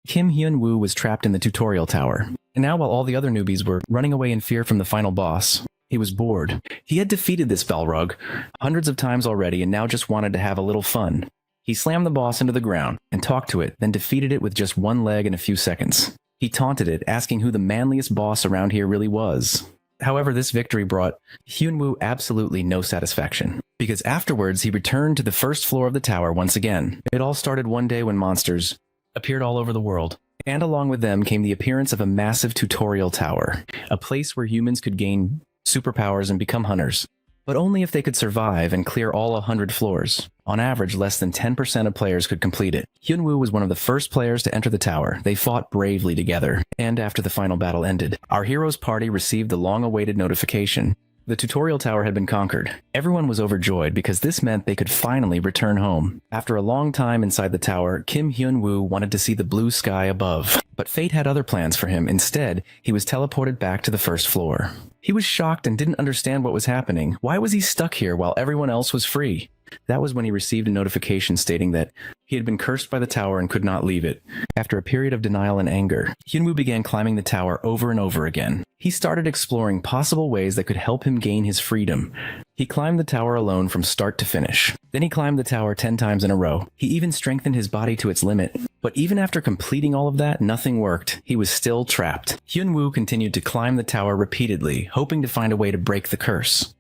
Kim Hyun-woo was trapped in the tutorial tower, and now while all the other newbies were running away in fear from the final boss, he was bored. He had defeated this Balrog hundreds of times already and now just wanted to have a little fun. He slammed the boss into the ground and talked to it, then defeated it with just one leg in a few seconds. He taunted it, asking who the manliest boss around here really was. However, this victory brought Hyun-woo absolutely no satisfaction, because afterwards he returned to the first floor of the tower once again. It all started one day when monsters appeared all over the world, and along with them came the appearance of a massive tutorial tower, a place where humans could gain superpowers and become hunters, but only if they could survive and clear all 100 floors. On average, less than 10% of players could complete it. Hyun-woo was one of the first players to enter the tower. They fought bravely together, and after the final battle ended, our hero's party received the long-awaited notification. The tutorial tower had been conquered. Everyone was overjoyed because this meant they could finally return home. After a long time inside the tower, Kim Hyun-woo wanted to see the blue sky above, but fate had other plans for him. Instead, he was teleported back to the first floor. He was shocked and didn't understand what was happening. Why was he stuck here while everyone else was free? That was when he received a notification stating that he had been cursed by the tower and could not leave it. After a period of denial and anger, Hyun-woo began climbing the tower over and over again. He started exploring possible ways that could help him gain his freedom. He climbed the tower alone from start to finish. Then he climbed the tower 10 times in a row. He even strengthened his body to its limit. But even after completing all of that, nothing worked. He was still trapped. Hyun-woo continued to climb the tower repeatedly, hoping to find a way to break the curse.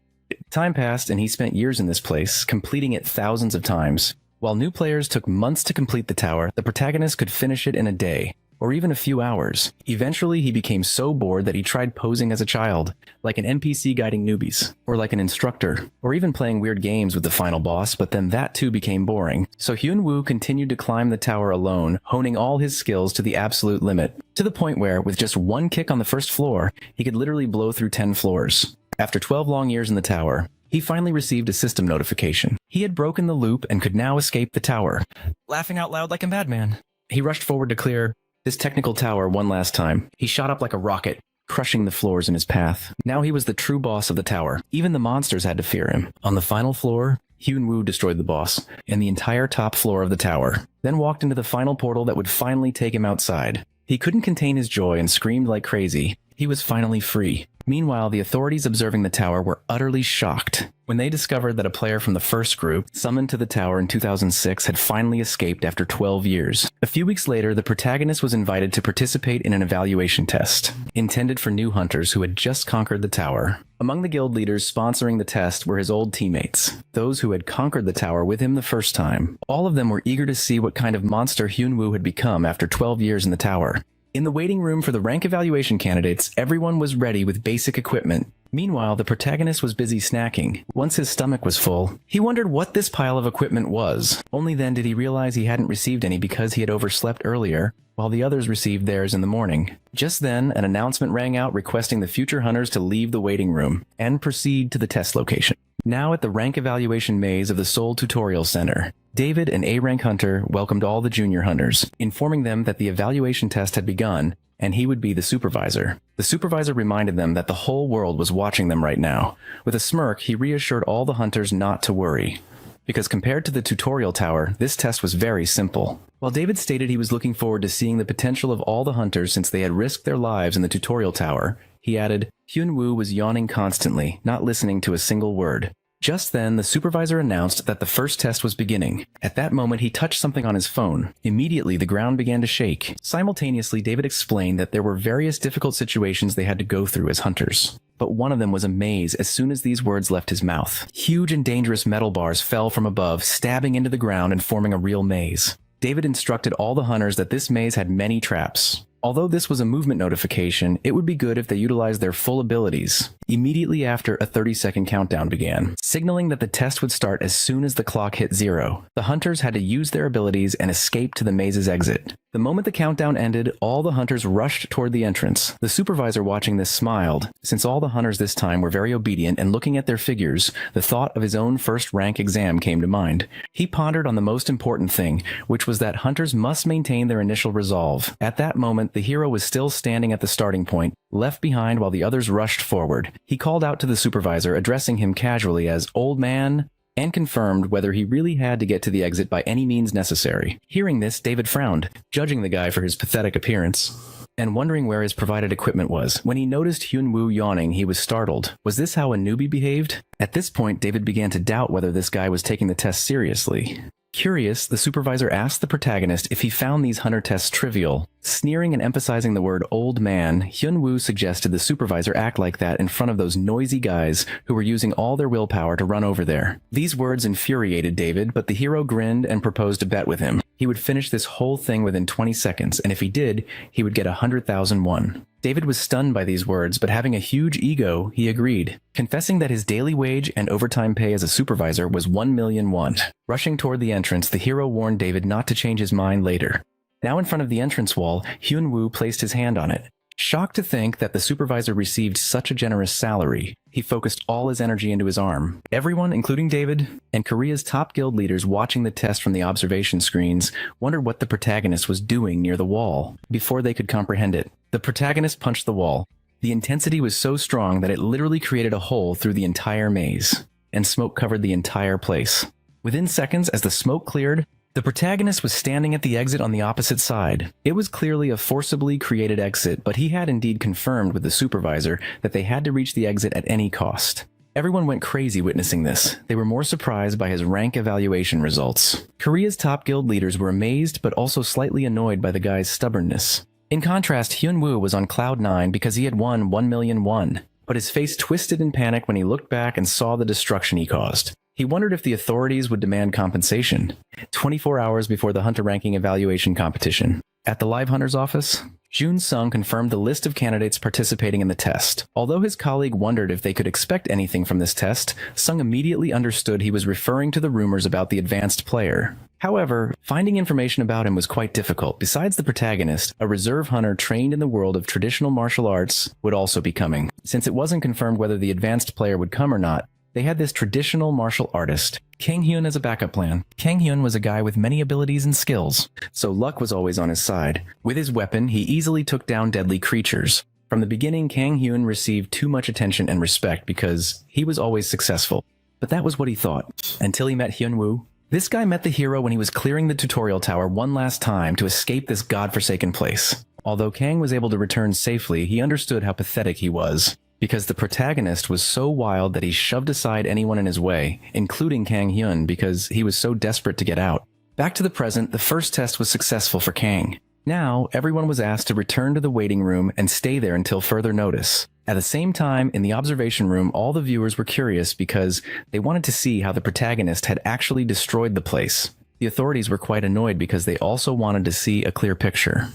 Time passed and he spent years in this place, completing it thousands of times. While new players took months to complete the tower, the protagonist could finish it in a day, or even a few hours. Eventually, he became so bored that he tried posing as a child, like an NPC guiding newbies, or like an instructor, or even playing weird games with the final boss, but then that too became boring. So Hyun-woo continued to climb the tower alone, honing all his skills to the absolute limit, to the point where, with just one kick on the first floor, he could literally blow through 10 floors. After 12 long years in the tower, he finally received a system notification. He had broken the loop and could now escape the tower. Laughing out loud like a madman, he rushed forward to clear this technical tower one last time. He shot up like a rocket, crushing the floors in his path. Now he was the true boss of the tower. Even the monsters had to fear him. On the final floor, Hyun-woo destroyed the boss and the entire top floor of the tower, then walked into the final portal that would finally take him outside. He couldn't contain his joy and screamed like crazy. He was finally free. Meanwhile, the authorities observing the tower were utterly shocked when they discovered that a player from the first group, summoned to the tower in 2006, had finally escaped after 12 years. A few weeks later, the protagonist was invited to participate in an evaluation test, intended for new hunters who had just conquered the tower. Among the guild leaders sponsoring the test were his old teammates, those who had conquered the tower with him the first time. All of them were eager to see what kind of monster Hyun-woo had become after 12 years in the tower. In the waiting room for the rank evaluation candidates, everyone was ready with basic equipment. Meanwhile, the protagonist was busy snacking. Once his stomach was full, he wondered what this pile of equipment was. Only then did he realize he hadn't received any because he had overslept earlier, while the others received theirs in the morning. Just then, an announcement rang out requesting the future hunters to leave the waiting room and proceed to the test location. Now at the rank evaluation maze of the Seoul Tutorial Center, David, an A-rank hunter, welcomed all the junior hunters, informing them that the evaluation test had begun and he would be the supervisor. The supervisor reminded them that the whole world was watching them right now. With a smirk, he reassured all the hunters not to worry, because compared to the tutorial tower, this test was very simple. While David stated he was looking forward to seeing the potential of all the hunters since they had risked their lives in the tutorial tower, he added, Hyun-woo was yawning constantly, not listening to a single word. Just then, the supervisor announced that the first test was beginning. At that moment, he touched something on his phone. Immediately, the ground began to shake. Simultaneously, David explained that there were various difficult situations they had to go through as hunters. But one of them was a maze as soon as these words left his mouth. Huge and dangerous metal bars fell from above, stabbing into the ground and forming a real maze. David instructed all the hunters that this maze had many traps. Although this was a movement notification, it would be good if they utilized their full abilities. Immediately after, a 30-second countdown began, signaling that the test would start as soon as the clock hit 0. The hunters had to use their abilities and escape to the maze's exit. The moment the countdown ended, all the hunters rushed toward the entrance. The supervisor watching this smiled. Since all the hunters this time were very obedient and looking at their figures, the thought of his own first rank exam came to mind. He pondered on the most important thing, which was that hunters must maintain their initial resolve. At that moment, the hero was still standing at the starting point, left behind while the others rushed forward. He called out to the supervisor, addressing him casually as "Old Man," and confirmed whether he really had to get to the exit by any means necessary. Hearing this, David frowned, judging the guy for his pathetic appearance, and wondering where his provided equipment was. When he noticed Hyun-woo yawning, he was startled. Was this how a newbie behaved? At this point, David began to doubt whether this guy was taking the test seriously. Curious, the supervisor asked the protagonist if he found these hunter tests trivial. Sneering and emphasizing the word old man, Hyun-woo suggested the supervisor act like that in front of those noisy guys who were using all their willpower to run over there. These words infuriated David, but the hero grinned and proposed a bet with him. He would finish this whole thing within 20 seconds, and if he did, he would get 100,000 won. David was stunned by these words, but having a huge ego, he agreed, confessing that his daily wage and overtime pay as a supervisor was 1 million won. Rushing toward the entrance, the hero warned David not to change his mind later. Now in front of the entrance wall, Hyun-woo placed his hand on it. Shocked to think that the supervisor received such a generous salary, he focused all his energy into his arm. Everyone, including David, and Korea's top guild leaders watching the test from the observation screens, wondered what the protagonist was doing near the wall. Before they could comprehend it, the protagonist punched the wall. The intensity was so strong that it literally created a hole through the entire maze, and smoke covered the entire place. Within seconds, as the smoke cleared, the protagonist was standing at the exit on the opposite side. It was clearly a forcibly created exit, but he had indeed confirmed with the supervisor that they had to reach the exit at any cost. Everyone went crazy witnessing this. They were more surprised by his rank evaluation results. Korea's top guild leaders were amazed but also slightly annoyed by the guy's stubbornness. In contrast, Hyun-woo was on cloud 9 because he had won 1 million won, but his face twisted in panic when he looked back and saw the destruction he caused. He wondered if the authorities would demand compensation. 24 hours before the hunter ranking evaluation competition. At the Live Hunter's office, Jun Sung confirmed the list of candidates participating in the test. Although his colleague wondered if they could expect anything from this test, Sung immediately understood he was referring to the rumors about the advanced player. However, finding information about him was quite difficult. Besides the protagonist, a reserve hunter trained in the world of traditional martial arts would also be coming. Since it wasn't confirmed whether the advanced player would come or not, they had this traditional martial artist, Kang Hyun, as a backup plan. Kang Hyun was a guy with many abilities and skills, so luck was always on his side. With his weapon, he easily took down deadly creatures. From the beginning, Kang Hyun received too much attention and respect because he was always successful. But that was what he thought, until he met Hyun-woo. This guy met the hero when he was clearing the tutorial tower one last time to escape this godforsaken place. Although Kang was able to return safely, he understood how pathetic he was, because the protagonist was so wild that he shoved aside anyone in his way, including Kang Hyun, because he was so desperate to get out. Back to the present, the first test was successful for Kang. Now, everyone was asked to return to the waiting room and stay there until further notice. At the same time, in the observation room, all the viewers were curious because they wanted to see how the protagonist had actually destroyed the place. The authorities were quite annoyed because they also wanted to see a clear picture.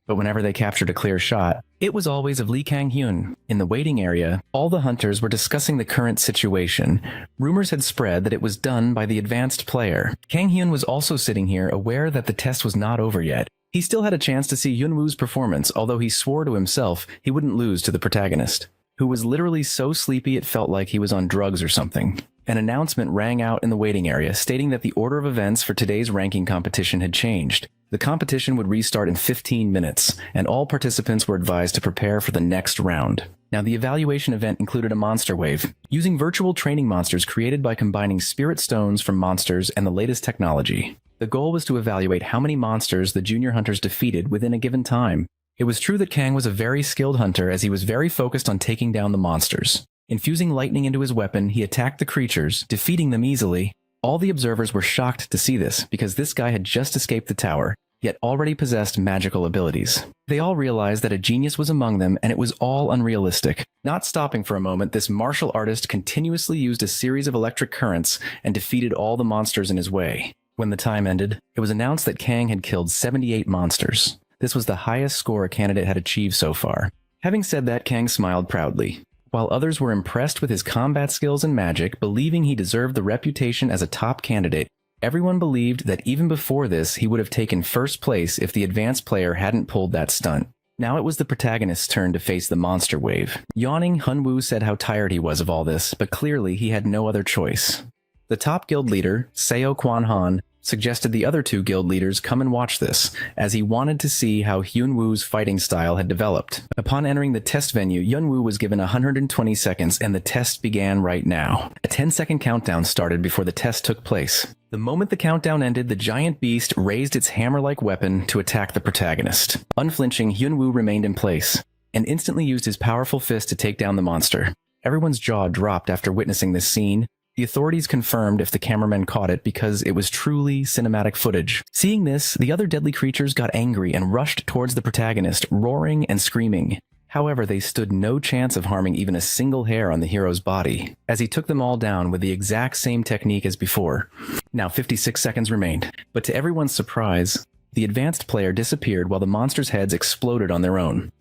But whenever they captured a clear shot, it was always of Lee Kang-hyun. In the waiting area, all the hunters were discussing the current situation. Rumors had spread that it was done by the advanced player. Kang-hyun was also sitting here, aware that the test was not over yet. He still had a chance to see Hyun-woo's performance, although he swore to himself he wouldn't lose to the protagonist, who was literally so sleepy it felt like he was on drugs or something. An announcement rang out in the waiting area stating that the order of events for today's ranking competition had changed. The competition would restart in 15 minutes, and all participants were advised to prepare for the next round. Now, the evaluation event included a monster wave, using virtual training monsters created by combining spirit stones from monsters and the latest technology. The goal was to evaluate how many monsters the junior hunters defeated within a given time. It was true that Kang was a very skilled hunter, as he was very focused on taking down the monsters. Infusing lightning into his weapon, he attacked the creatures, defeating them easily. All the observers were shocked to see this, because this guy had just escaped the tower, yet already possessed magical abilities. They all realized that a genius was among them, and it was all unrealistic. Not stopping for a moment, this martial artist continuously used a series of electric currents and defeated all the monsters in his way. When the time ended, it was announced that Kang had killed 78 monsters. This was the highest score a candidate had achieved so far. Having said that, Kang smiled proudly. While others were impressed with his combat skills and magic, believing he deserved the reputation as a top candidate, everyone believed that even before this, he would have taken first place if the advanced player hadn't pulled that stunt. Now it was the protagonist's turn to face the monster wave. Yawning, Hyun-woo said how tired he was of all this, but clearly he had no other choice. The top guild leader, Seo Kwan-han, suggested the other two guild leaders come and watch this, as he wanted to see how Hyun-woo's fighting style had developed. Upon entering the test venue, Hyun-woo was given 120 seconds and the test began right now. A 10-second countdown started before the test took place. The moment the countdown ended, the giant beast raised its hammer-like weapon to attack the protagonist. Unflinching, Hyun-woo remained in place and instantly used his powerful fist to take down the monster. Everyone's jaw dropped after witnessing this scene. The authorities confirmed if the cameramen caught it because it was truly cinematic footage. Seeing this, the other deadly creatures got angry and rushed towards the protagonist, roaring and screaming. However, they stood no chance of harming even a single hair on the hero's body, as he took them all down with the exact same technique as before. Now 56 seconds remained, but to everyone's surprise, the advanced player disappeared while the monsters' heads exploded on their own.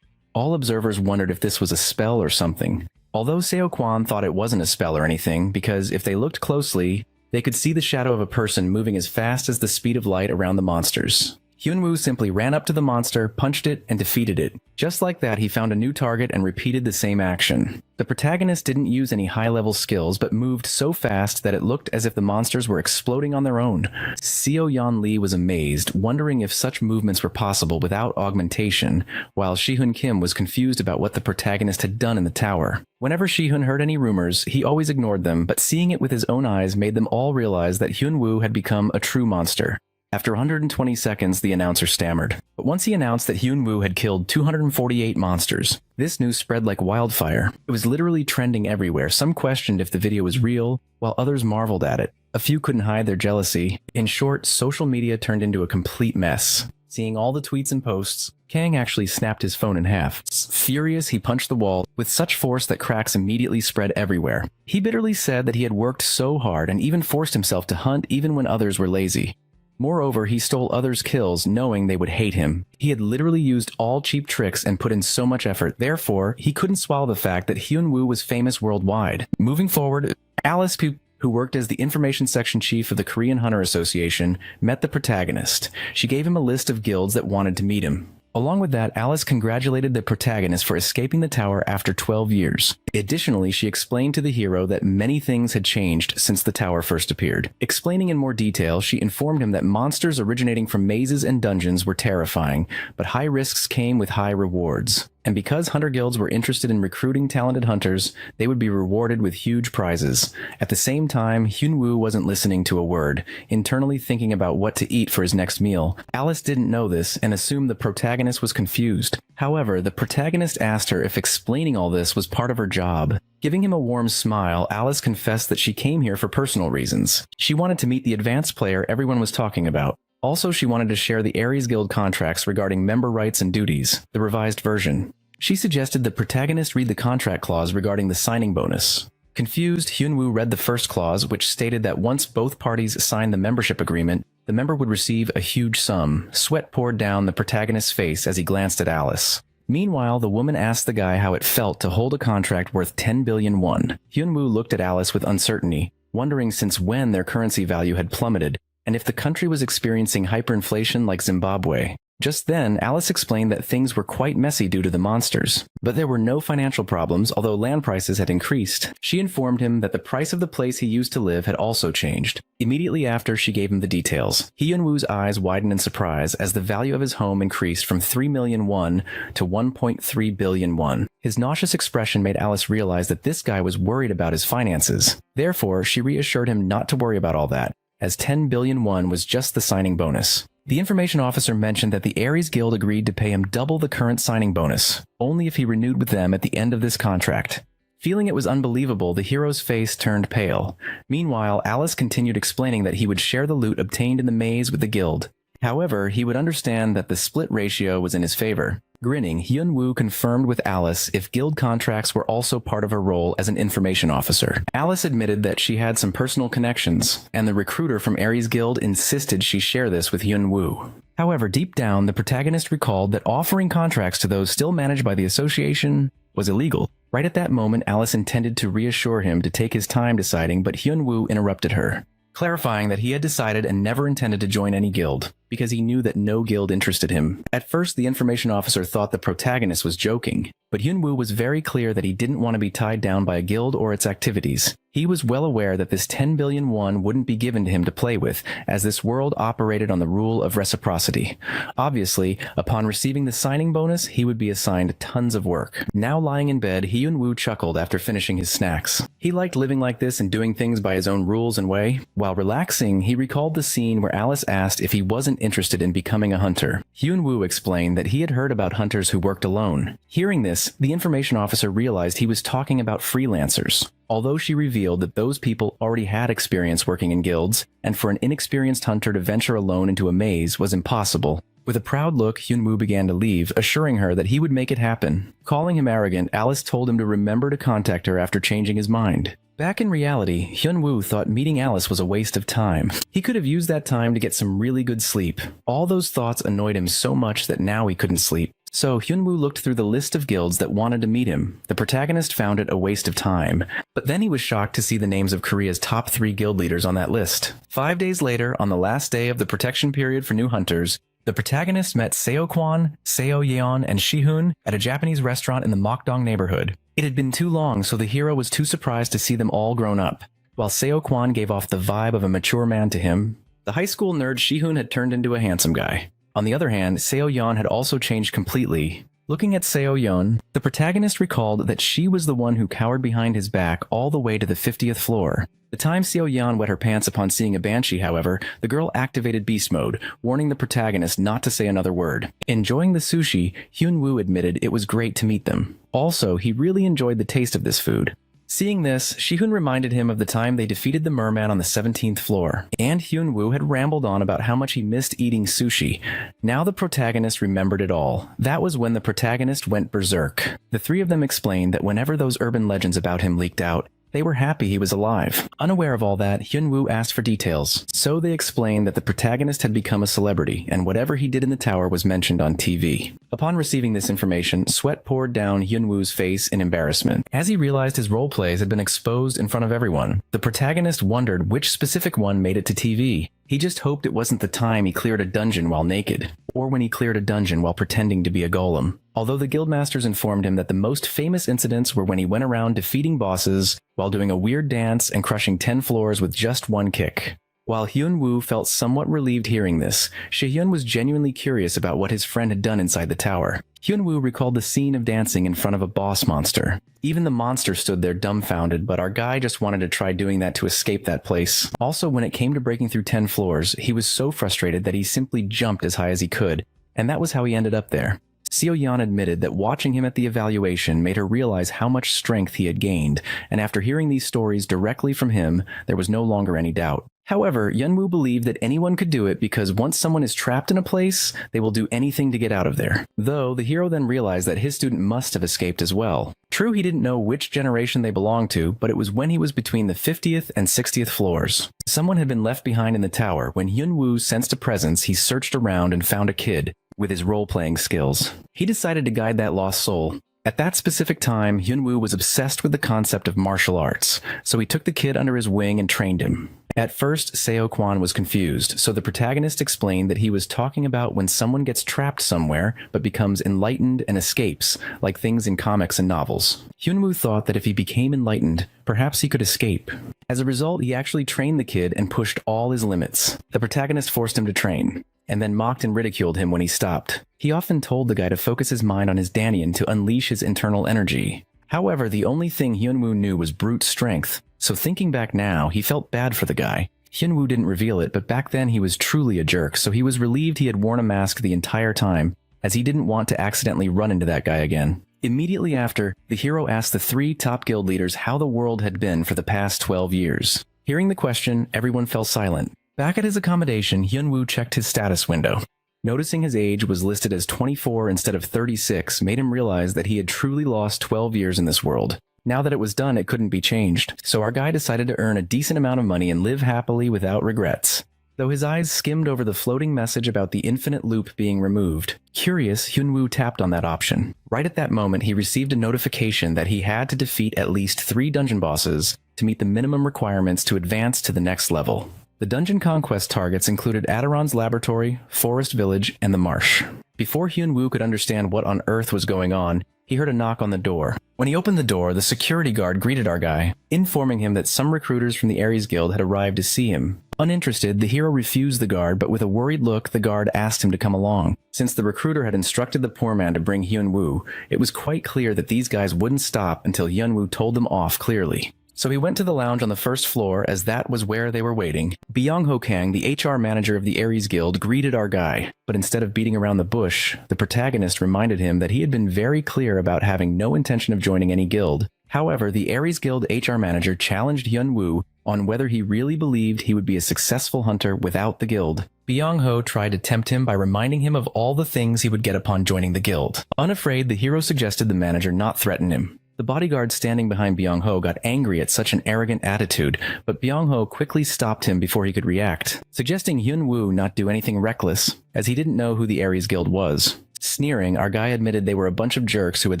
All observers wondered if this was a spell or something, although Seo Kwan thought it wasn't a spell or anything, because if they looked closely, they could see the shadow of a person moving as fast as the speed of light around the monsters. Hyun-woo simply ran up to the monster, punched it, and defeated it. Just like that, he found a new target and repeated the same action. The protagonist didn't use any high-level skills, but moved so fast that it looked as if the monsters were exploding on their own. Seo Yeon Lee was amazed, wondering if such movements were possible without augmentation, while Shihun Kim was confused about what the protagonist had done in the tower. Whenever Shihun heard any rumors, he always ignored them, but seeing it with his own eyes made them all realize that Hyun-woo had become a true monster. After 120 seconds, the announcer stammered. But once he announced that Hyun-woo had killed 248 monsters, this news spread like wildfire. It was literally trending everywhere. Some questioned if the video was real, while others marveled at it. A few couldn't hide their jealousy. In short, social media turned into a complete mess. Seeing all the tweets and posts, Kang actually snapped his phone in half. Furious, he punched the wall with such force that cracks immediately spread everywhere. He bitterly said that he had worked so hard and even forced himself to hunt even when others were lazy. Moreover, he stole others' kills knowing they would hate him. He had literally used all cheap tricks and put in so much effort. Therefore, he couldn't swallow the fact that Hyun-woo was famous worldwide. Moving forward, Alice, who worked as the information section chief of the Korean Hunter Association, met the protagonist. She gave him a list of guilds that wanted to meet him. Along with that, Alice congratulated the protagonist for escaping the tower after 12 years. Additionally, she explained to the hero that many things had changed since the tower first appeared. Explaining in more detail, she informed him that monsters originating from mazes and dungeons were terrifying, but high risks came with high rewards. And because hunter guilds were interested in recruiting talented hunters, they would be rewarded with huge prizes. At the same time, Hyun-woo wasn't listening to a word, internally thinking about what to eat for his next meal. Alice didn't know this and assumed the protagonist was confused. However, the protagonist asked her if explaining all this was part of her job. Giving him a warm smile, Alice confessed that she came here for personal reasons. She wanted to meet the advanced player everyone was talking about. Also, she wanted to share the Ares Guild contracts regarding member rights and duties, the revised version. She suggested the protagonist read the contract clause regarding the signing bonus. Confused, Hyun-woo read the first clause, which stated that once both parties signed the membership agreement, the member would receive a huge sum. Sweat poured down the protagonist's face as he glanced at Alice. Meanwhile, the woman asked the guy how it felt to hold a contract worth 10 billion won. Hyun-woo looked at Alice with uncertainty, wondering since when their currency value had plummeted, and if the country was experiencing hyperinflation like Zimbabwe. Just then, Alice explained that things were quite messy due to the monsters. But there were no financial problems, although land prices had increased. She informed him that the price of the place he used to live had also changed. Immediately after, she gave him the details. Hyun-woo's eyes widened in surprise as the value of his home increased from 3 million won to 1.3 billion won. His nauseous expression made Alice realize that this guy was worried about his finances. Therefore, she reassured him not to worry about all that, as 10 billion won was just the signing bonus. The information officer mentioned that the Ares Guild agreed to pay him double the current signing bonus, only if he renewed with them at the end of this contract. Feeling it was unbelievable, the hero's face turned pale. Meanwhile, Alice continued explaining that he would share the loot obtained in the maze with the guild. However, he would understand that the split ratio was in his favor. Grinning, Hyun-woo confirmed with Alice if guild contracts were also part of her role as an information officer. Alice admitted that she had some personal connections, and the recruiter from Ares Guild insisted she share this with Hyun-woo. However, deep down, the protagonist recalled that offering contracts to those still managed by the association was illegal. Right at that moment, Alice intended to reassure him to take his time deciding, but Hyun-woo interrupted her, clarifying that he had decided and never intended to join any guild, because he knew that no guild interested him. At first, the information officer thought the protagonist was joking, but Hyun-woo was very clear that he didn't want to be tied down by a guild or its activities. He was well aware that this 10 billion won wouldn't be given to him to play with, as this world operated on the rule of reciprocity. Obviously, upon receiving the signing bonus, he would be assigned tons of work. Now lying in bed, Hyun-woo chuckled after finishing his snacks. He liked living like this and doing things by his own rules and way. While relaxing, he recalled the scene where Alice asked if he wasn't interested in becoming a hunter. Hyun-woo explained that he had heard about hunters who worked alone. Hearing this, the information officer realized he was talking about freelancers. Although she revealed that those people already had experience working in guilds, and for an inexperienced hunter to venture alone into a maze was impossible. With a proud look, Hyun-woo began to leave, assuring her that he would make it happen. Calling him arrogant, Alice told him to remember to contact her after changing his mind. Back in reality, Hyun-woo thought meeting Alice was a waste of time. He could have used that time to get some really good sleep. All those thoughts annoyed him so much that now he couldn't sleep. So Hyun-woo looked through the list of guilds that wanted to meet him. The protagonist found it a waste of time. But then he was shocked to see the names of Korea's top 3 guild leaders on that list. 5 days later, on the last day of the protection period for new hunters, the protagonist met Seo-kwan, Seo-yeon, and Shihun at a Japanese restaurant in the Mokdong neighborhood. It had been too long, so the hero was too surprised to see them all grown up. While Seo-kwan gave off the vibe of a mature man to him, the high school nerd Shihun had turned into a handsome guy. On the other hand, Seo-yeon had also changed completely. Looking at Seo-yeon, the protagonist recalled that she was the one who cowered behind his back all the way to the 50th floor. The time Seo-yeon wet her pants upon seeing a banshee, however, the girl activated beast mode, warning the protagonist not to say another word. Enjoying the sushi, Hyun-woo admitted it was great to meet them. Also, he really enjoyed the taste of this food. Seeing this, Shihun reminded him of the time they defeated the merman on the 17th floor, and Hyun-woo had rambled on about how much he missed eating sushi. Now the protagonist remembered it all. That was when the protagonist went berserk. The three of them explained that whenever those urban legends about him leaked out, they were happy he was alive. Unaware of all that, Hyun-woo asked for details. So they explained that the protagonist had become a celebrity, and whatever he did in the tower was mentioned on TV. Upon receiving this information, sweat poured down Hyun-woo's face in embarrassment. As he realized his role plays had been exposed in front of everyone, the protagonist wondered which specific one made it to TV. He just hoped it wasn't the time he cleared a dungeon while naked, or when he cleared a dungeon while pretending to be a golem. Although the guildmasters informed him that the most famous incidents were when he went around defeating bosses while doing a weird dance and crushing 10 floors with just one kick. While Hyun-woo felt somewhat relieved hearing this, Sehyeon was genuinely curious about what his friend had done inside the tower. Hyun-woo recalled the scene of dancing in front of a boss monster. Even the monster stood there dumbfounded, but our guy just wanted to try doing that to escape that place. Also, when it came to breaking through 10 floors, he was so frustrated that he simply jumped as high as he could, and that was how he ended up there. Seo-yeon admitted that watching him at the evaluation made her realize how much strength he had gained, and after hearing these stories directly from him, there was no longer any doubt. However, Hyun-woo believed that anyone could do it because once someone is trapped in a place, they will do anything to get out of there. Though, the hero then realized that his student must have escaped as well. True, he didn't know which generation they belonged to, but it was when he was between the 50th and 60th floors. Someone had been left behind in the tower. When Hyun-woo sensed a presence, he searched around and found a kid with his role-playing skills. He decided to guide that lost soul. At that specific time, Hyun-woo was obsessed with the concept of martial arts, so he took the kid under his wing and trained him. At first, Seo-kwan was confused, so the protagonist explained that he was talking about when someone gets trapped somewhere but becomes enlightened and escapes, like things in comics and novels. Hyun-woo thought that if he became enlightened, perhaps he could escape. As a result, he actually trained the kid and pushed all his limits. The protagonist forced him to train, and then mocked and ridiculed him when he stopped. He often told the guy to focus his mind on his Danyan to unleash his internal energy. However, the only thing Hyun-woo knew was brute strength, so thinking back now, he felt bad for the guy. Hyun-woo didn't reveal it, but back then he was truly a jerk, so he was relieved he had worn a mask the entire time, as he didn't want to accidentally run into that guy again. Immediately after, the hero asked the three top guild leaders how the world had been for the past 12 years. Hearing the question, everyone fell silent. Back at his accommodation, Hyun-woo checked his status window. Noticing his age was listed as 24 instead of 36 made him realize that he had truly lost 12 years in this world. Now that it was done, it couldn't be changed, so our guy decided to earn a decent amount of money and live happily without regrets. Though his eyes skimmed over the floating message about the infinite loop being removed, curious, Hyun-woo tapped on that option. Right at that moment, he received a notification that he had to defeat at least 3 dungeon bosses to meet the minimum requirements to advance to the next level. The dungeon conquest targets included Adiron's laboratory, Forest Village, and the marsh. Before Hyun-woo could understand what on earth was going on, he heard a knock on the door. When he opened the door, the security guard greeted our guy, informing him that some recruiters from the Ares Guild had arrived to see him. Uninterested, the hero refused the guard, but with a worried look, the guard asked him to come along. Since the recruiter had instructed the poor man to bring Hyun-woo, it was quite clear that these guys wouldn't stop until Hyun-woo told them off clearly. So he went to the lounge on the first floor, as that was where they were waiting. Byung-ho Kang, the HR manager of the Ares Guild, greeted our guy. But instead of beating around the bush, the protagonist reminded him that he had been very clear about having no intention of joining any guild. However, the Ares Guild HR manager challenged Hyun-woo on whether he really believed he would be a successful hunter without the guild. Byung-ho tried to tempt him by reminding him of all the things he would get upon joining the guild. Unafraid, the hero suggested the manager not threaten him. The bodyguard standing behind Byung-ho got angry at such an arrogant attitude, but Byung-ho quickly stopped him before he could react, suggesting Hyun-woo not do anything reckless, as he didn't know who the Ares Guild was. Sneering, our guy admitted they were a bunch of jerks who had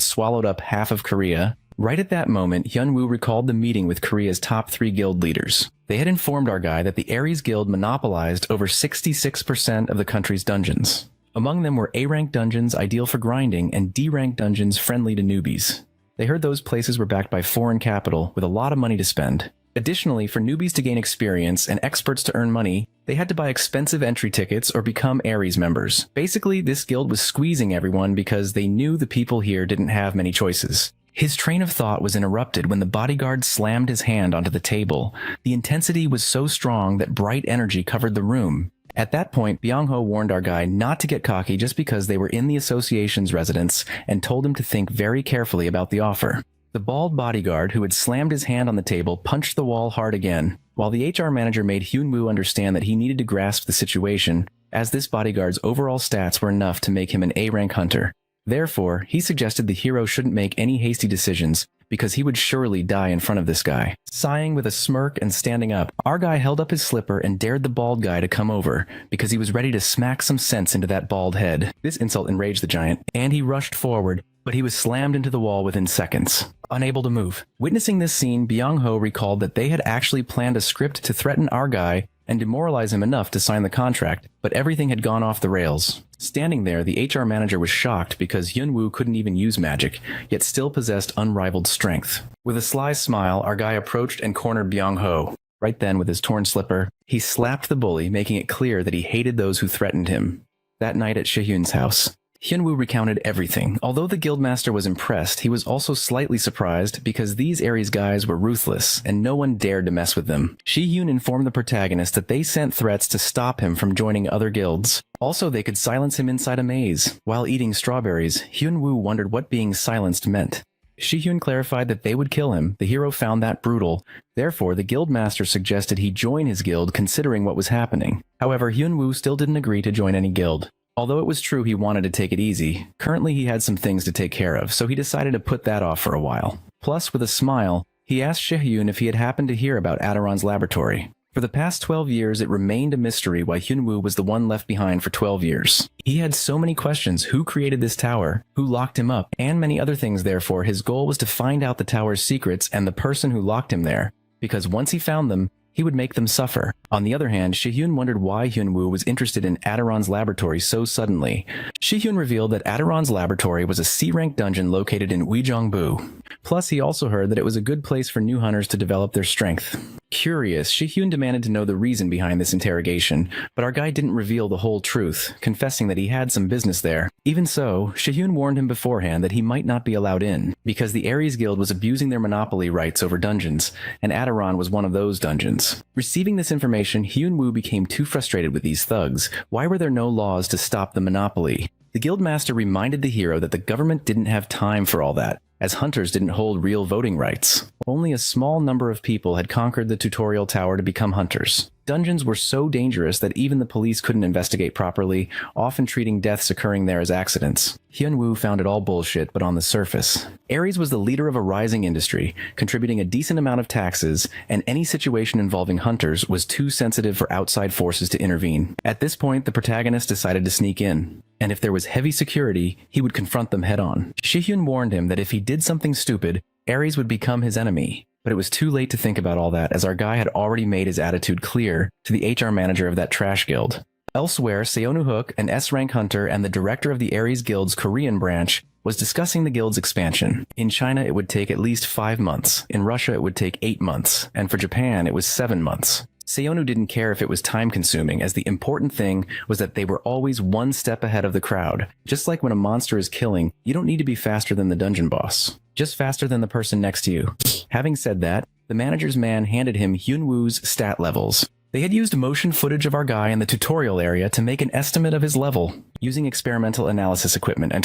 swallowed up half of Korea. Right at that moment, Hyun-woo recalled the meeting with Korea's top 3 guild leaders. They had informed our guy that the Ares Guild monopolized over 66% of the country's dungeons. Among them were A-rank dungeons ideal for grinding and D-rank dungeons friendly to newbies. They heard those places were backed by foreign capital with a lot of money to spend. Additionally, for newbies to gain experience and experts to earn money, they had to buy expensive entry tickets or become Ares members. Basically, this guild was squeezing everyone because they knew the people here didn't have many choices. His train of thought was interrupted when the bodyguard slammed his hand onto the table. The intensity was so strong that bright energy covered the room. At that point, Byung-ho warned our guy not to get cocky just because they were in the association's residence and told him to think very carefully about the offer. The bald bodyguard, who had slammed his hand on the table, punched the wall hard again, while the HR manager made Hyun-woo understand that he needed to grasp the situation, as this bodyguard's overall stats were enough to make him an A-rank hunter. Therefore, he suggested the hero shouldn't make any hasty decisions, because he would surely die in front of this guy. Sighing with a smirk and standing up, our guy held up his slipper and dared the bald guy to come over, because he was ready to smack some sense into that bald head. This insult enraged the giant, and he rushed forward, but he was slammed into the wall within seconds, unable to move. Witnessing this scene, Byung-ho recalled that they had actually planned a script to threaten our guy and demoralize him enough to sign the contract, but everything had gone off the rails. Standing there, the HR manager was shocked because Hyun-woo couldn't even use magic, yet still possessed unrivaled strength. With a sly smile, our guy approached and cornered Byung-ho. Right then, with his torn slipper, he slapped the bully, making it clear that he hated those who threatened him. That night at Shihyun's house, Hyun-woo recounted everything. Although the guildmaster was impressed, he was also slightly surprised because these Ares guys were ruthless and no one dared to mess with them. Shihyun informed the protagonist that they sent threats to stop him from joining other guilds. Also, they could silence him inside a maze. While eating strawberries, Hyun-woo wondered what being silenced meant. Shihyun clarified that they would kill him. The hero found that brutal. Therefore, the guildmaster suggested he join his guild considering what was happening. However, Hyun-woo still didn't agree to join any guild. Although it was true he wanted to take it easy, currently he had some things to take care of, so he decided to put that off for a while. Plus, with a smile, he asked Shihyun if he had happened to hear about Adaron's laboratory. For the past 12 years, it remained a mystery why Hyun-woo was the one left behind for 12 years. He had so many questions: who created this tower, who locked him up, and many other things. Therefore, his goal was to find out the tower's secrets and the person who locked him there, because once he found them, he would make them suffer. On the other hand, Shihyun wondered why Hyun-woo was interested in Adaron's laboratory so suddenly. Shihyun revealed that Adaron's laboratory was a C-rank dungeon located in Uijeongbu. Plus, he also heard that it was a good place for new hunters to develop their strength. Curious, Shihyun demanded to know the reason behind this interrogation, but our guy didn't reveal the whole truth, confessing that he had some business there. Even so, Shihyun warned him beforehand that he might not be allowed in, because the Ares Guild was abusing their monopoly rights over dungeons, and Adaron was one of those dungeons. Receiving this information, Hyun-woo became too frustrated with these thugs. Why were there no laws to stop the monopoly? The guildmaster reminded the hero that the government didn't have time for all that, as hunters didn't hold real voting rights. Only a small number of people had conquered the tutorial tower to become hunters. Dungeons were so dangerous that even the police couldn't investigate properly, often treating deaths occurring there as accidents. Hyun-woo found it all bullshit, but on the surface. Ares was the leader of a rising industry, contributing a decent amount of taxes, and any situation involving hunters was too sensitive for outside forces to intervene. At this point, the protagonist decided to sneak in, and if there was heavy security, he would confront them head-on. Shihyun warned him that if he did something stupid, Ares would become his enemy. But it was too late to think about all that, as our guy had already made his attitude clear to the HR manager of that trash guild. Elsewhere, Seonu-hook, an S-rank hunter and the director of the Ares Guild's Korean branch, was discussing the guild's expansion. In China, it would take at least 5 months. In Russia, it would take 8 months. And for Japan, it was 7 months. Seonu didn't care if it was time-consuming, as the important thing was that they were always one step ahead of the crowd. Just like when a monster is killing, you don't need to be faster than the dungeon boss. Just faster than the person next to you. Having said that, the manager's man handed him Hyunwoo's stat levels. They had used motion footage of our guy in the tutorial area to make an estimate of his level, using experimental analysis equipment, and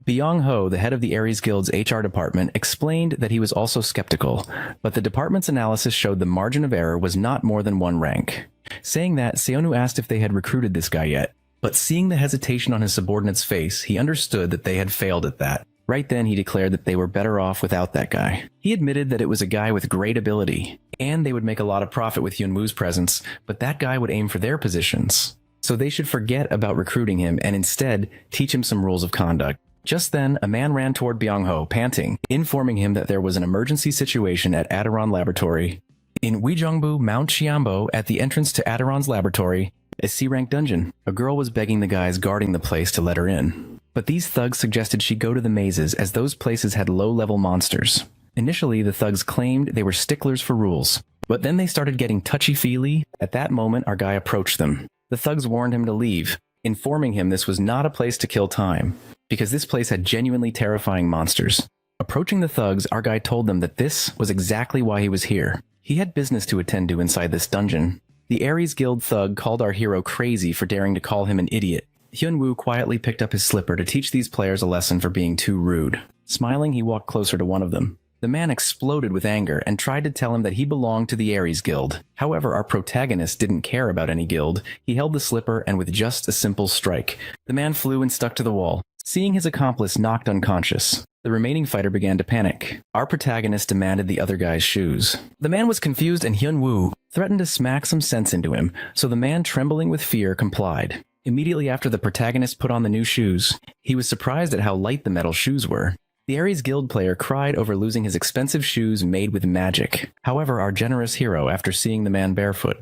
Byung-ho, the head of the Ares Guild's HR department, explained that he was also skeptical, but the department's analysis showed the margin of error was not more than 1 rank. Saying that, Seonu asked if they had recruited this guy yet, but seeing the hesitation on his subordinate's face, he understood that they had failed at that. Right then, he declared that they were better off without that guy. He admitted that it was a guy with great ability, and they would make a lot of profit with Hyunwoo's presence, but that guy would aim for their positions. So they should forget about recruiting him and instead teach him some rules of conduct. Just then, a man ran toward Byung-ho, panting, informing him that there was an emergency situation at Adaron Laboratory. In Uijeongbu, Mount Xianbo, at the entrance to Adaron's laboratory, a C-rank dungeon. A girl was begging the guys guarding the place to let her in. But these thugs suggested she go to the mazes, as those places had low-level monsters. Initially, the thugs claimed they were sticklers for rules, but then they started getting touchy-feely. At that moment, our guy approached them. The thugs warned him to leave, informing him this was not a place to kill time, because this place had genuinely terrifying monsters. Approaching the thugs, our guy told them that this was exactly why he was here. He had business to attend to inside this dungeon. The Ares Guild thug called our hero crazy for daring to call him an idiot. Hyunwoo quietly picked up his slipper to teach these players a lesson for being too rude. Smiling, he walked closer to one of them. The man exploded with anger and tried to tell him that he belonged to the Ares Guild. However, our protagonist didn't care about any guild. He held the slipper, and with just a simple strike, the man flew and stuck to the wall. Seeing his accomplice knocked unconscious, the remaining fighter began to panic. Our protagonist demanded the other guy's shoes. The man was confused, and Hyunwoo threatened to smack some sense into him, so the man, trembling with fear, complied. Immediately after the protagonist put on the new shoes, he was surprised at how light the metal shoes were. The Ares Guild player cried over losing his expensive shoes made with magic. However, our generous hero, after seeing the man barefoot,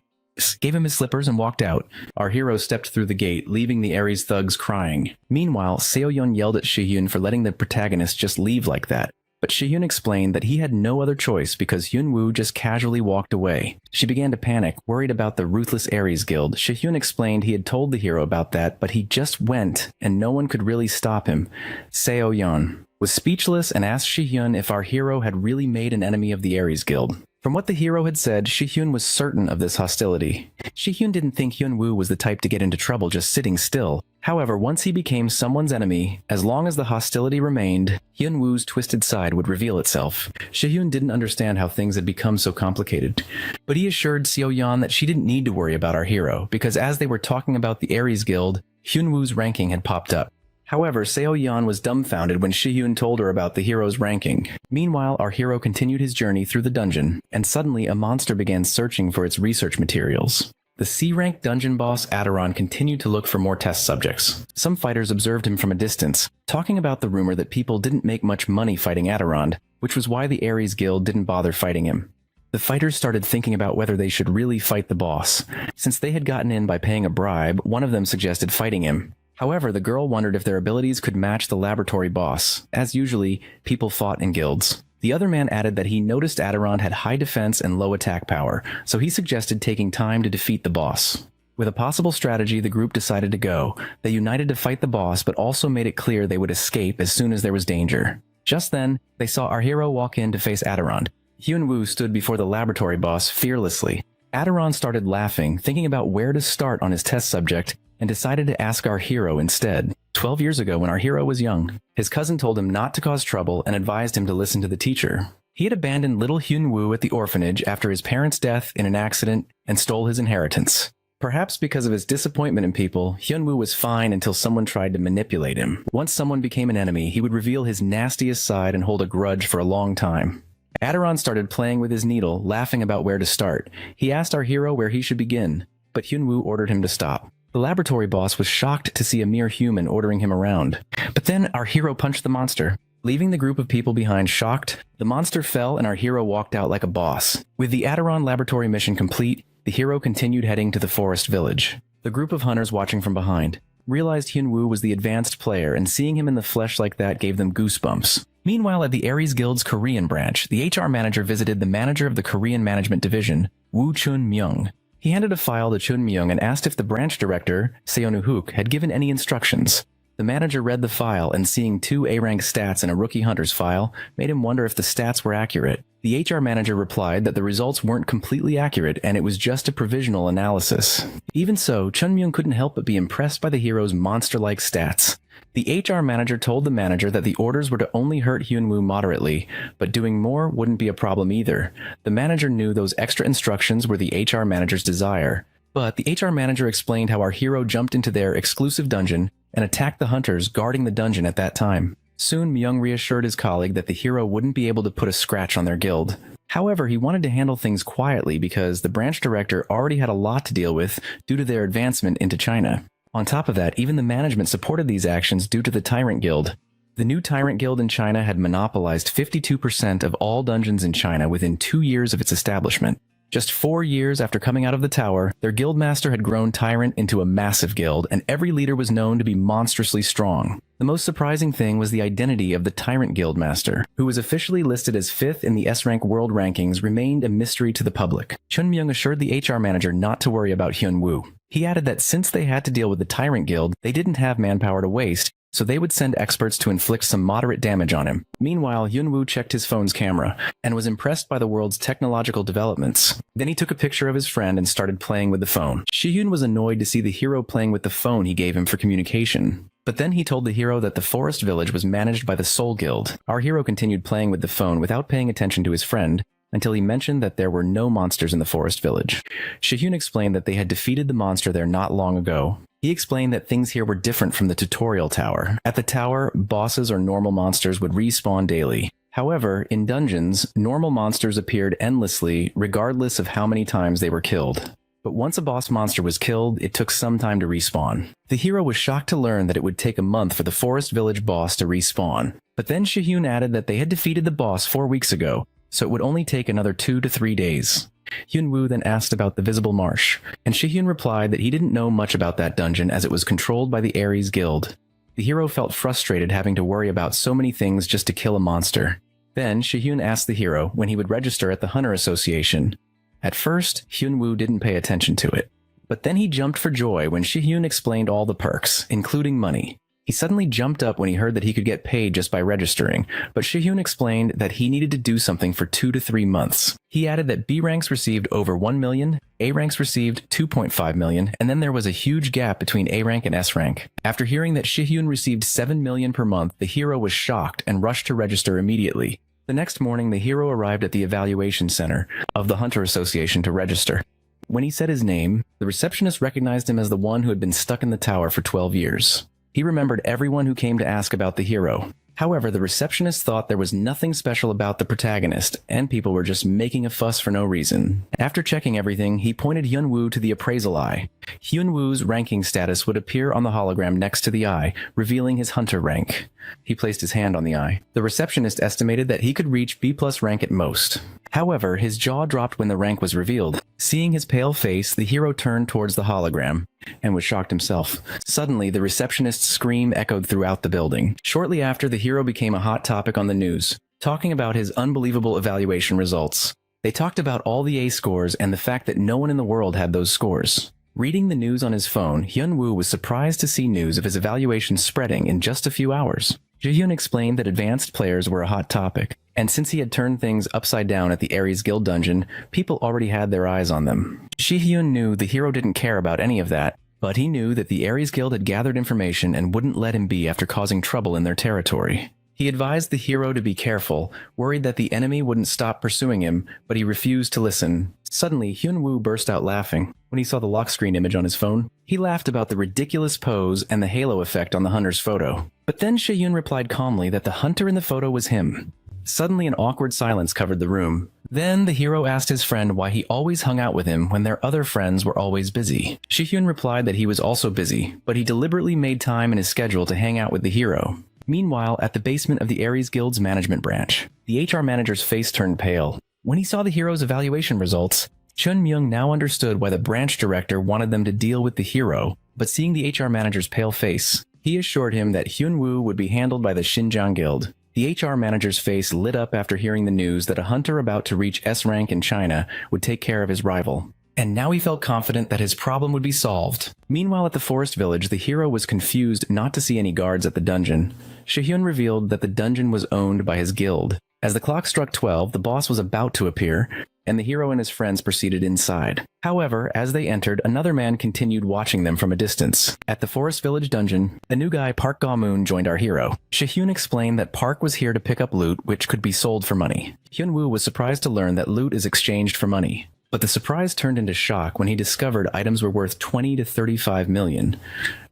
gave him his slippers and walked out. Our hero stepped through the gate, leaving the Ares thugs crying. Meanwhile, Seo-yeon yelled at Shihyun for letting the protagonist just leave like that. But Shihyun explained that he had no other choice because Hyunwoo just casually walked away. She began to panic, worried about the ruthless Ares Guild. Shihyun explained he had told the hero about that, but he just went, and no one could really stop him. Seo-yeon was speechless and asked Shihyun if our hero had really made an enemy of the Ares Guild. From what the hero had said, Shihyun was certain of this hostility. Shihyun didn't think Hyunwoo was the type to get into trouble just sitting still. However, once he became someone's enemy, as long as the hostility remained, Hyunwoo's twisted side would reveal itself. Shihyun didn't understand how things had become so complicated, but he assured Seo-yeon that she didn't need to worry about our hero, because as they were talking about the Ares Guild, Hyunwoo's ranking had popped up. However, Seo-yeon was dumbfounded when Shihyun told her about the hero's ranking. Meanwhile, our hero continued his journey through the dungeon, and suddenly a monster began searching for its research materials. The C-rank dungeon boss Adaron continued to look for more test subjects. Some fighters observed him from a distance, talking about the rumor that people didn't make much money fighting Adaron, which was why the Ares Guild didn't bother fighting him. The fighters started thinking about whether they should really fight the boss. Since they had gotten in by paying a bribe, one of them suggested fighting him. However, the girl wondered if their abilities could match the laboratory boss. As usually, people fought in guilds. The other man added that he noticed Adaron had high defense and low attack power, so he suggested taking time to defeat the boss. With a possible strategy, the group decided to go. They united to fight the boss, but also made it clear they would escape as soon as there was danger. Just then, they saw our hero walk in to face Adaron. Hyunwoo stood before the laboratory boss fearlessly. Adaron started laughing, thinking about where to start on his test subject, and decided to ask our hero instead. 12 years ago, when our hero was young, his cousin told him not to cause trouble and advised him to listen to the teacher. He had abandoned little Hyunwoo at the orphanage after his parents' death in an accident and stole his inheritance. Perhaps because of his disappointment in people, Hyunwoo was fine until someone tried to manipulate him. Once someone became an enemy, he would reveal his nastiest side and hold a grudge for a long time. Adaron started playing with his needle, laughing about where to start. He asked our hero where he should begin, but Hyunwoo ordered him to stop. The laboratory boss was shocked to see a mere human ordering him around. But then our hero punched the monster. Leaving the group of people behind shocked, the monster fell and our hero walked out like a boss. With the Adaron laboratory mission complete, the hero continued heading to the forest village. The group of hunters watching from behind. realized Hyun-woo was the advanced player, and seeing him in the flesh like that gave them goosebumps. Meanwhile, at the Aries Guild's Korean branch, the HR manager visited the manager of the Korean management division, Woo Chun-myung. He handed a file to Chun-myung and asked if the branch director, Seonu-hook, had given any instructions. The manager read the file, and seeing 2 A-rank stats in a rookie hunter's file made him wonder if the stats were accurate. The HR manager replied that the results weren't completely accurate and it was just a provisional analysis. Even so, Chun-myung couldn't help but be impressed by the hero's monster-like stats. The HR manager told the manager that the orders were to only hurt Hyun-woo moderately, but doing more wouldn't be a problem either. The manager knew those extra instructions were the HR manager's desire. But the HR manager explained how our hero jumped into their exclusive dungeon and attacked the hunters guarding the dungeon at that time. Soon, Myung reassured his colleague that the hero wouldn't be able to put a scratch on their guild. However, he wanted to handle things quietly because the branch director already had a lot to deal with due to their advancement into China. On top of that, even the management supported these actions due to the Tyrant Guild. The new Tyrant Guild in China had monopolized 52% of all dungeons in China within 2 years of its establishment. Just 4 years after coming out of the tower, their guildmaster had grown Tyrant into a massive guild, and every leader was known to be monstrously strong. The most surprising thing was the identity of the Tyrant Guildmaster, who was officially listed as 5th in the S-rank world rankings, remained a mystery to the public. Chun-myung assured the HR manager not to worry about Hyun-woo. He added that since they had to deal with the Tyrant Guild, they didn't have manpower to waste, so they would send experts to inflict some moderate damage on him. Meanwhile, Hyun-woo checked his phone's camera and was impressed by the world's technological developments. Then he took a picture of his friend and started playing with the phone. Shihyun was annoyed to see the hero playing with the phone he gave him for communication. But then he told the hero that the forest village was managed by the Soul Guild. Our hero continued playing with the phone without paying attention to his friend until he mentioned that there were no monsters in the forest village. Shihyun explained that they had defeated the monster there not long ago. He explained that things here were different from the tutorial tower. At the tower, bosses or normal monsters would respawn daily. However, in dungeons, normal monsters appeared endlessly regardless of how many times they were killed. But once a boss monster was killed, it took some time to respawn. The hero was shocked to learn that it would take a month for the forest village boss to respawn. But then Shihyun added that they had defeated the boss 4 weeks ago, so it would only take another 2 to 3 days. Hyun-woo then asked about the Visible Marsh, and Shihyun replied that he didn't know much about that dungeon as it was controlled by the Aries Guild. The hero felt frustrated having to worry about so many things just to kill a monster. Then Shihyun asked the hero when he would register at the Hunter Association. At first, Hyun-woo didn't pay attention to it. But then he jumped for joy when Shihyun explained all the perks, including money. He suddenly jumped up when he heard that he could get paid just by registering, but Shihyun explained that he needed to do something for 2 to 3 months. He added that B ranks received over 1 million, A ranks received 2.5 million, and then there was a huge gap between A rank and S rank. After hearing that Shihyun received 7 million per month, the hero was shocked and rushed to register immediately. The next morning, the hero arrived at the evaluation center of the Hunter Association to register. When he said his name, the receptionist recognized him as the one who had been stuck in the tower for 12 years. He remembered everyone who came to ask about the hero. However, the receptionist thought there was nothing special about the protagonist, and people were just making a fuss for no reason. After checking everything, he pointed Hyun-woo to the appraisal eye. Hyun-woo's ranking status would appear on the hologram next to the eye, revealing his hunter rank. He placed his hand on the eye. The receptionist estimated that he could reach B+ rank at most. However, his jaw dropped when the rank was revealed. Seeing his pale face, the hero turned towards the hologram and was shocked himself. Suddenly, the receptionist's scream echoed throughout the building. Shortly after, the hero became a hot topic on the news, talking about his unbelievable evaluation results. They talked about all the A scores and the fact that no one in the world had those scores. Reading the news on his phone, Hyun-woo was surprised to see news of his evaluation spreading in just a few hours. Jihyun explained that advanced players were a hot topic, and since he had turned things upside down at the Aries Guild dungeon, people already had their eyes on them. Shihyun knew the hero didn't care about any of that, but he knew that the Aries Guild had gathered information and wouldn't let him be after causing trouble in their territory. He advised the hero to be careful, worried that the enemy wouldn't stop pursuing him, but he refused to listen. Suddenly, Hyun-woo burst out laughing when he saw the lock screen image on his phone. He laughed about the ridiculous pose and the halo effect on the hunter's photo. But then Shihyun replied calmly that the hunter in the photo was him. Suddenly, an awkward silence covered the room. Then the hero asked his friend why he always hung out with him when their other friends were always busy. Shihyun replied that he was also busy, but he deliberately made time in his schedule to hang out with the hero. Meanwhile, at the basement of the Aries Guild's management branch, the HR manager's face turned pale. When he saw the hero's evaluation results, Chun-myung now understood why the branch director wanted them to deal with the hero but seeing the HR manager's pale face, he assured him that Hyun-woo would be handled by the Xinjiang Guild. The HR manager's face lit up after hearing the news that a hunter about to reach S rank in China would take care of his rival. And now he felt confident that his problem would be solved. Meanwhile, at the forest village, the hero was confused not to see any guards at the dungeon. Shihyun revealed that the dungeon was owned by his guild. As the clock struck 12, the boss was about to appear, and the hero and his friends proceeded inside. However, as they entered, another man continued watching them from a distance. At the forest village dungeon, a new guy, Park Ga-moon, joined our hero. Shihyun explained that Park was here to pick up loot which could be sold for money. Hyun-woo was surprised to learn that loot is exchanged for money. But the surprise turned into shock when he discovered items were worth 20 to 35 million.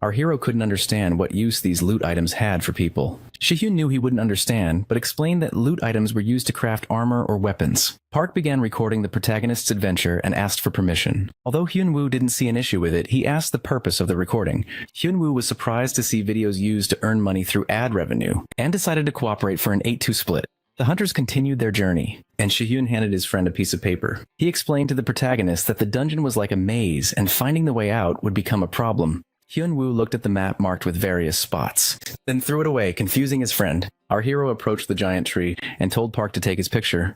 Our hero couldn't understand what use these loot items had for people. Shihyun knew he wouldn't understand, but explained that loot items were used to craft armor or weapons. Park began recording the protagonist's adventure and asked for permission. Although Hyun-woo didn't see an issue with it, he asked the purpose of the recording. Hyun-woo was surprised to see videos used to earn money through ad revenue, and decided to cooperate for an 8-2 split. The hunters continued their journey, and Shihyun handed his friend a piece of paper. He explained to the protagonist that the dungeon was like a maze, and finding the way out would become a problem. Hyun-woo looked at the map marked with various spots, then threw it away, confusing his friend. Our hero approached the giant tree and told Park to take his picture.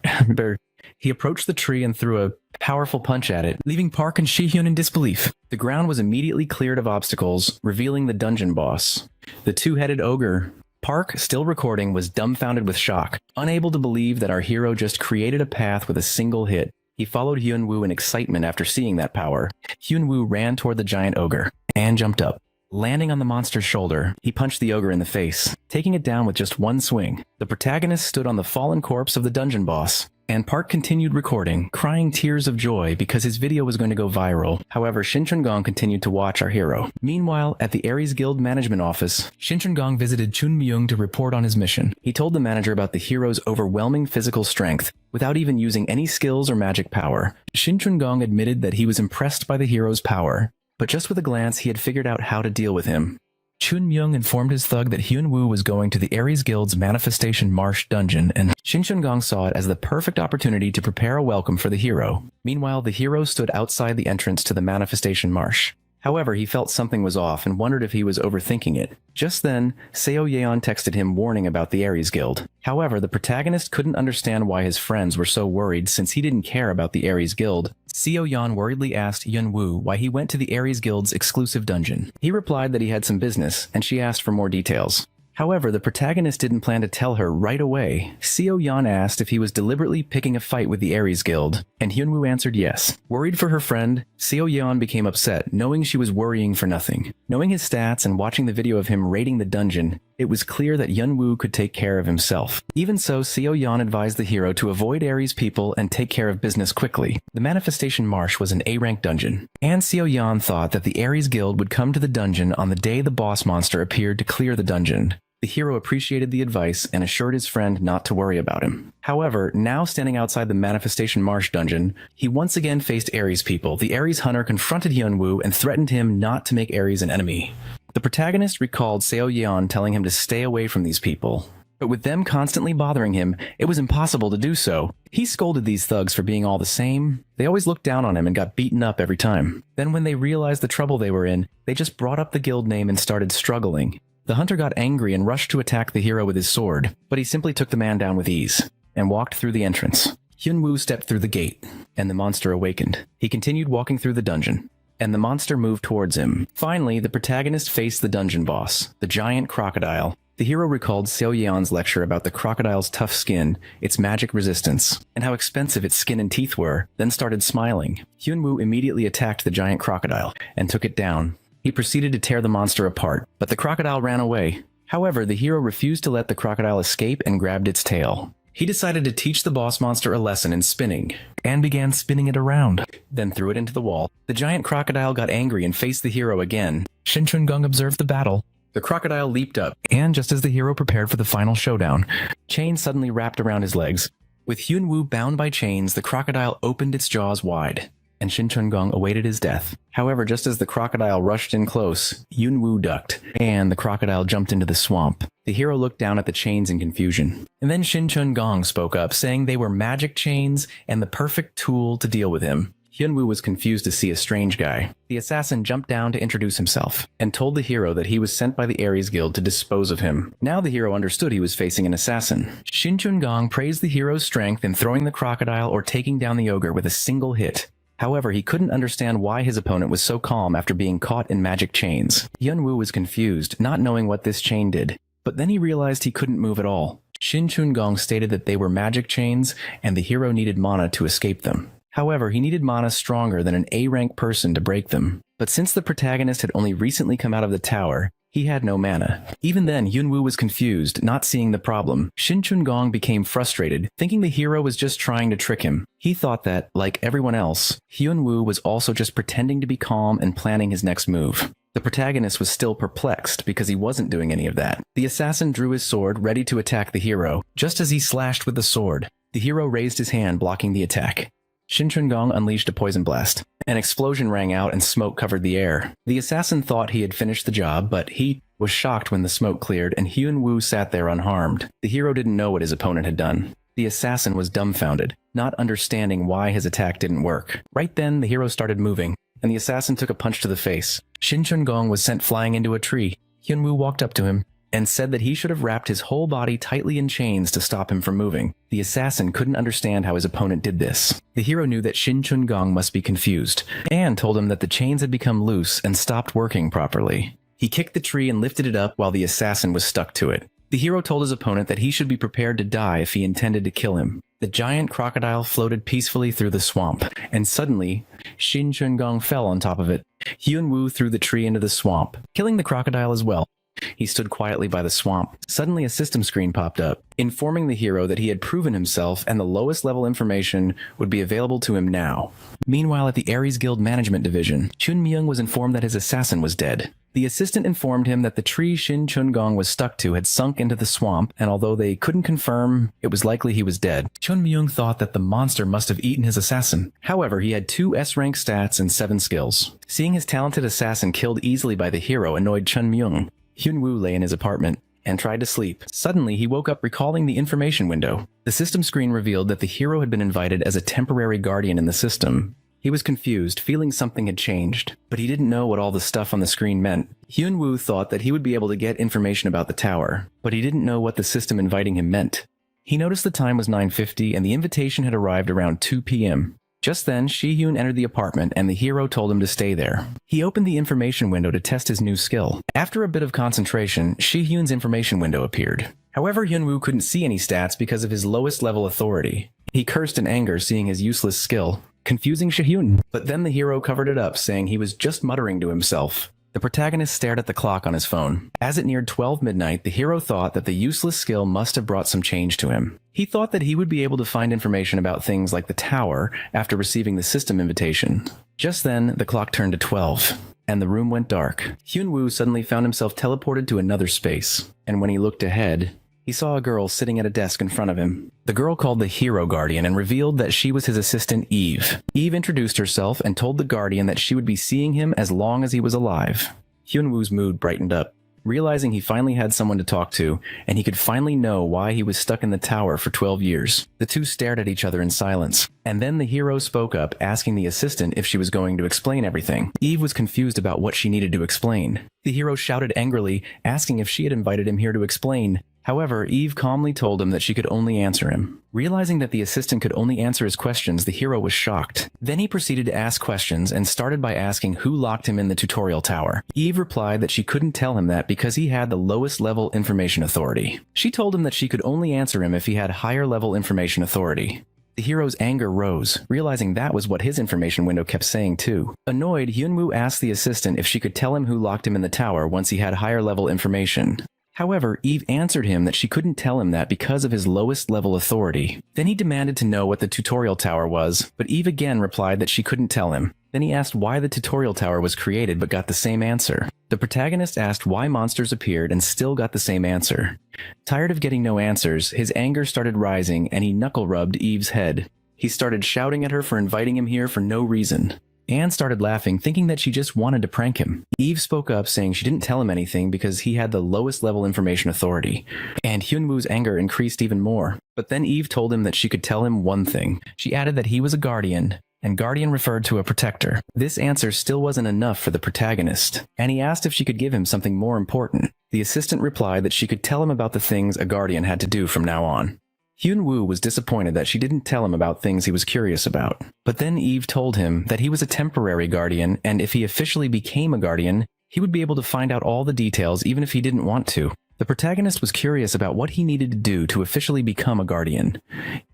He approached the tree and threw a powerful punch at it, leaving Park and Shihyun in disbelief. The ground was immediately cleared of obstacles, revealing the dungeon boss, the two-headed ogre. Park, still recording, was dumbfounded with shock, unable to believe that our hero just created a path with a single hit. He followed Hyun-woo in excitement after seeing that power. Hyun-woo ran toward the giant ogre and jumped up. Landing on the monster's shoulder, he punched the ogre in the face, taking it down with just one swing. The protagonist stood on the fallen corpse of the dungeon boss, and Park continued recording, crying tears of joy because his video was going to go viral. However, Shin Chun-gong continued to watch our hero. Meanwhile, at the Ares Guild management office, Shin Chun-gong visited Chun Myung to report on his mission. He told the manager about the hero's overwhelming physical strength, without even using any skills or magic power. Shin Chun-gong admitted that he was impressed by the hero's power, but just with a glance he had figured out how to deal with him. Chun Myung informed his thug that Hyun-woo was going to the Ares Guild's Manifestation Marsh dungeon, and Shin Chun-gong saw it as the perfect opportunity to prepare a welcome for the hero. Meanwhile, the hero stood outside the entrance to the Manifestation Marsh. However, he felt something was off and wondered if he was overthinking it. Just then, Seo Yeon texted him warning about the Ares Guild. However, the protagonist couldn't understand why his friends were so worried since he didn't care about the Ares Guild. Seo Yeon worriedly asked Hyun-woo why he went to the Ares Guild's exclusive dungeon. He replied that he had some business, and she asked for more details. However, the protagonist didn't plan to tell her right away. Seo Yeon asked if he was deliberately picking a fight with the Ares Guild, and Hyun-woo answered yes. Worried for her friend, Seo Yeon became upset, knowing she was worrying for nothing. Knowing his stats and watching the video of him raiding the dungeon, it was clear that Hyun-woo could take care of himself. Even so, Seo Yeon advised the hero to avoid Ares people and take care of business quickly. The Manifestation Marsh was an A-rank dungeon, and Seo Yeon thought that the Ares Guild would come to the dungeon on the day the boss monster appeared to clear the dungeon. The hero appreciated the advice and assured his friend not to worry about him. However, now standing outside the Manifestation Marsh dungeon, he once again faced Ares people. The Ares hunter confronted Hyun-woo and threatened him not to make Ares an enemy. The protagonist recalled Seo Yeon telling him to stay away from these people. But with them constantly bothering him, it was impossible to do so. He scolded these thugs for being all the same. They always looked down on him and got beaten up every time. Then when they realized the trouble they were in, they just brought up the guild name and started struggling. The hunter got angry and rushed to attack the hero with his sword, but he simply took the man down with ease and walked through the entrance. Hyun-woo stepped through the gate, and the monster awakened. He continued walking through the dungeon, and the monster moved towards him. Finally, the protagonist faced the dungeon boss, the giant crocodile. The hero recalled Seo Yeon's lecture about the crocodile's tough skin, its magic resistance, and how expensive its skin and teeth were, then started smiling. Hyun-woo immediately attacked the giant crocodile and took it down. He proceeded to tear the monster apart, but the crocodile ran away. However, the hero refused to let the crocodile escape and grabbed its tail. He decided to teach the boss monster a lesson in spinning, and began spinning it around, then threw it into the wall. The giant crocodile got angry and faced the hero again. Shin Chun-gong observed the battle. The crocodile leaped up, and just as the hero prepared for the final showdown, chains suddenly wrapped around his legs. With Hyun-woo bound by chains, the crocodile opened its jaws wide, and Shin Chun-gong awaited his death. However, just as the crocodile rushed in close, Hyun-woo ducked, and the crocodile jumped into the swamp. The hero looked down at the chains in confusion. And then Shin Chun-gong spoke up, saying they were magic chains and the perfect tool to deal with him. Hyunwoo was confused to see a strange guy. The assassin jumped down to introduce himself, and told the hero that he was sent by the Ares Guild to dispose of him. Now the hero understood he was facing an assassin. Shin Chun-gong praised the hero's strength in throwing the crocodile or taking down the ogre with a single hit. However, he couldn't understand why his opponent was so calm after being caught in magic chains. Hyunwoo was confused, not knowing what this chain did. But then he realized he couldn't move at all. Shin Chun-gong stated that they were magic chains, and the hero needed mana to escape them. However, he needed mana stronger than an A-rank person to break them. But since the protagonist had only recently come out of the tower, he had no mana. Even then, Hyunwoo was confused, not seeing the problem. Shin Chun-gong became frustrated, thinking the hero was just trying to trick him. He thought that, like everyone else, Hyunwoo was also just pretending to be calm and planning his next move. The protagonist was still perplexed because he wasn't doing any of that. The assassin drew his sword, ready to attack the hero. Just as he slashed with the sword, the hero raised his hand, blocking the attack. Shin Chun-gong unleashed a poison blast. An explosion rang out and smoke covered the air. The assassin thought he had finished the job, but he was shocked when the smoke cleared and Hyunwoo sat there unharmed. The hero didn't know what his opponent had done. The assassin was dumbfounded, not understanding why his attack didn't work. Right then, the hero started moving, and the assassin took a punch to the face. Shin Chun-gong was sent flying into a tree. Hyunwoo walked up to him and said that he should have wrapped his whole body tightly in chains to stop him from moving. The assassin couldn't understand how his opponent did this. The hero knew that Shin Chun-gong must be confused, and told him that the chains had become loose and stopped working properly. He kicked the tree and lifted it up while the assassin was stuck to it. The hero told his opponent that he should be prepared to die if he intended to kill him. The giant crocodile floated peacefully through the swamp, and suddenly, Shin Chun-gong fell on top of it. Hyunwoo threw the tree into the swamp, killing the crocodile as well. He stood quietly by the swamp. Suddenly a system screen popped up, informing the hero that he had proven himself and the lowest level information would be available to him now. Meanwhile, at the Ares Guild Management Division, Chun Myung was informed that his assassin was dead. The assistant informed him that the tree Shin Chun-gong was stuck to had sunk into the swamp, and although they couldn't confirm, it was likely he was dead. Chun Myung thought that the monster must have eaten his assassin. However, he had 2 S-rank stats and 7 skills. Seeing his talented assassin killed easily by the hero annoyed Chun Myung. Hyunwoo lay in his apartment and tried to sleep. Suddenly, he woke up recalling the information window. The system screen revealed that the hero had been invited as a temporary guardian in the system. He was confused, feeling something had changed, but he didn't know what all the stuff on the screen meant. Hyunwoo thought that he would be able to get information about the tower, but he didn't know what the system inviting him meant. He noticed the time was 9:50 and the invitation had arrived around 2 p.m. Just then, Shi-hyun entered the apartment and the hero told him to stay there. He opened the information window to test his new skill. After a bit of concentration, Shi-hyun's information window appeared. However, Hyunwoo couldn't see any stats because of his lowest level authority. He cursed in anger seeing his useless skill, confusing Shi-hyun. But then the hero covered it up, saying he was just muttering to himself. The protagonist stared at the clock on his phone. As it neared 12 midnight, the hero thought that the useless skill must have brought some change to him. He thought that he would be able to find information about things like the tower after receiving the system invitation. Just then, the clock turned to 12, and the room went dark. Hyunwoo suddenly found himself teleported to another space, and when he looked ahead, he saw a girl sitting at a desk in front of him. The girl called the Hero Guardian and revealed that she was his assistant Eve. Eve introduced herself and told the Guardian that she would be seeing him as long as he was alive. Hyunwoo's mood brightened up, realizing he finally had someone to talk to, and he could finally know why he was stuck in the tower for 12 years. The two stared at each other in silence, and then the hero spoke up, asking the assistant if she was going to explain everything. Eve was confused about what she needed to explain. The hero shouted angrily, asking if she had invited him here to explain. However, Eve calmly told him that she could only answer him. Realizing that the assistant could only answer his questions, the hero was shocked. Then he proceeded to ask questions and started by asking who locked him in the tutorial tower. Eve replied that she couldn't tell him that because he had the lowest level information authority. She told him that she could only answer him if he had higher level information authority. The hero's anger rose, realizing that was what his information window kept saying too. Annoyed, Hyunwoo asked the assistant if she could tell him who locked him in the tower once he had higher level information. However, Eve answered him that she couldn't tell him that because of his lowest level authority. Then he demanded to know what the tutorial tower was, but Eve again replied that she couldn't tell him. Then he asked why the tutorial tower was created but got the same answer. The protagonist asked why monsters appeared and still got the same answer. Tired of getting no answers, his anger started rising and he knuckle-rubbed Eve's head. He started shouting at her for inviting him here for no reason. Anne started laughing, thinking that she just wanted to prank him. Eve spoke up, saying she didn't tell him anything because he had the lowest level information authority. And Hyunwoo's anger increased even more. But then Eve told him that she could tell him one thing. She added that he was a guardian, and guardian referred to a protector. This answer still wasn't enough for the protagonist, and he asked if she could give him something more important. The assistant replied that she could tell him about the things a guardian had to do from now on. Hyun-woo was disappointed that she didn't tell him about things he was curious about. But then Eve told him that he was a temporary guardian, and if he officially became a guardian, he would be able to find out all the details even if he didn't want to. The protagonist was curious about what he needed to do to officially become a guardian.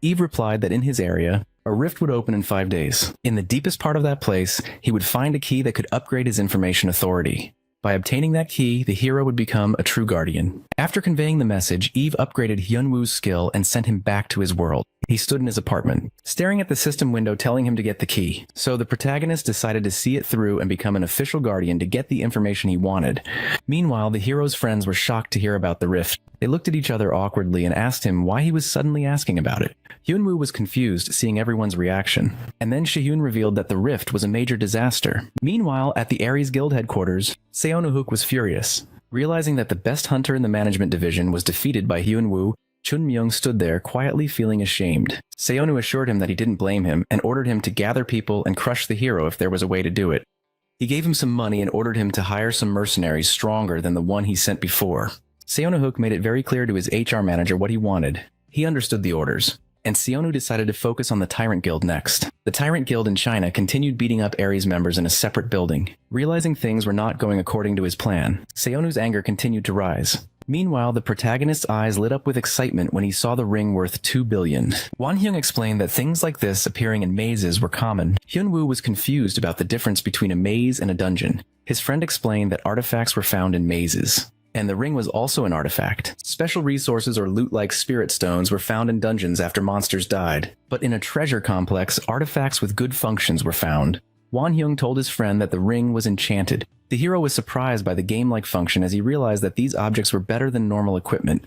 Eve replied that in his area, a rift would open in 5 days. In the deepest part of that place, he would find a key that could upgrade his information authority. By obtaining that key, the hero would become a true guardian. After conveying the message, Eve upgraded Hyun-woo's skill and sent him back to his world. He stood in his apartment, staring at the system window telling him to get the key. So the protagonist decided to see it through and become an official guardian to get the information he wanted. Meanwhile, the hero's friends were shocked to hear about the rift. They looked at each other awkwardly and asked him why he was suddenly asking about it. Hyun-woo was confused, seeing everyone's reaction. And then Shihyun revealed that the rift was a major disaster. Meanwhile, at the Ares Guild headquarters, Seonohook was furious. Realizing that the best hunter in the management division was defeated by Hyun-woo, Chun-myung stood there quietly feeling ashamed. Seonu assured him that he didn't blame him and ordered him to gather people and crush the hero if there was a way to do it. He gave him some money and ordered him to hire some mercenaries stronger than the one he sent before. Seonohook made it very clear to his HR manager what he wanted. He understood the orders, and Seonu decided to focus on the Tyrant Guild next. The Tyrant Guild in China continued beating up Ares members in a separate building. Realizing things were not going according to his plan, Seonu's anger continued to rise. Meanwhile, the protagonist's eyes lit up with excitement when he saw the ring worth 2 billion. Won-hyung explained that things like this appearing in mazes were common. Hyun-woo was confused about the difference between a maze and a dungeon. His friend explained that artifacts were found in mazes. And the ring was also an artifact. Special resources or loot-like spirit stones were found in dungeons after monsters died. But in a treasure complex, artifacts with good functions were found. Won-hyung told his friend that the ring was enchanted. The hero was surprised by the game-like function as he realized that these objects were better than normal equipment.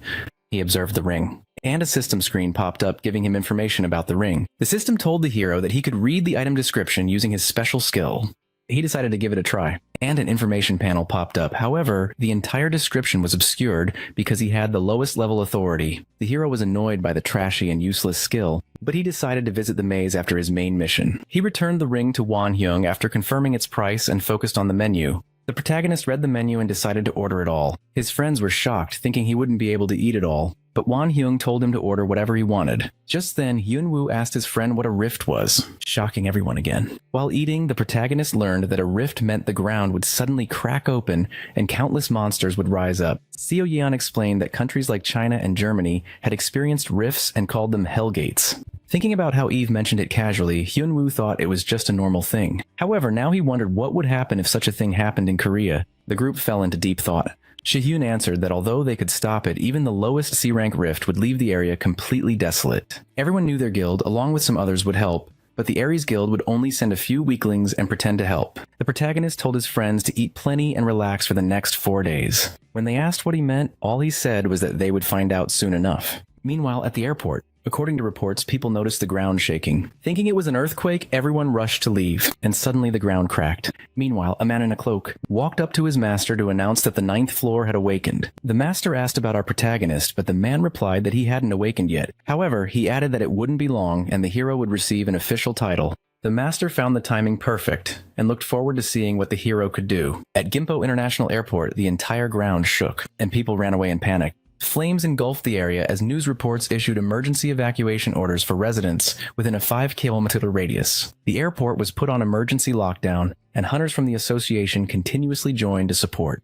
He observed the ring, and a system screen popped up giving him information about the ring. The system told the hero that he could read the item description using his special skill. He decided to give it a try, and an information panel popped up. However, the entire description was obscured because he had the lowest level authority. The hero was annoyed by the trashy and useless skill, but he decided to visit the maze after his main mission. He returned the ring to Won-hyung after confirming its price and focused on the menu. The protagonist read the menu and decided to order it all. His friends were shocked, thinking he wouldn't be able to eat it all, but Won-hyung told him to order whatever he wanted. Just then, Hyun-woo asked his friend what a rift was, shocking everyone again. While eating, the protagonist learned that a rift meant the ground would suddenly crack open and countless monsters would rise up. Seo Yeon explained that countries like China and Germany had experienced rifts and called them hellgates. Thinking about how Eve mentioned it casually, Hyun-woo thought it was just a normal thing. However, now he wondered what would happen if such a thing happened in Korea. The group fell into deep thought. Shihyun answered that although they could stop it, even the lowest C-rank rift would leave the area completely desolate. Everyone knew their guild, along with some others, would help, but the Ares Guild would only send a few weaklings and pretend to help. The protagonist told his friends to eat plenty and relax for the next 4 days. When they asked what he meant, all he said was that they would find out soon enough. Meanwhile, at the airport, according to reports, people noticed the ground shaking. Thinking it was an earthquake, everyone rushed to leave, and suddenly the ground cracked. Meanwhile, a man in a cloak walked up to his master to announce that the 9th floor had awakened. The master asked about our protagonist, but the man replied that he hadn't awakened yet. However, he added that it wouldn't be long and the hero would receive an official title. The master found the timing perfect and looked forward to seeing what the hero could do. At Gimpo International Airport, the entire ground shook, and people ran away in panic. Flames engulfed the area as news reports issued emergency evacuation orders for residents within a 5-kilometer radius. The airport was put on emergency lockdown, and hunters from the association continuously joined to support.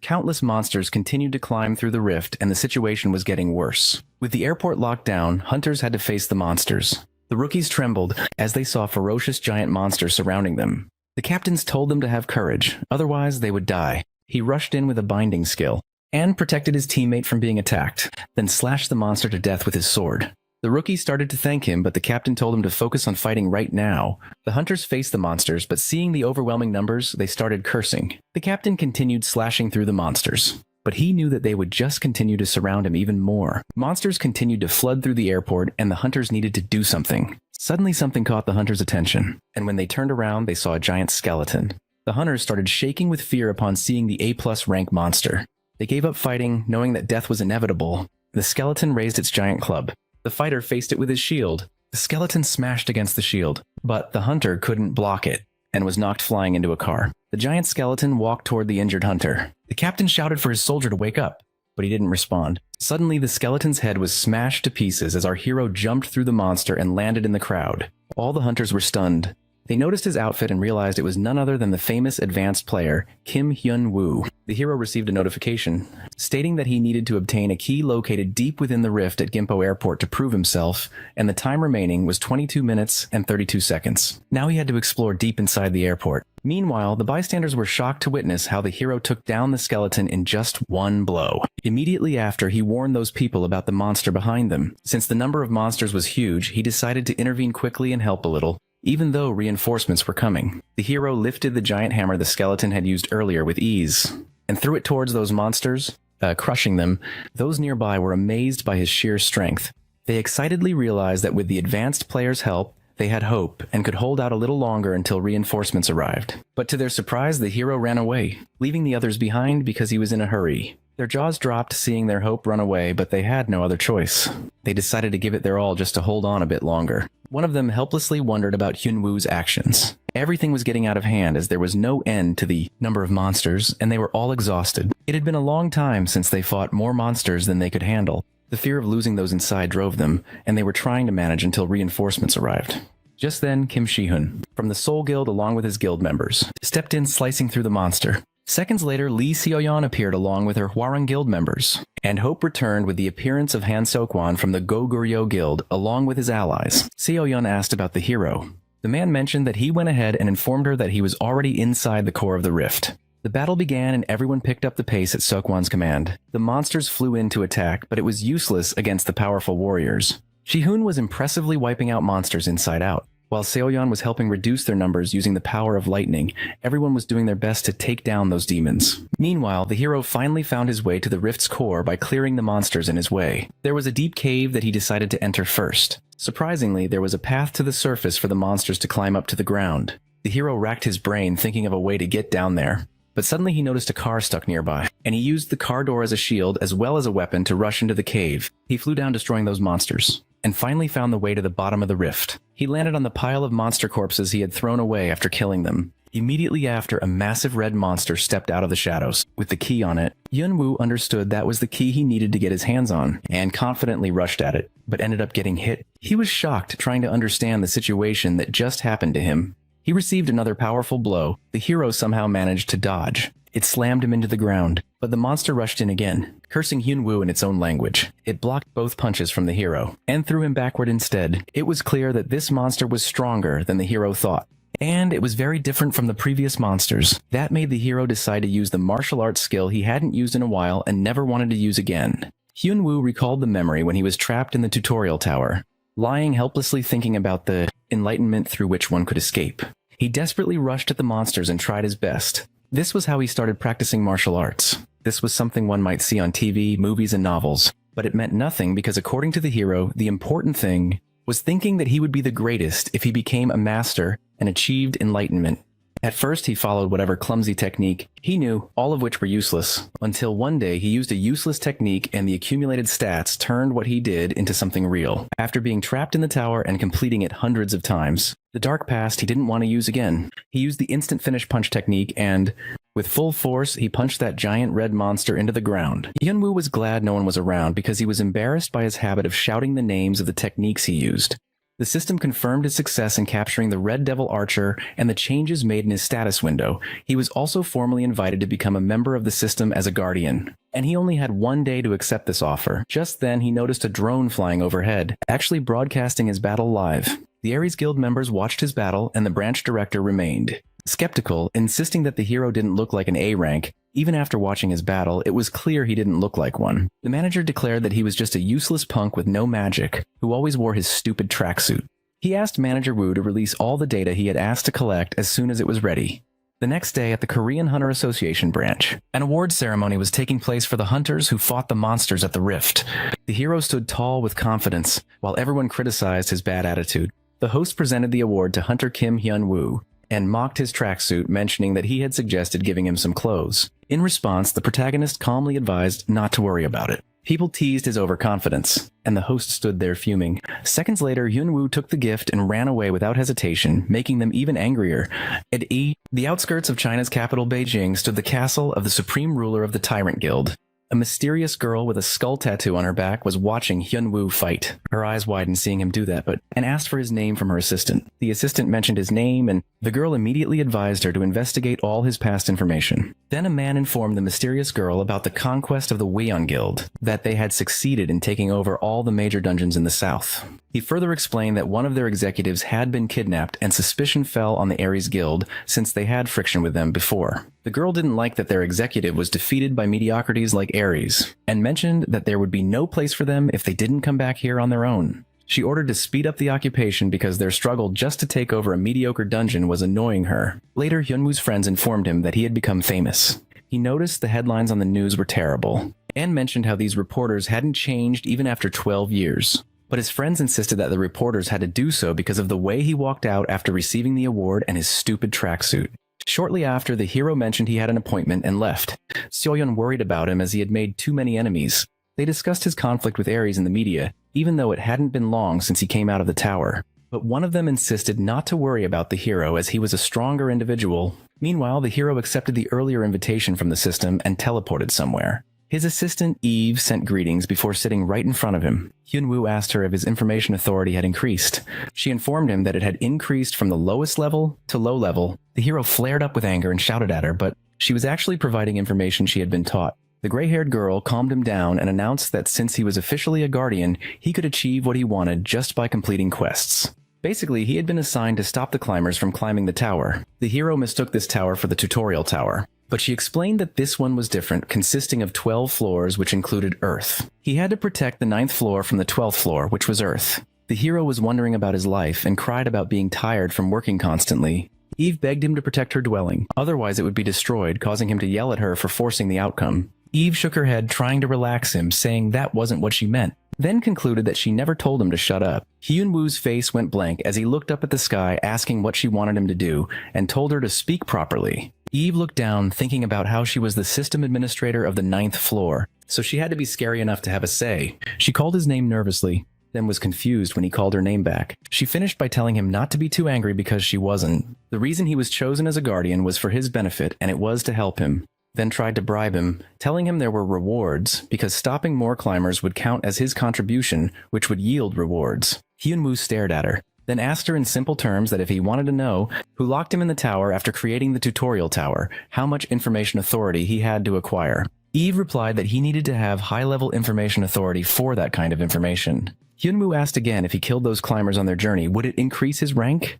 Countless monsters continued to climb through the rift, and the situation was getting worse. With the airport locked down, hunters had to face the monsters. The rookies trembled as they saw ferocious giant monsters surrounding them. The captains told them to have courage, otherwise they would die. He rushed in with a binding skill and protected his teammate from being attacked, then slashed the monster to death with his sword. The rookie started to thank him, but the captain told him to focus on fighting right now. The hunters faced the monsters, but seeing the overwhelming numbers, they started cursing. The captain continued slashing through the monsters, but he knew that they would just continue to surround him even more. Monsters continued to flood through the airport, and the hunters needed to do something. Suddenly something caught the hunters' attention, and when they turned around, they saw a giant skeleton. The hunters started shaking with fear upon seeing the A+ rank monster. They gave up fighting, knowing that death was inevitable. The skeleton raised its giant club. The fighter faced it with his shield. The skeleton smashed against the shield, but the hunter couldn't block it and was knocked flying into a car. The giant skeleton walked toward the injured hunter. The captain shouted for his soldier to wake up, but he didn't respond. Suddenly, the skeleton's head was smashed to pieces as our hero jumped through the monster and landed in the crowd. All the hunters were stunned. They noticed his outfit and realized it was none other than the famous advanced player, Kim Hyun-woo. The hero received a notification stating that he needed to obtain a key located deep within the rift at Gimpo Airport to prove himself, and the time remaining was 22 minutes and 32 seconds. Now he had to explore deep inside the airport. Meanwhile, the bystanders were shocked to witness how the hero took down the skeleton in just one blow. Immediately after, he warned those people about the monster behind them. Since the number of monsters was huge, he decided to intervene quickly and help a little, even though reinforcements were coming. The hero lifted the giant hammer the skeleton had used earlier with ease and threw it towards those monsters, crushing them. Those nearby were amazed by his sheer strength. They excitedly realized that with the advanced player's help, they had hope and could hold out a little longer until reinforcements arrived. But to their surprise, the hero ran away, leaving the others behind because he was in a hurry. Their jaws dropped seeing their hope run away, but they had no other choice. They decided to give it their all just to hold on a bit longer. One of them helplessly wondered about Hyun-woo's actions. Everything was getting out of hand as there was no end to the number of monsters, and they were all exhausted. It had been a long time since they fought more monsters than they could handle. The fear of losing those inside drove them, and they were trying to manage until reinforcements arrived. Just then, Kim Shi-hun, from the Soul Guild along with his guild members, stepped in slicing through the monster. Seconds later, Lee Seo-yeon appeared along with her Hwarang Guild members, and hope returned with the appearance of Han Seok-wan from the Go-Guryo Guild along with his allies. Seo-yeon asked about the hero. The man mentioned that he went ahead and informed her that he was already inside the core of the rift. The battle began and everyone picked up the pace at Seok-wan's command. The monsters flew in to attack, but it was useless against the powerful warriors. Shi-hun was impressively wiping out monsters inside out. While Seo-yeon was helping reduce their numbers using the power of lightning, everyone was doing their best to take down those demons. Meanwhile, the hero finally found his way to the rift's core by clearing the monsters in his way. There was a deep cave that he decided to enter first. Surprisingly, there was a path to the surface for the monsters to climb up to the ground. The hero racked his brain thinking of a way to get down there. But suddenly he noticed a car stuck nearby, and he used the car door as a shield as well as a weapon to rush into the cave. He flew down destroying those monsters, and finally found the way to the bottom of the rift. He landed on the pile of monster corpses he had thrown away after killing them. Immediately after, a massive red monster stepped out of the shadows, with the key on it. Hyun-woo understood that was the key he needed to get his hands on, and confidently rushed at it, but ended up getting hit. He was shocked trying to understand the situation that just happened to him. He received another powerful blow. The hero somehow managed to dodge. It slammed him into the ground, but the monster rushed in again, cursing Hyun-woo in its own language. It blocked both punches from the hero, and threw him backward instead. It was clear that this monster was stronger than the hero thought, and it was very different from the previous monsters. That made the hero decide to use the martial arts skill he hadn't used in a while and never wanted to use again. Hyun-woo recalled the memory when he was trapped in the tutorial tower, lying helplessly thinking about the enlightenment through which one could escape. He desperately rushed at the monsters and tried his best. This was how he started practicing martial arts. This was something one might see on TV, movies, and novels, but it meant nothing because according to the hero, the important thing was thinking that he would be the greatest if he became a master and achieved enlightenment. At first, he followed whatever clumsy technique he knew, all of which were useless, until one day he used a useless technique and the accumulated stats turned what he did into something real. After being trapped in the tower and completing it hundreds of times, the dark past he didn't want to use again. He used the instant finish punch technique and, with full force, he punched that giant red monster into the ground. Hyun-woo was glad no one was around because he was embarrassed by his habit of shouting the names of the techniques he used. The system confirmed his success in capturing the Red Devil Archer and the changes made in his status window. He was also formally invited to become a member of the system as a guardian, and he only had one day to accept this offer. Just then, he noticed a drone flying overhead, actually broadcasting his battle live. The Ares Guild members watched his battle, and the branch director remained skeptical, insisting that the hero didn't look like an A rank. Even after watching his battle, it was clear he didn't look like one. The manager declared that he was just a useless punk with no magic, who always wore his stupid tracksuit. He asked Manager Wu to release all the data he had asked to collect as soon as it was ready. The next day at the Korean Hunter Association branch, an award ceremony was taking place for the hunters who fought the monsters at the rift. The hero stood tall with confidence, while everyone criticized his bad attitude. The host presented the award to Hunter Kim Hyun-woo, and mocked his tracksuit, mentioning that he had suggested giving him some clothes. In response, the protagonist calmly advised not to worry about it. People teased his overconfidence, and the host stood there fuming. Seconds later, Hyunwoo took the gift and ran away without hesitation, making them even angrier. At the outskirts of China's capital, Beijing, stood the castle of the supreme ruler of the Tyrant Guild. A mysterious girl with a skull tattoo on her back was watching Hyunwoo fight. Her eyes widened seeing him do that, and asked for his name from her assistant. The assistant mentioned his name, and the girl immediately advised her to investigate all his past information. Then a man informed the mysterious girl about the conquest of the Wheon Guild, that they had succeeded in taking over all the major dungeons in the south. He further explained that one of their executives had been kidnapped and suspicion fell on the Ares Guild since they had friction with them before. The girl didn't like that their executive was defeated by mediocrities like Ares, and mentioned that there would be no place for them if they didn't come back here on their own. She ordered to speed up the occupation because their struggle just to take over a mediocre dungeon was annoying her. Later, Hyunwoo's friends informed him that he had become famous. He noticed the headlines on the news were terrible, and mentioned how these reporters hadn't changed even after 12 years. But his friends insisted that the reporters had to do so because of the way he walked out after receiving the award and his stupid tracksuit. Shortly after, the hero mentioned he had an appointment and left. Seoyeon worried about him as he had made too many enemies. They discussed his conflict with Ares in the media, even though it hadn't been long since he came out of the tower. But one of them insisted not to worry about the hero as he was a stronger individual. Meanwhile, the hero accepted the earlier invitation from the system and teleported somewhere. His assistant, Eve, sent greetings before sitting right in front of him. Hyunwoo asked her if his information authority had increased. She informed him that it had increased from the lowest level to low level. The hero flared up with anger and shouted at her, but she was actually providing information she had been taught. The gray-haired girl calmed him down and announced that since he was officially a guardian, he could achieve what he wanted just by completing quests. Basically, he had been assigned to stop the climbers from climbing the tower. The hero mistook this tower for the tutorial tower. But she explained that this one was different, consisting of 12 floors which included Earth. He had to protect the 9th floor from the 12th floor, which was Earth. The hero was wondering about his life and cried about being tired from working constantly. Eve begged him to protect her dwelling, otherwise it would be destroyed, causing him to yell at her for forcing the outcome. Eve shook her head, trying to relax him, saying that wasn't what she meant, then concluded that she never told him to shut up. Hyunwoo's face went blank as he looked up at the sky asking what she wanted him to do, and told her to speak properly. Eve looked down, thinking about how she was the system administrator of the 9th floor, so she had to be scary enough to have a say. She called his name nervously, then was confused when he called her name back. She finished by telling him not to be too angry because she wasn't. The reason he was chosen as a guardian was for his benefit, and it was to help him. Then tried to bribe him, telling him there were rewards, because stopping more climbers would count as his contribution, which would yield rewards. Hyunwoo stared at her, then asked her in simple terms that if he wanted to know who locked him in the tower after creating the tutorial tower, how much information authority he had to acquire. Eve replied that he needed to have high-level information authority for that kind of information. Hyunwoo asked again if he killed those climbers on their journey, would it increase his rank?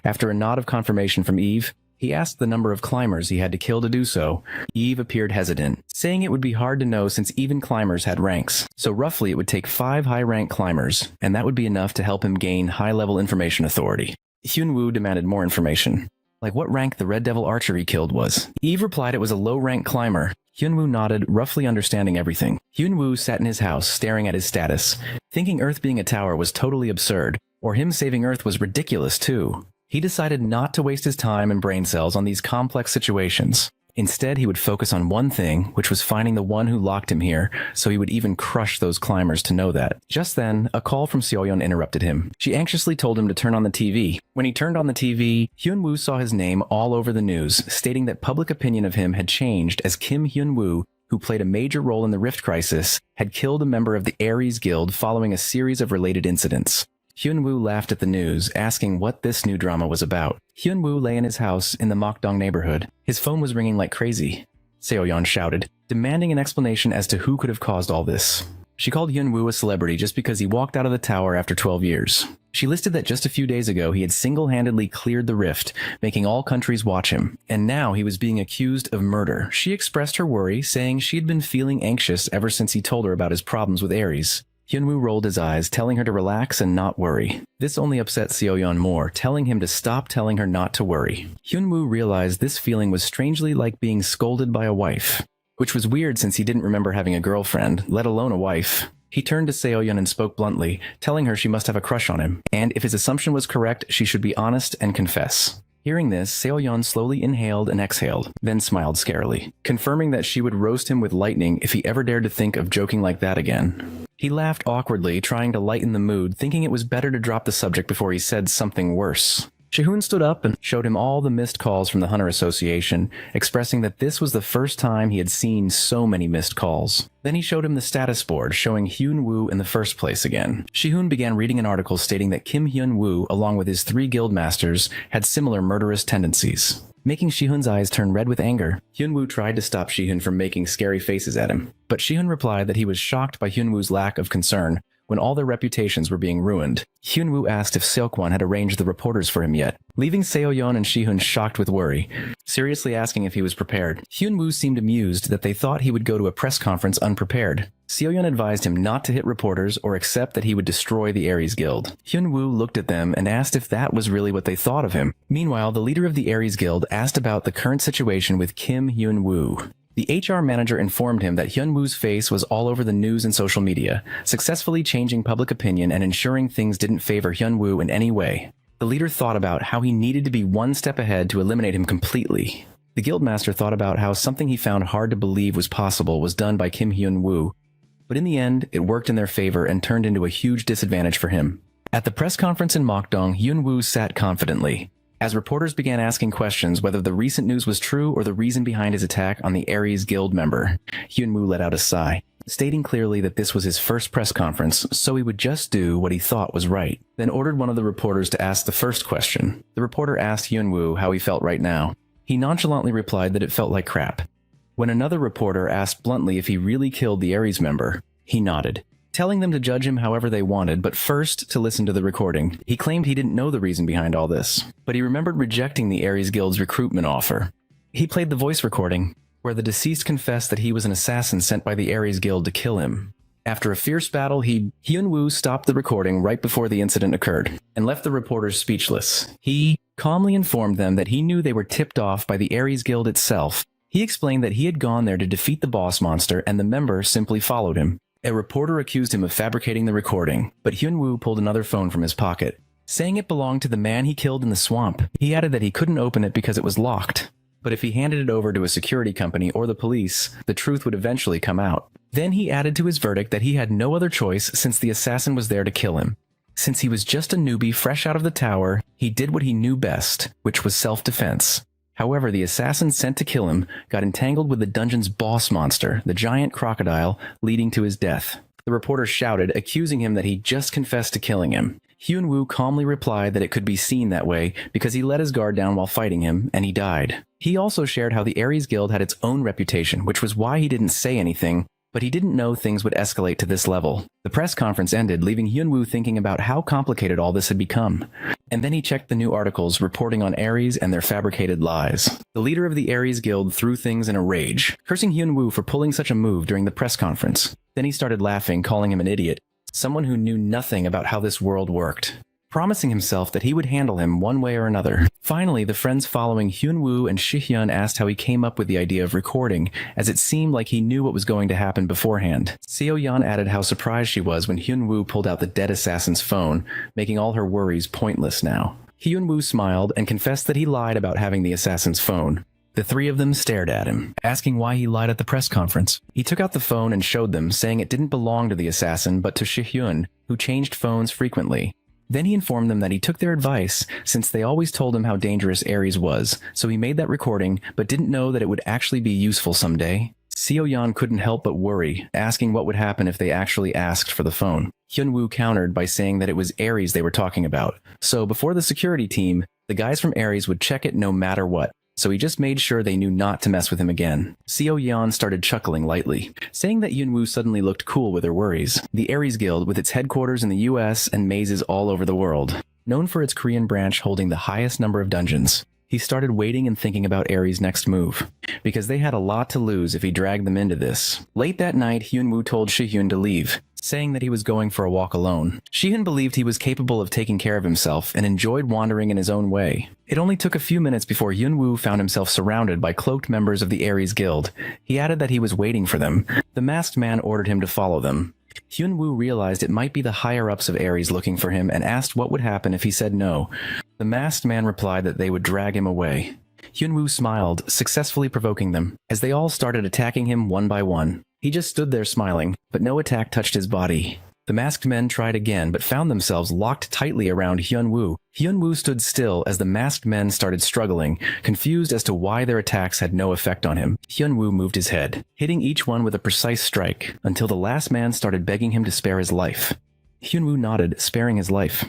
After a nod of confirmation from Eve, he asked the number of climbers he had to kill to do so. Eve appeared hesitant, saying it would be hard to know since even climbers had ranks. So roughly it would take 5 high-rank climbers, and that would be enough to help him gain high-level information authority. Hyunwoo demanded more information, like what rank the Red Devil archer he killed was. Eve replied it was a low-rank climber. Hyunwoo nodded, roughly understanding everything. Hyunwoo sat in his house, staring at his status, thinking Earth being a tower was totally absurd, or him saving Earth was ridiculous too. He decided not to waste his time and brain cells on these complex situations. Instead, he would focus on one thing, which was finding the one who locked him here, so he would even crush those climbers to know that. Just then, a call from Seoyeon interrupted him. She anxiously told him to turn on the TV. When he turned on the TV, Hyunwoo saw his name all over the news, stating that public opinion of him had changed as Kim Hyunwoo, who played a major role in the Rift Crisis, had killed a member of the Ares Guild following a series of related incidents. Hyunwoo laughed at the news, asking what this new drama was about. Hyunwoo lay in his house in the Mokdong neighborhood. His phone was ringing like crazy. Seoyeon shouted, demanding an explanation as to who could have caused all this. She called Hyunwoo a celebrity just because he walked out of the tower after 12 years. She listed that just a few days ago he had single-handedly cleared the rift, making all countries watch him, and now he was being accused of murder. She expressed her worry, saying she had been feeling anxious ever since he told her about his problems with Ares. Hyunwoo rolled his eyes, telling her to relax and not worry. This only upset Seoyeon more, telling him to stop telling her not to worry. Hyunwoo realized this feeling was strangely like being scolded by a wife, which was weird since he didn't remember having a girlfriend, let alone a wife. He turned to Seoyeon and spoke bluntly, telling her she must have a crush on him, and if his assumption was correct, she should be honest and confess. Hearing this, Seoyeon slowly inhaled and exhaled, then smiled scarily, confirming that she would roast him with lightning if he ever dared to think of joking like that again. He laughed awkwardly, trying to lighten the mood, thinking it was better to drop the subject before he said something worse. Shihun stood up and showed him all the missed calls from the Hunter Association, expressing that this was the first time he had seen so many missed calls. Then he showed him the status board showing Hyun-woo in the first place again. Shihun began reading an article stating that Kim Hyun-woo, along with his 3 guildmasters, had similar murderous tendencies. Making Shihun's eyes turn red with anger, Hyun-woo tried to stop Shihun from making scary faces at him. But Shihun replied that he was shocked by Hyun-woo's lack of concern when all their reputations were being ruined. Hyun-woo asked if Seokwon had arranged the reporters for him yet, leaving Seoyeon and Shihun shocked with worry, seriously asking if he was prepared. Hyun-woo seemed amused that they thought he would go to a press conference unprepared. Seoyeon advised him not to hit reporters or accept that he would destroy the Aries Guild. Hyun-woo looked at them and asked if that was really what they thought of him. Meanwhile, the leader of the Aries Guild asked about the current situation with Kim Hyun-woo. The HR manager informed him that Hyun-woo's face was all over the news and social media, successfully changing public opinion and ensuring things didn't favor Hyun-woo in any way. The leader thought about how he needed to be one step ahead to eliminate him completely. The guildmaster thought about how something he found hard to believe was possible was done by Kim Hyun-woo, but in the end, it worked in their favor and turned into a huge disadvantage for him. At the press conference in Mokdong, Hyun-woo sat confidently. As reporters began asking questions whether the recent news was true or the reason behind his attack on the Aries Guild member, Hyun-woo let out a sigh, stating clearly that this was his first press conference, so he would just do what he thought was right. Then ordered one of the reporters to ask the first question. The reporter asked Hyun-woo how he felt right now. He nonchalantly replied that it felt like crap. When another reporter asked bluntly if he really killed the Aries member, he nodded, telling them to judge him however they wanted, but first to listen to the recording. He claimed he didn't know the reason behind all this, but he remembered rejecting the Aries Guild's recruitment offer. He played the voice recording, where the deceased confessed that he was an assassin sent by the Aries Guild to kill him. After a fierce battle, Hyun-woo stopped the recording right before the incident occurred, and left the reporters speechless. He calmly informed them that he knew they were tipped off by the Aries Guild itself. He explained that he had gone there to defeat the boss monster, and the member simply followed him. A reporter accused him of fabricating the recording, but Hyun-woo pulled another phone from his pocket, saying it belonged to the man he killed in the swamp. He added that he couldn't open it because it was locked, but if he handed it over to a security company or the police, the truth would eventually come out. Then he added to his verdict that he had no other choice since the assassin was there to kill him. Since he was just a newbie fresh out of the tower, he did what he knew best, which was self-defense. However, the assassin sent to kill him got entangled with the dungeon's boss monster, the giant crocodile, leading to his death. The reporter shouted, accusing him that he just confessed to killing him. Hyun-woo calmly replied that it could be seen that way because he let his guard down while fighting him, and he died. He also shared how the Aries Guild had its own reputation, which was why he didn't say anything, but he didn't know things would escalate to this level. The press conference ended, leaving Hyun-woo thinking about how complicated all this had become. And then he checked the new articles reporting on Aries and their fabricated lies. The leader of the Aries Guild threw things in a rage, cursing Hyun-woo for pulling such a move during the press conference. Then he started laughing, calling him an idiot, someone who knew nothing about how this world worked, promising himself that he would handle him one way or another. Finally, the friends following Hyun-woo and Shihyun asked how he came up with the idea of recording, as it seemed like he knew what was going to happen beforehand. Seoyeon added how surprised she was when Hyun-woo pulled out the dead assassin's phone, making all her worries pointless now. Hyun-woo smiled and confessed that he lied about having the assassin's phone. The 3 of them stared at him, asking why he lied at the press conference. He took out the phone and showed them, saying it didn't belong to the assassin but to Shihyun, who changed phones frequently. Then he informed them that he took their advice since they always told him how dangerous Aries was, so he made that recording but didn't know that it would actually be useful someday. Seoyeon couldn't help but worry, asking what would happen if they actually asked for the phone. Hyun-woo countered by saying that it was Aries they were talking about, so before the security team, the guys from Aries would check it no matter what. So he just made sure they knew not to mess with him again. Seoyeon started chuckling lightly, saying that Hyun-woo suddenly looked cool with her worries. The Aries Guild, with its headquarters in the US and mazes all over the world, known for its Korean branch holding the highest number of dungeons. He started waiting and thinking about Aries' next move, because they had a lot to lose if he dragged them into this. Late that night, Hyun-woo told Shihyun to leave, saying that he was going for a walk alone. Shihyun believed he was capable of taking care of himself and enjoyed wandering in his own way. It only took a few minutes before Hyun-woo found himself surrounded by cloaked members of the Aries Guild. He added that he was waiting for them. The masked man ordered him to follow them. Hyun-woo realized it might be the higher-ups of Aries looking for him and asked what would happen if he said no. The masked man replied that they would drag him away. Hyunwoo smiled, successfully provoking them, as they all started attacking him one by one. He just stood there smiling, but no attack touched his body. The masked men tried again, but found themselves locked tightly around Hyunwoo. Hyunwoo stood still as the masked men started struggling, confused as to why their attacks had no effect on him. Hyunwoo moved his head, hitting each one with a precise strike, until the last man started begging him to spare his life. Hyunwoo nodded, sparing his life,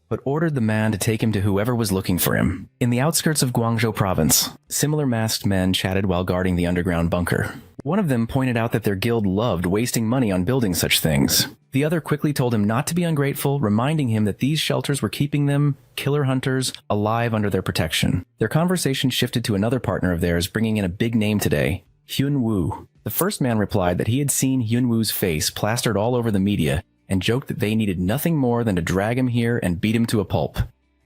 but ordered the man to take him to whoever was looking for him. In the outskirts of Guangzhou province, similar masked men chatted while guarding the underground bunker. One of them pointed out that their guild loved wasting money on building such things. The other quickly told him not to be ungrateful, reminding him that these shelters were keeping them, killer hunters, alive under their protection. Their conversation shifted to another partner of theirs, bringing in a big name today, Hyunwoo. The first man replied that he had seen Hyunwoo's face plastered all over the media, and joked that they needed nothing more than to drag him here and beat him to a pulp.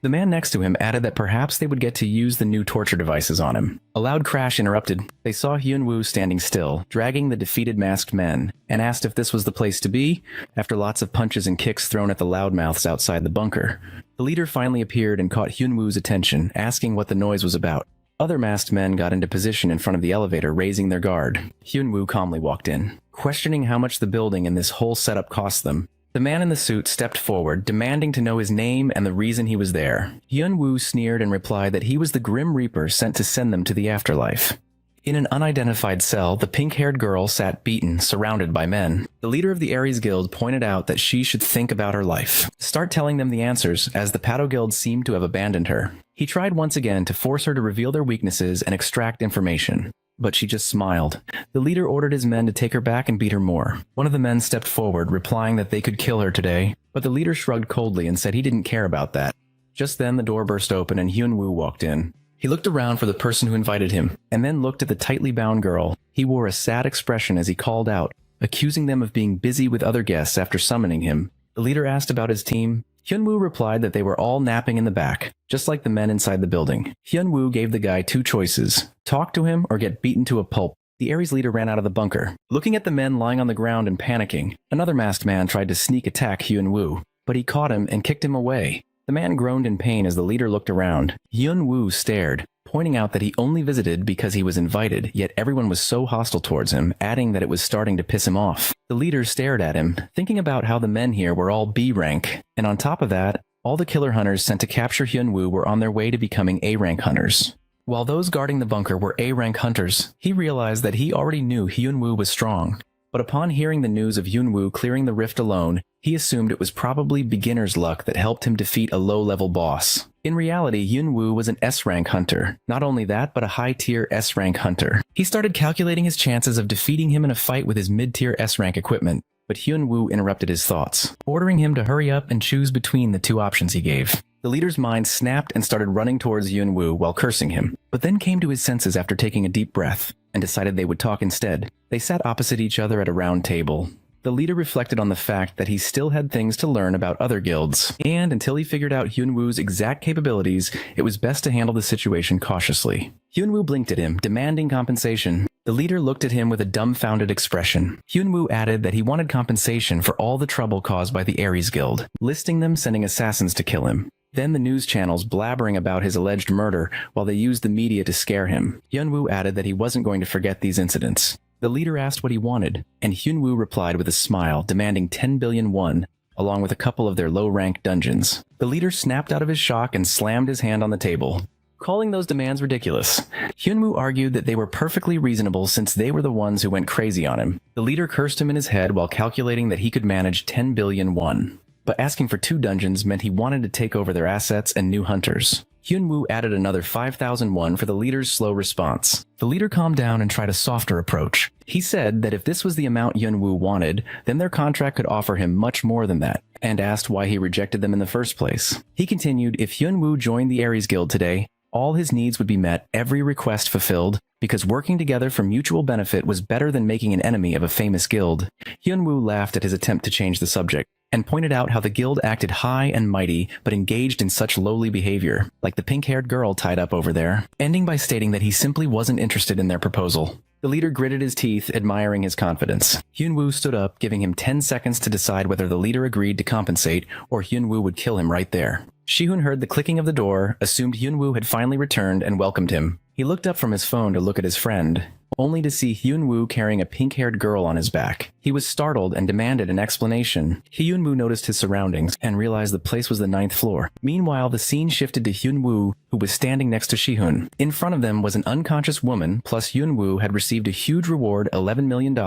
The man next to him added that perhaps they would get to use the new torture devices on him. A loud crash interrupted. They saw Hyunwoo standing still, dragging the defeated masked men, and asked if this was the place to be, after lots of punches and kicks thrown at the loudmouths outside the bunker. The leader finally appeared and caught Hyunwoo's attention, asking what the noise was about. Other masked men got into position in front of the elevator, raising their guard. Hyunwoo calmly walked in, questioning how much the building and this whole setup cost them. The man in the suit stepped forward, demanding to know his name and the reason he was there. Hyunwoo sneered and replied that he was the Grim Reaper sent to send them to the afterlife. In an unidentified cell, the pink-haired girl sat beaten, surrounded by men. The leader of the Ares Guild pointed out that she should think about her life. Start telling them the answers, as the Pato Guild seemed to have abandoned her. He tried once again to force her to reveal their weaknesses and extract information, but she just smiled. The leader ordered his men to take her back and beat her more. One of the men stepped forward, replying that they could kill her today, but the leader shrugged coldly and said he didn't care about that. Just then, the door burst open and Hyunwoo walked in. He looked around for the person who invited him, and then looked at the tightly bound girl. He wore a sad expression as he called out, accusing them of being busy with other guests after summoning him. The leader asked about his team. Hyunwoo replied that they were all napping in the back, just like the men inside the building. Hyunwoo gave the guy two choices: talk to him or get beaten to a pulp. The Ares leader ran out of the bunker. Looking at the men lying on the ground and panicking, another masked man tried to sneak attack Hyunwoo, but he caught him and kicked him away. The man groaned in pain as the leader looked around. Hyunwoo stared, pointing out that he only visited because he was invited, yet everyone was so hostile towards him, adding that it was starting to piss him off. The leader stared at him, thinking about how the men here were all B rank, and on top of that, all the killer hunters sent to capture Hyunwoo were on their way to becoming A rank hunters. While those guarding the bunker were A rank hunters, he realized that he already knew Hyunwoo was strong. But upon hearing the news of Hyunwoo clearing the rift alone, he assumed it was probably beginner's luck that helped him defeat a low-level boss. In reality, Hyunwoo was an S-rank hunter. Not only that, but a high-tier S-rank hunter. He started calculating his chances of defeating him in a fight with his mid-tier S-rank equipment, but Hyunwoo interrupted his thoughts, ordering him to hurry up and choose between the two options he gave. The leader's mind snapped and started running towards Hyunwoo while cursing him, but then came to his senses after taking a deep breath, and decided they would talk instead. They sat opposite each other at a round table. The leader reflected on the fact that he still had things to learn about other guilds, and until he figured out Hyunwoo's exact capabilities, it was best to handle the situation cautiously. Hyunwoo blinked at him, demanding compensation. The leader looked at him with a dumbfounded expression. Hyunwoo added that he wanted compensation for all the trouble caused by the Ares Guild, listing them sending assassins to kill him. Then the news channels blabbering about his alleged murder while they used the media to scare him. Hyunwoo added that he wasn't going to forget these incidents. The leader asked what he wanted, and Hyunwoo replied with a smile, demanding 10 billion won, along with a couple of their low-ranked dungeons. The leader snapped out of his shock and slammed his hand on the table, calling those demands ridiculous. Hyunwoo argued that they were perfectly reasonable since they were the ones who went crazy on him. The leader cursed him in his head while calculating that he could manage 10 billion won. But asking for 2 dungeons meant he wanted to take over their assets and new hunters. Hyunwoo added another 5,000 won for the leader's slow response. The leader calmed down and tried a softer approach. He said that if this was the amount Hyunwoo wanted, then their contract could offer him much more than that, and asked why he rejected them in the first place. He continued if Hyunwoo joined the Ares Guild today, all his needs would be met, every request fulfilled, because working together for mutual benefit was better than making an enemy of a famous guild. Hyunwoo laughed at his attempt to change the subject, and pointed out how the guild acted high and mighty, but engaged in such lowly behavior, like the pink-haired girl tied up over there, ending by stating that he simply wasn't interested in their proposal. The leader gritted his teeth, admiring his confidence. Hyunwoo stood up, giving him 10 seconds to decide whether the leader agreed to compensate, or Hyunwoo would kill him right there. Shihun heard the clicking of the door, assumed Hyunwoo had finally returned, and welcomed him. He looked up from his phone to look at his friend, only to see Hyunwoo carrying a pink-haired girl on his back. He was startled and demanded an explanation. Hyunwoo noticed his surroundings and realized the place was the 9th floor. Meanwhile, the scene shifted to Hyunwoo, who was standing next to Shihun. In front of them was an unconscious woman, plus Hyunwoo had received a huge reward, $11 million,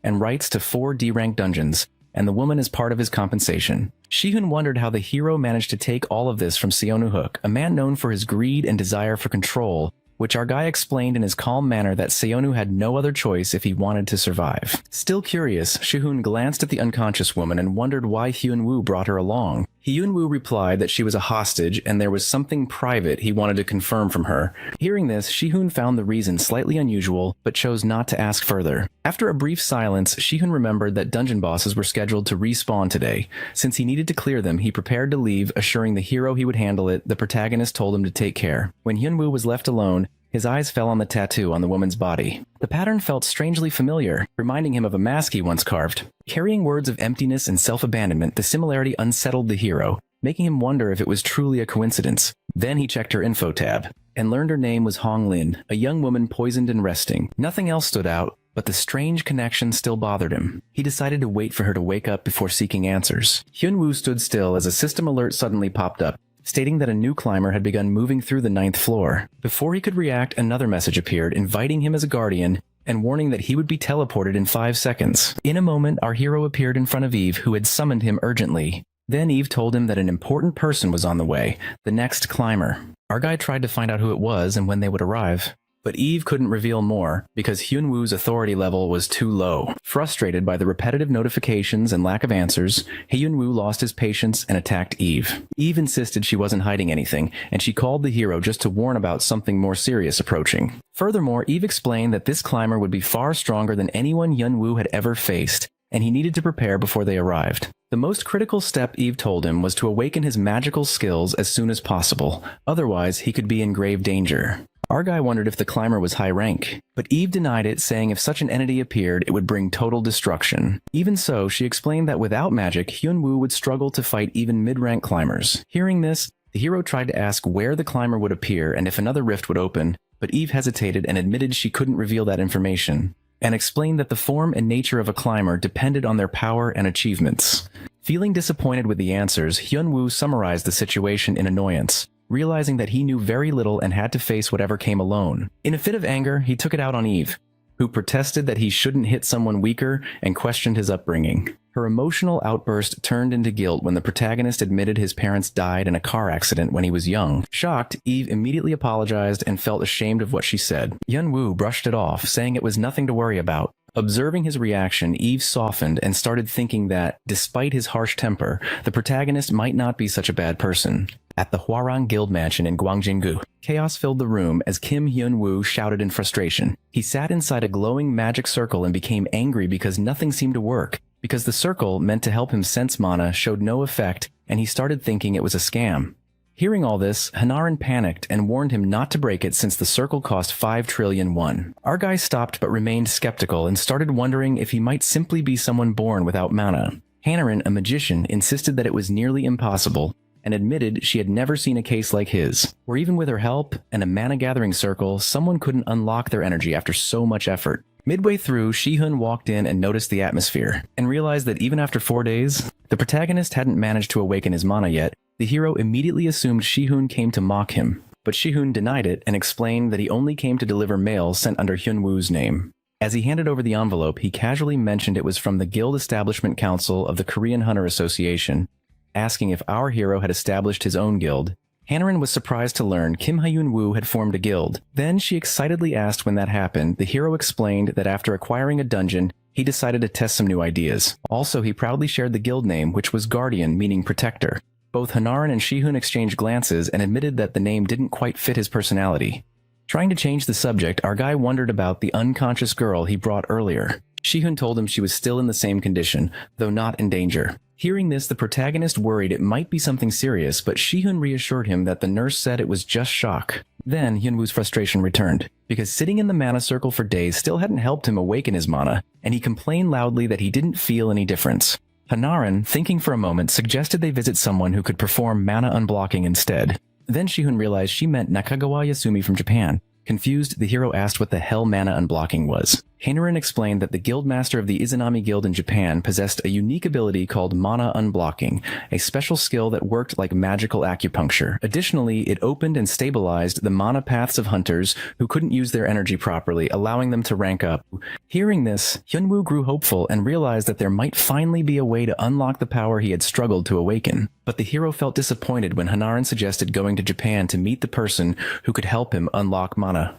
and rights to 4 D-rank dungeons, and the woman is part of his compensation. Shihun wondered how the hero managed to take all of this from Seonu-hook, a man known for his greed and desire for control, which our guy explained in his calm manner that Seonu had no other choice if he wanted to survive. Still curious, Shihun glanced at the unconscious woman and wondered why Hyunwoo brought her along. Hyunwoo replied that she was a hostage and there was something private he wanted to confirm from her. Hearing this, Shihun found the reason slightly unusual, but chose not to ask further. After a brief silence, Shihun remembered that dungeon bosses were scheduled to respawn today. Since he needed to clear them, he prepared to leave, assuring the hero he would handle it. The protagonist told him to take care. When Hyunwoo was left alone, his eyes fell on the tattoo on the woman's body. The pattern felt strangely familiar, reminding him of a mask he once carved. Carrying words of emptiness and self-abandonment, the similarity unsettled the hero, making him wonder if it was truly a coincidence. Then he checked her info tab, and learned her name was Hong Lin, a young woman poisoned and resting. Nothing else stood out, but the strange connection still bothered him. He decided to wait for her to wake up before seeking answers. Hyunwoo stood still as a system alert suddenly popped up, stating that a new climber had begun moving through the 9th floor. Before he could react, another message appeared, inviting him as a guardian and warning that he would be teleported in 5 seconds. In a moment, our hero appeared in front of Eve, who had summoned him urgently. Then Eve told him that an important person was on the way, the next climber. Our guy tried to find out who it was and when they would arrive, but Eve couldn't reveal more because Hyunwoo's authority level was too low. Frustrated by the repetitive notifications and lack of answers, Hyunwoo lost his patience and attacked Eve. Eve insisted she wasn't hiding anything, and she called the hero just to warn about something more serious approaching. Furthermore, Eve explained that this climber would be far stronger than anyone Hyunwoo had ever faced, and he needed to prepare before they arrived. The most critical step, Eve told him, was to awaken his magical skills as soon as possible. Otherwise, he could be in grave danger. Our guy wondered if the climber was high rank, but Eve denied it, saying if such an entity appeared, it would bring total destruction. Even so, she explained that without magic, Hyunwoo would struggle to fight even mid-rank climbers. Hearing this, the hero tried to ask where the climber would appear and if another rift would open, but Eve hesitated and admitted she couldn't reveal that information, and explained that the form and nature of a climber depended on their power and achievements. Feeling disappointed with the answers, Hyunwoo summarized the situation in annoyance, realizing that he knew very little and had to face whatever came alone. In a fit of anger, he took it out on Eve, who protested that he shouldn't hit someone weaker and questioned his upbringing. Her emotional outburst turned into guilt when the protagonist admitted his parents died in a car accident when he was young. Shocked, Eve immediately apologized and felt ashamed of what she said. Hyunwoo brushed it off, saying it was nothing to worry about. Observing his reaction, Eve softened and started thinking that, despite his harsh temper, the protagonist might not be such a bad person. At the Hwarang Guild Mansion in Gwangjin-gu, chaos filled the room as Kim Hyunwoo shouted in frustration. He sat inside a glowing magic circle and became angry because nothing seemed to work, because the circle, meant to help him sense mana, showed no effect, and he started thinking it was a scam. Hearing all this, Hanarin panicked and warned him not to break it since the circle cost 5 trillion won. Our guy stopped but remained skeptical and started wondering if he might simply be someone born without mana. Hanarin, a magician, insisted that it was nearly impossible, and admitted she had never seen a case like his, where even with her help and a mana-gathering circle, someone couldn't unlock their energy after so much effort. Midway through, Shihun walked in and noticed the atmosphere, and realized that even after 4 days, the protagonist hadn't managed to awaken his mana yet. The hero immediately assumed Shihun came to mock him, but Shihun denied it and explained that he only came to deliver mail sent under Hyunwoo's name. As he handed over the envelope, he casually mentioned it was from the Guild Establishment Council of the Korean Hunter Association, asking if our hero had established his own guild. Hanarin was surprised to learn Kim Hyunwoo had formed a guild. Then she excitedly asked when that happened. The hero explained that after acquiring a dungeon, he decided to test some new ideas. Also, he proudly shared the guild name, which was Guardian, meaning protector. Both Hanarin and Shihun exchanged glances and admitted that the name didn't quite fit his personality. Trying to change the subject, our guy wondered about the unconscious girl he brought earlier. Shihun told him she was still in the same condition, though not in danger. Hearing this, the protagonist worried it might be something serious, but Shihun reassured him that the nurse said it was just shock. Then Hyunwoo's frustration returned, because sitting in the mana circle for days still hadn't helped him awaken his mana, and he complained loudly that he didn't feel any difference. Hanaran, thinking for a moment, suggested they visit someone who could perform mana unblocking instead. Then Shihun realized she meant Nakagawa Yasumi from Japan. Confused, the hero asked what the hell mana unblocking was. Hainarin explained that the guildmaster of the Izanami Guild in Japan possessed a unique ability called mana unblocking, a special skill that worked like magical acupuncture. Additionally, it opened and stabilized the mana paths of hunters who couldn't use their energy properly, allowing them to rank up. Hearing this, Hyunwoo grew hopeful and realized that there might finally be a way to unlock the power he had struggled to awaken. But the hero felt disappointed when Hanaran suggested going to Japan to meet the person who could help him unlock mana.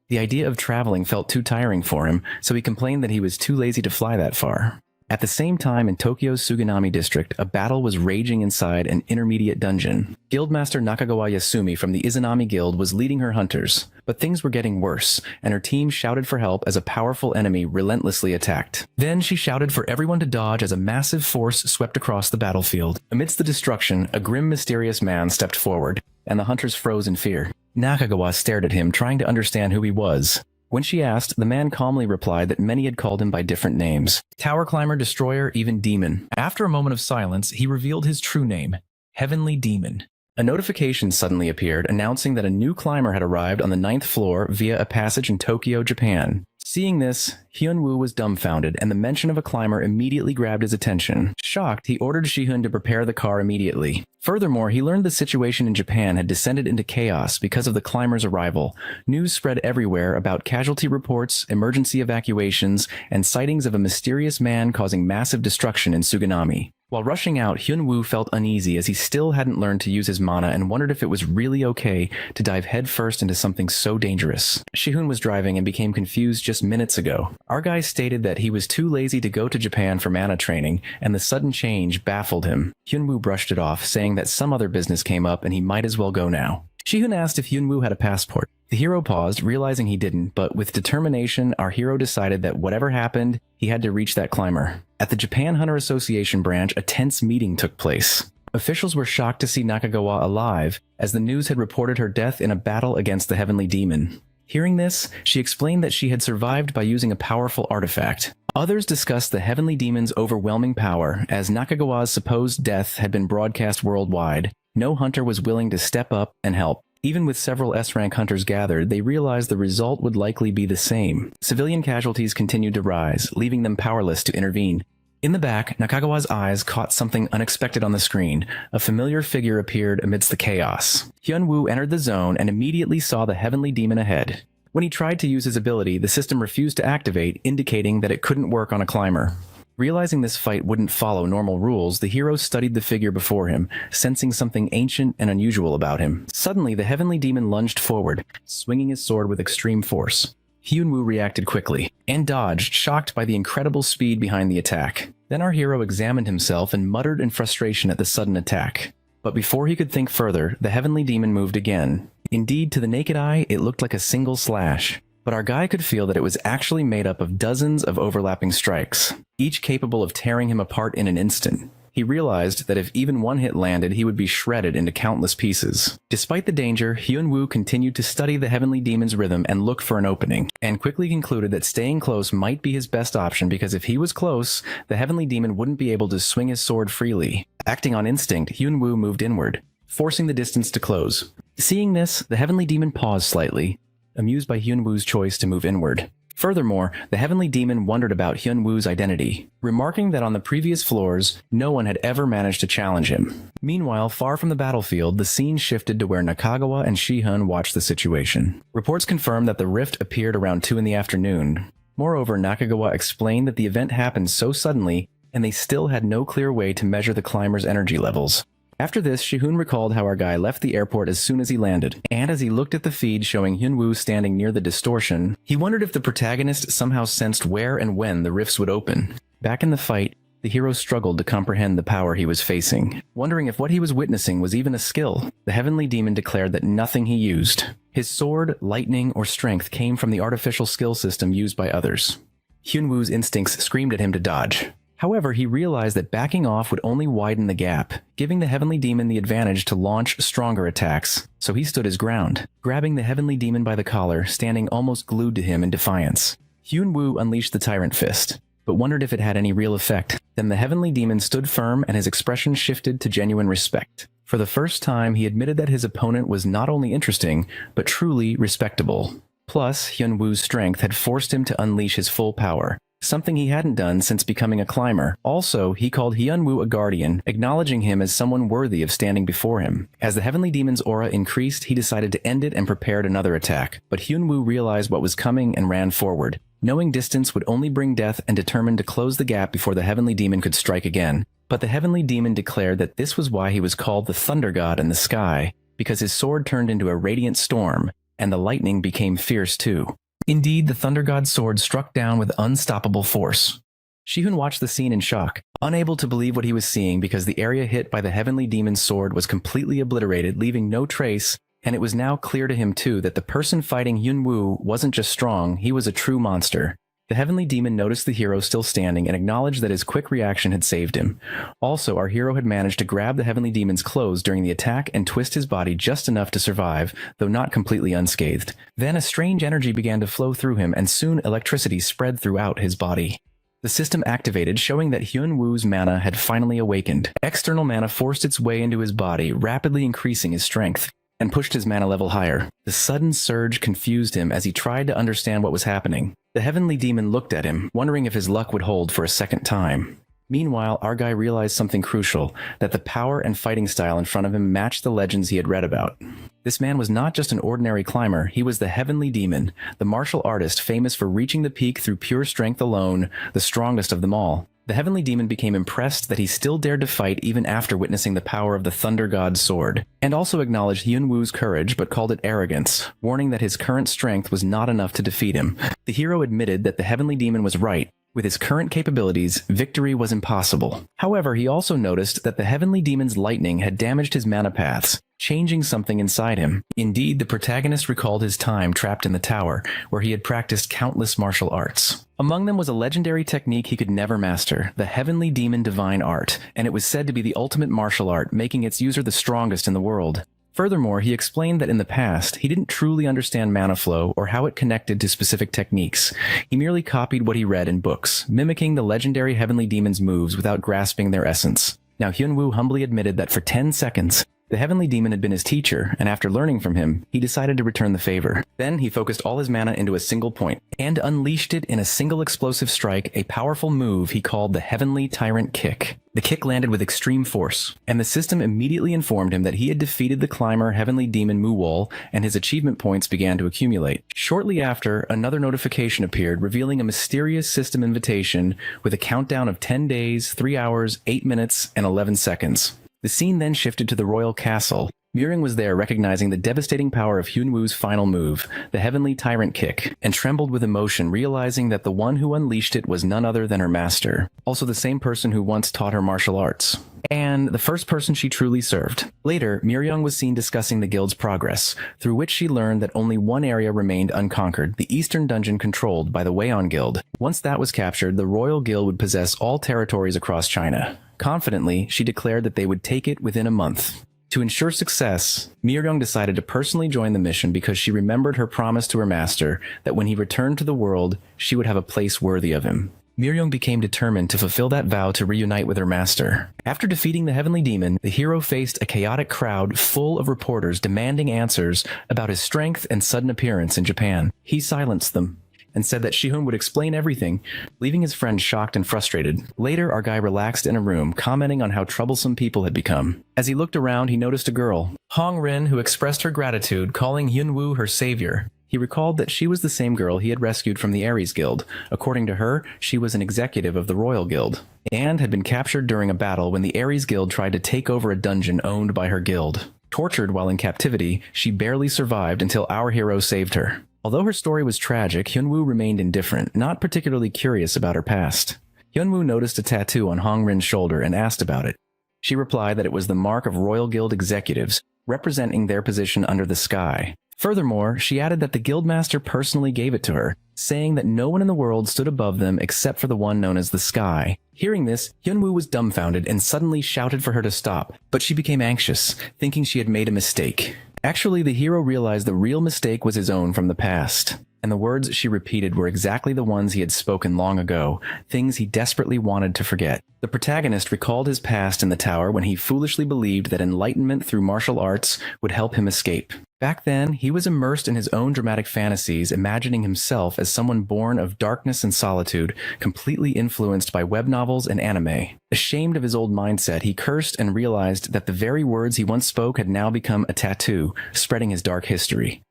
The idea of traveling felt too tiring for him, so he complained that he was too lazy to fly that far. At the same time, in Tokyo's Suganami district, a battle was raging inside an intermediate dungeon. Guildmaster Nakagawa Yasumi from the Izanami Guild was leading her hunters, but things were getting worse, and her team shouted for help as a powerful enemy relentlessly attacked. Then she shouted for everyone to dodge as a massive force swept across the battlefield. Amidst the destruction, a grim, mysterious man stepped forward, and the hunters froze in fear. Nakagawa stared at him, trying to understand who he was. When she asked, the man calmly replied that many had called him by different names. Tower climber, destroyer, even demon. After a moment of silence, he revealed his true name, Heavenly Demon. A notification suddenly appeared announcing that a new climber had arrived on the 9th floor via a passage in Tokyo, Japan. Seeing this, Hyunwoo was dumbfounded, and the mention of a climber immediately grabbed his attention. Shocked, he ordered Shihun to prepare the car immediately. Furthermore, he learned the situation in Japan had descended into chaos because of the climber's arrival. News spread everywhere about casualty reports, emergency evacuations, and sightings of a mysterious man causing massive destruction in Suganami. While rushing out, Hyunwoo felt uneasy as he still hadn't learned to use his mana and wondered if it was really okay to dive headfirst into something so dangerous. Shihun was driving and became confused just minutes ago. Our guy stated that he was too lazy to go to Japan for mana training, and the sudden change baffled him. Hyunwoo brushed it off, saying that some other business came up and he might as well go now. Shihun asked if Hyunwoo had a passport. The hero paused, realizing he didn't, but with determination, our hero decided that whatever happened, he had to reach that climber. At the Japan Hunter Association branch, a tense meeting took place. Officials were shocked to see Nakagawa alive, as the news had reported her death in a battle against the Heavenly Demon. Hearing this, she explained that she had survived by using a powerful artifact. Others discussed the Heavenly Demon's overwhelming power, as Nakagawa's supposed death had been broadcast worldwide. No hunter was willing to step up and help. Even with several S-rank hunters gathered, they realized the result would likely be the same. Civilian casualties continued to rise, leaving them powerless to intervene. In the back, Nakagawa's eyes caught something unexpected on the screen. A familiar figure appeared amidst the chaos. Hyunwoo entered the zone and immediately saw the Heavenly Demon ahead. When he tried to use his ability, the system refused to activate, indicating that it couldn't work on a climber. Realizing this fight wouldn't follow normal rules, the hero studied the figure before him, sensing something ancient and unusual about him. Suddenly, the Heavenly Demon lunged forward, swinging his sword with extreme force. Hyunwoo reacted quickly, and dodged, shocked by the incredible speed behind the attack. Then our hero examined himself and muttered in frustration at the sudden attack. But before he could think further, the Heavenly Demon moved again. Indeed, to the naked eye, it looked like a single slash. But our guy could feel that it was actually made up of dozens of overlapping strikes, each capable of tearing him apart in an instant. He realized that if even one hit landed, he would be shredded into countless pieces. Despite the danger, Hyunwoo continued to study the Heavenly Demon's rhythm and look for an opening, and quickly concluded that staying close might be his best option because if he was close, the Heavenly Demon wouldn't be able to swing his sword freely. Acting on instinct, Hyunwoo moved inward, forcing the distance to close. Seeing this, the Heavenly Demon paused slightly, amused by Hyunwoo's choice to move inward. Furthermore, the Heavenly Demon wondered about Hyunwoo's identity, remarking that on the previous floors, no one had ever managed to challenge him. Meanwhile, far from the battlefield, the scene shifted to where Nakagawa and Shihun watched the situation. Reports confirmed that the rift appeared around 2 in the afternoon. Moreover, Nakagawa explained that the event happened so suddenly, and they still had no clear way to measure the climber's energy levels. After this, Shihun recalled how our guy left the airport as soon as he landed, and as he looked at the feed showing Hyunwoo standing near the distortion, he wondered if the protagonist somehow sensed where and when the rifts would open. Back in the fight, the hero struggled to comprehend the power he was facing, wondering if what he was witnessing was even a skill. The Heavenly Demon declared that nothing he used, his sword, lightning, or strength came from the artificial skill system used by others. Hyunwoo's instincts screamed at him to dodge. However, he realized that backing off would only widen the gap, giving the Heavenly Demon the advantage to launch stronger attacks, so he stood his ground, grabbing the Heavenly Demon by the collar, standing almost glued to him in defiance. Hyunwoo unleashed the Tyrant Fist. but wondered if it had any real effect. Then the heavenly demon stood firm and his expression shifted to genuine respect. For the first time, he admitted that his opponent was not only interesting, but truly respectable. Plus, Hyun-woo's strength had forced him to unleash his full power, something he hadn't done since becoming a climber. Also, he called Hyun-woo a guardian, acknowledging him as someone worthy of standing before him. As the heavenly demon's aura increased, he decided to end it and prepared another attack. But Hyun-woo realized what was coming and ran forward, knowing distance would only bring death and determined to close the gap before the heavenly demon could strike again. But the heavenly demon declared that this was why he was called the thunder god in the sky, because his sword turned into a radiant storm, and the lightning became fierce too. Indeed, the thunder god's sword struck down with unstoppable force. Shihun watched the scene in shock, unable to believe what he was seeing because the area hit by the heavenly demon's sword was completely obliterated, leaving no trace, and it was now clear to him too that the person fighting Hyun-woo wasn't just strong, he was a true monster. The heavenly demon noticed the hero still standing and acknowledged that his quick reaction had saved him. Also, our hero had managed to grab the heavenly demon's clothes during the attack and twist his body just enough to survive, though not completely unscathed. Then a strange energy began to flow through him and soon electricity spread throughout his body. The system activated, showing that Hyun-woo's mana had finally awakened. External mana forced its way into his body, rapidly increasing his strength, and pushed his mana level higher. The sudden surge confused him as he tried to understand what was happening. The heavenly demon looked at him, wondering if his luck would hold for a second time. Meanwhile, our guy realized something crucial, that the power and fighting style in front of him matched the legends he had read about. This man was not just an ordinary climber, he was the heavenly demon, the martial artist famous for reaching the peak through pure strength alone, the strongest of them all. The heavenly demon became impressed that he still dared to fight even after witnessing the power of the thunder god's sword, and also acknowledged Hyun-woo's courage but called it arrogance, warning that his current strength was not enough to defeat him. The hero admitted that the heavenly demon was right. With his current capabilities, victory was impossible. However, he also noticed that the heavenly demon's lightning had damaged his mana paths, changing something inside him. Indeed, the protagonist recalled his time trapped in the tower, where he had practiced countless martial arts. Among them was a legendary technique he could never master, the heavenly demon divine art, and it was said to be the ultimate martial art, making its user the strongest in the world. Furthermore, he explained that in the past, he didn't truly understand mana flow or how it connected to specific techniques. He merely copied what he read in books, mimicking the legendary heavenly demon's moves without grasping their essence. Now, Hyun-woo humbly admitted that for 10 seconds, the heavenly demon had been his teacher, and after learning from him, he decided to return the favor. Then he focused all his mana into a single point, and unleashed it in a single explosive strike, a powerful move he called the Heavenly Tyrant Kick. The kick landed with extreme force, and the system immediately informed him that he had defeated the climber heavenly demon Muwol, and his achievement points began to accumulate. Shortly after, another notification appeared revealing a mysterious system invitation with a countdown of 10 days, 3 hours, 8 minutes, and 11 seconds. The scene then shifted to the royal castle. Myung was there recognizing the devastating power of Hyun-woo's final move, the Heavenly Tyrant Kick, and trembled with emotion realizing that the one who unleashed it was none other than her master, also the same person who once taught her martial arts, and the first person she truly served. Later, Myung was seen discussing the guild's progress, through which she learned that only one area remained unconquered, the eastern dungeon controlled by the Wheon Guild. Once that was captured, the royal guild would possess all territories across China. Confidently, she declared that they would take it within a month. To ensure success, Myung decided to personally join the mission because she remembered her promise to her master that when he returned to the world, she would have a place worthy of him. Myung became determined to fulfill that vow to reunite with her master. After defeating the heavenly demon, the hero faced a chaotic crowd full of reporters demanding answers about his strength and sudden appearance in Japan. He silenced them and said that Shihun would explain everything, leaving his friend shocked and frustrated. Later, our guy relaxed in a room, commenting on how troublesome people had become. As he looked around, he noticed a girl, Hong Rin, who expressed her gratitude, calling Hyun-woo her savior. He recalled that she was the same girl he had rescued from the Ares Guild. According to her, she was an executive of the Royal Guild, and had been captured during a battle when the Ares Guild tried to take over a dungeon owned by her guild. Tortured while in captivity, she barely survived until our hero saved her. Although her story was tragic, Hyun-woo remained indifferent, not particularly curious about her past. Hyun-woo noticed a tattoo on Hong Rin's shoulder and asked about it. She replied that it was the mark of Royal Guild executives, representing their position under the sky. Furthermore, she added that the guildmaster personally gave it to her, saying that no one in the world stood above them except for the one known as the sky. Hearing this, Hyun-woo was dumbfounded and suddenly shouted for her to stop, but she became anxious, thinking she had made a mistake. Actually, the hero realized the real mistake was his own from the past, and the words she repeated were exactly the ones he had spoken long ago, things he desperately wanted to forget. The protagonist recalled his past in the tower when he foolishly believed that enlightenment through martial arts would help him escape. Back then, he was immersed in his own dramatic fantasies, imagining himself as someone born of darkness and solitude, completely influenced by web novels and anime. Ashamed of his old mindset, he cursed and realized that the very words he once spoke had now become a tattoo, spreading his dark history.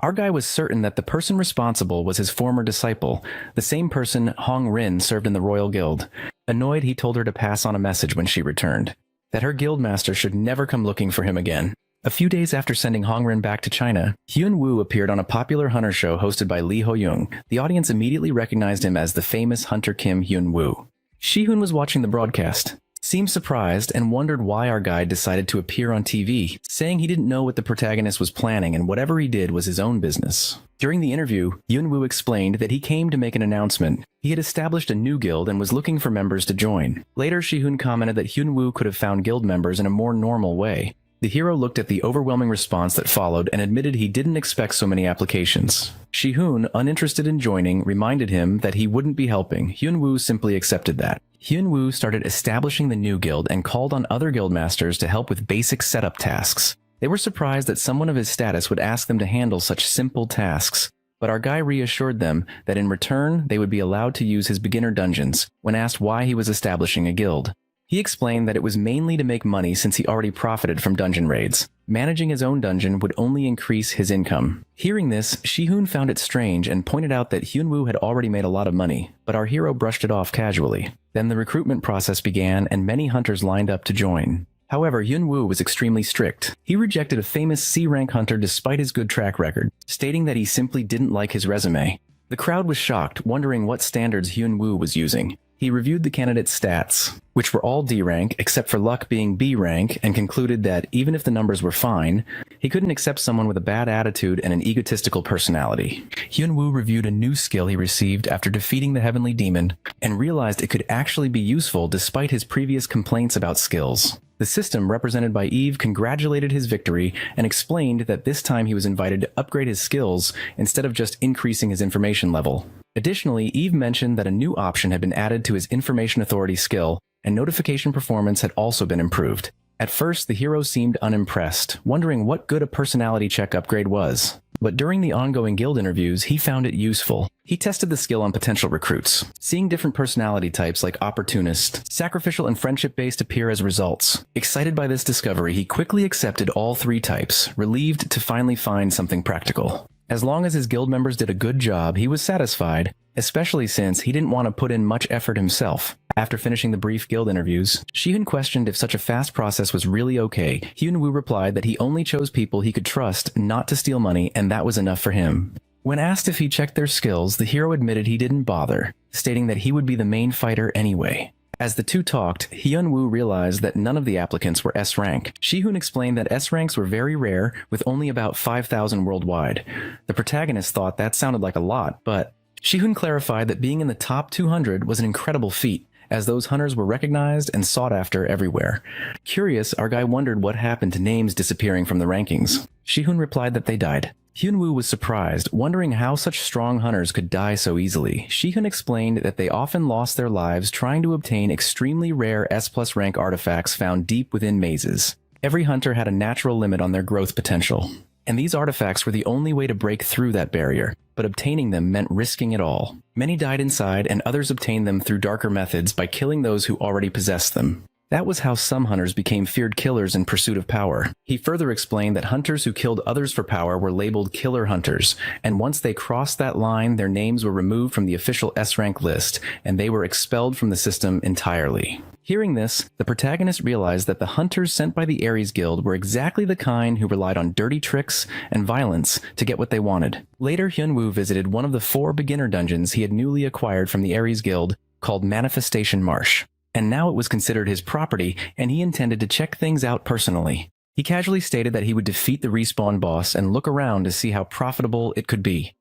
Our guy was certain that the person responsible was his former disciple, the same person Hong Rin served in the Royal Guild. Annoyed, he told her to pass on a message when she returned, that her guildmaster should never come looking for him again. A few days after sending Hong Rin back to China, Hyun Woo appeared on a popular hunter show hosted by Lee Ho-young. The audience immediately recognized him as the famous hunter Kim Hyun Woo. Shi-hoon was watching the broadcast, seemed surprised, and wondered why our guide decided to appear on TV, saying he didn't know what the protagonist was planning and whatever he did was his own business. During the interview, Hyun Woo explained that he came to make an announcement. He had established a new guild and was looking for members to join. Later, Shi-hoon commented that Hyun Woo could have found guild members in a more normal way. The hero looked at the overwhelming response that followed and admitted he didn't expect so many applications. Shi-hoon, uninterested in joining, reminded him that he wouldn't be helping. Hyun Woo simply accepted that. Hyun Woo started establishing the new guild and called on other guildmasters to help with basic setup tasks. They were surprised that someone of his status would ask them to handle such simple tasks, but our guy reassured them that in return they would be allowed to use his beginner dungeons when asked why he was establishing a guild. He explained that it was mainly to make money since he already profited from dungeon raids. Managing his own dungeon would only increase his income. Hearing this, Shi-hoon found it strange and pointed out that Hyun Woo had already made a lot of money, but our hero brushed it off casually. Then the recruitment process began and many hunters lined up to join. However, Hyun Woo was extremely strict. He rejected a famous C-rank hunter despite his good track record, stating that he simply didn't like his resume. The crowd was shocked, wondering what standards Hyun Woo was using. He reviewed the candidates' stats, which were all D rank except for luck being B rank, and concluded that even if the numbers were fine, he couldn't accept someone with a bad attitude and an egotistical personality. Hyun Woo reviewed a new skill he received after defeating the Heavenly Demon, and realized it could actually be useful despite his previous complaints about skills. The system, represented by Eve, congratulated his victory and explained that this time he was invited to upgrade his skills instead of just increasing his information level. Additionally, Eve mentioned that a new option had been added to his Information Authority skill, and notification performance had also been improved. At first, the hero seemed unimpressed, wondering what good a personality check upgrade was. But during the ongoing guild interviews, he found it useful. He tested the skill on potential recruits, seeing different personality types like opportunist, sacrificial, and friendship-based appear as results. Excited by this discovery, he quickly accepted all three types, relieved to finally find something practical. As long as his guild members did a good job, he was satisfied, especially since he didn't want to put in much effort himself. After finishing the brief guild interviews, Shi-hoon questioned if such a fast process was really okay. Hyun Woo replied that he only chose people he could trust not to steal money, and that was enough for him. When asked if he checked their skills, the hero admitted he didn't bother, stating that he would be the main fighter anyway. As the two talked, Hyun Woo realized that none of the applicants were S-rank. Shi-hoon explained that S-ranks were very rare, with only about 5,000 worldwide. The protagonist thought that sounded like a lot, but Shi-hoon clarified that being in the top 200 was an incredible feat, as those hunters were recognized and sought after everywhere. Curious, our guy wondered what happened to names disappearing from the rankings. Shi-hoon replied that they died. Hyun Woo was surprised, wondering how such strong hunters could die so easily. Shi-hoon explained that they often lost their lives trying to obtain extremely rare S+ rank artifacts found deep within mazes. Every hunter had a natural limit on their growth potential, and these artifacts were the only way to break through that barrier, but obtaining them meant risking it all. Many died inside, and others obtained them through darker methods by killing those who already possessed them. That was how some hunters became feared killers in pursuit of power. He further explained that hunters who killed others for power were labeled killer hunters, and once they crossed that line, their names were removed from the official S-rank list, and they were expelled from the system entirely. Hearing this, the protagonist realized that the hunters sent by the Ares Guild were exactly the kind who relied on dirty tricks and violence to get what they wanted. Later, Hyun Woo visited one of the 4 beginner dungeons he had newly acquired from the Ares Guild, called Manifestation Marsh. And now it was considered his property, and he intended to check things out personally. He casually stated that he would defeat the respawn boss and look around to see how profitable it could be.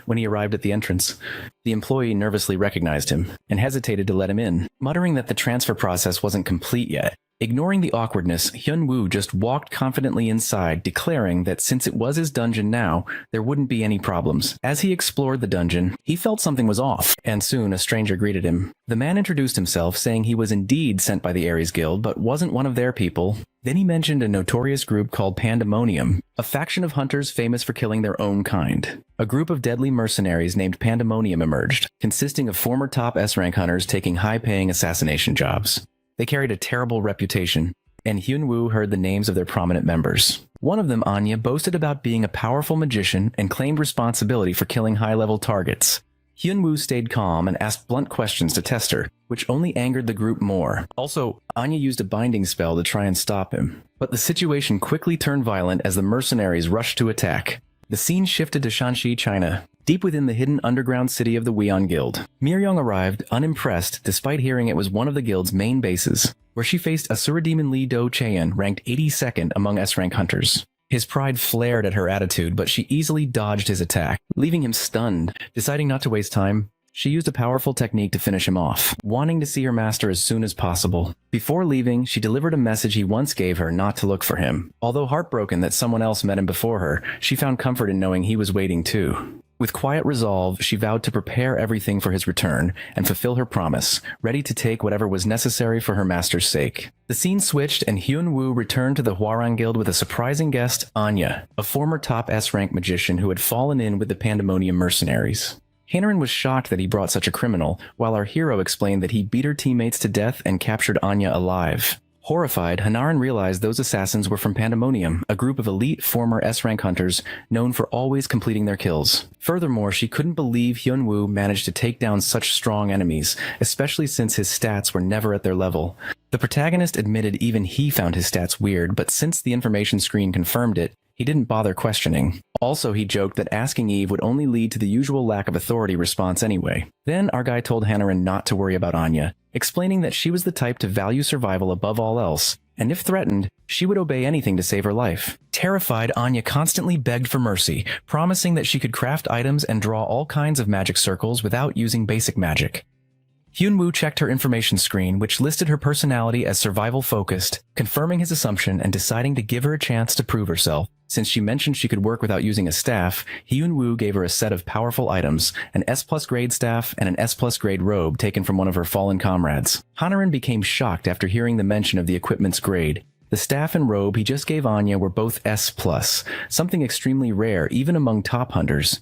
When he arrived at the entrance, the employee nervously recognized him and hesitated to let him in, muttering that the transfer process wasn't complete yet. Ignoring the awkwardness, Hyun-woo just walked confidently inside, declaring that since it was his dungeon now, there wouldn't be any problems. As he explored the dungeon, he felt something was off, and soon a stranger greeted him. The man introduced himself, saying he was indeed sent by the Ares Guild, but wasn't one of their people. Then he mentioned a notorious group called Pandemonium, a faction of hunters famous for killing their own kind. A group of deadly mercenaries named Pandemonium emerged, consisting of former top S-rank hunters taking high-paying assassination jobs. They carried a terrible reputation, and Hyun-woo heard the names of their prominent members. One of them, Anya, boasted about being a powerful magician and claimed responsibility for killing high-level targets. Hyun-woo stayed calm and asked blunt questions to test her, which only angered the group more. Also, Anya used a binding spell to try and stop him. But the situation quickly turned violent as the mercenaries rushed to attack. The scene shifted to Shanxi, China, deep within the hidden underground city of the Weon Guild. Miryong arrived, unimpressed, despite hearing it was one of the guild's main bases, where she faced Asura Demon Lee Do Cheon, ranked 82nd among S-rank hunters. His pride flared at her attitude, but she easily dodged his attack, leaving him stunned. Deciding not to waste time, she used a powerful technique to finish him off, wanting to see her master as soon as possible. Before leaving, she delivered a message he once gave her not to look for him. Although heartbroken that someone else met him before her, she found comfort in knowing he was waiting too. With quiet resolve, she vowed to prepare everything for his return and fulfill her promise, ready to take whatever was necessary for her master's sake. The scene switched and Hyun-woo returned to the Hwarang Guild with a surprising guest, Anya, a former top S-rank magician who had fallen in with the Pandemonium mercenaries. Hanarin was shocked that he brought such a criminal, while our hero explained that he beat her teammates to death and captured Anya alive. Horrified, Hanarin realized those assassins were from Pandemonium, a group of elite former S-rank hunters known for always completing their kills. Furthermore, she couldn't believe Hyun-woo managed to take down such strong enemies, especially since his stats were never at their level. The protagonist admitted even he found his stats weird, but since the information screen confirmed it, he didn't bother questioning. Also, he joked that asking Eve would only lead to the usual lack of authority response anyway. Then our guy told Hanarin not to worry about Anya, explaining that she was the type to value survival above all else, and if threatened, she would obey anything to save her life. Terrified, Anya constantly begged for mercy, promising that she could craft items and draw all kinds of magic circles without using basic magic. Hyun-woo checked her information screen, which listed her personality as survival-focused, confirming his assumption and deciding to give her a chance to prove herself. Since she mentioned she could work without using a staff, Hyun-woo gave her a set of powerful items, an S+ grade staff and an S+ grade robe taken from one of her fallen comrades. Hanarin became shocked after hearing the mention of the equipment's grade. The staff and robe he just gave Anya were both S+, something extremely rare even among top hunters.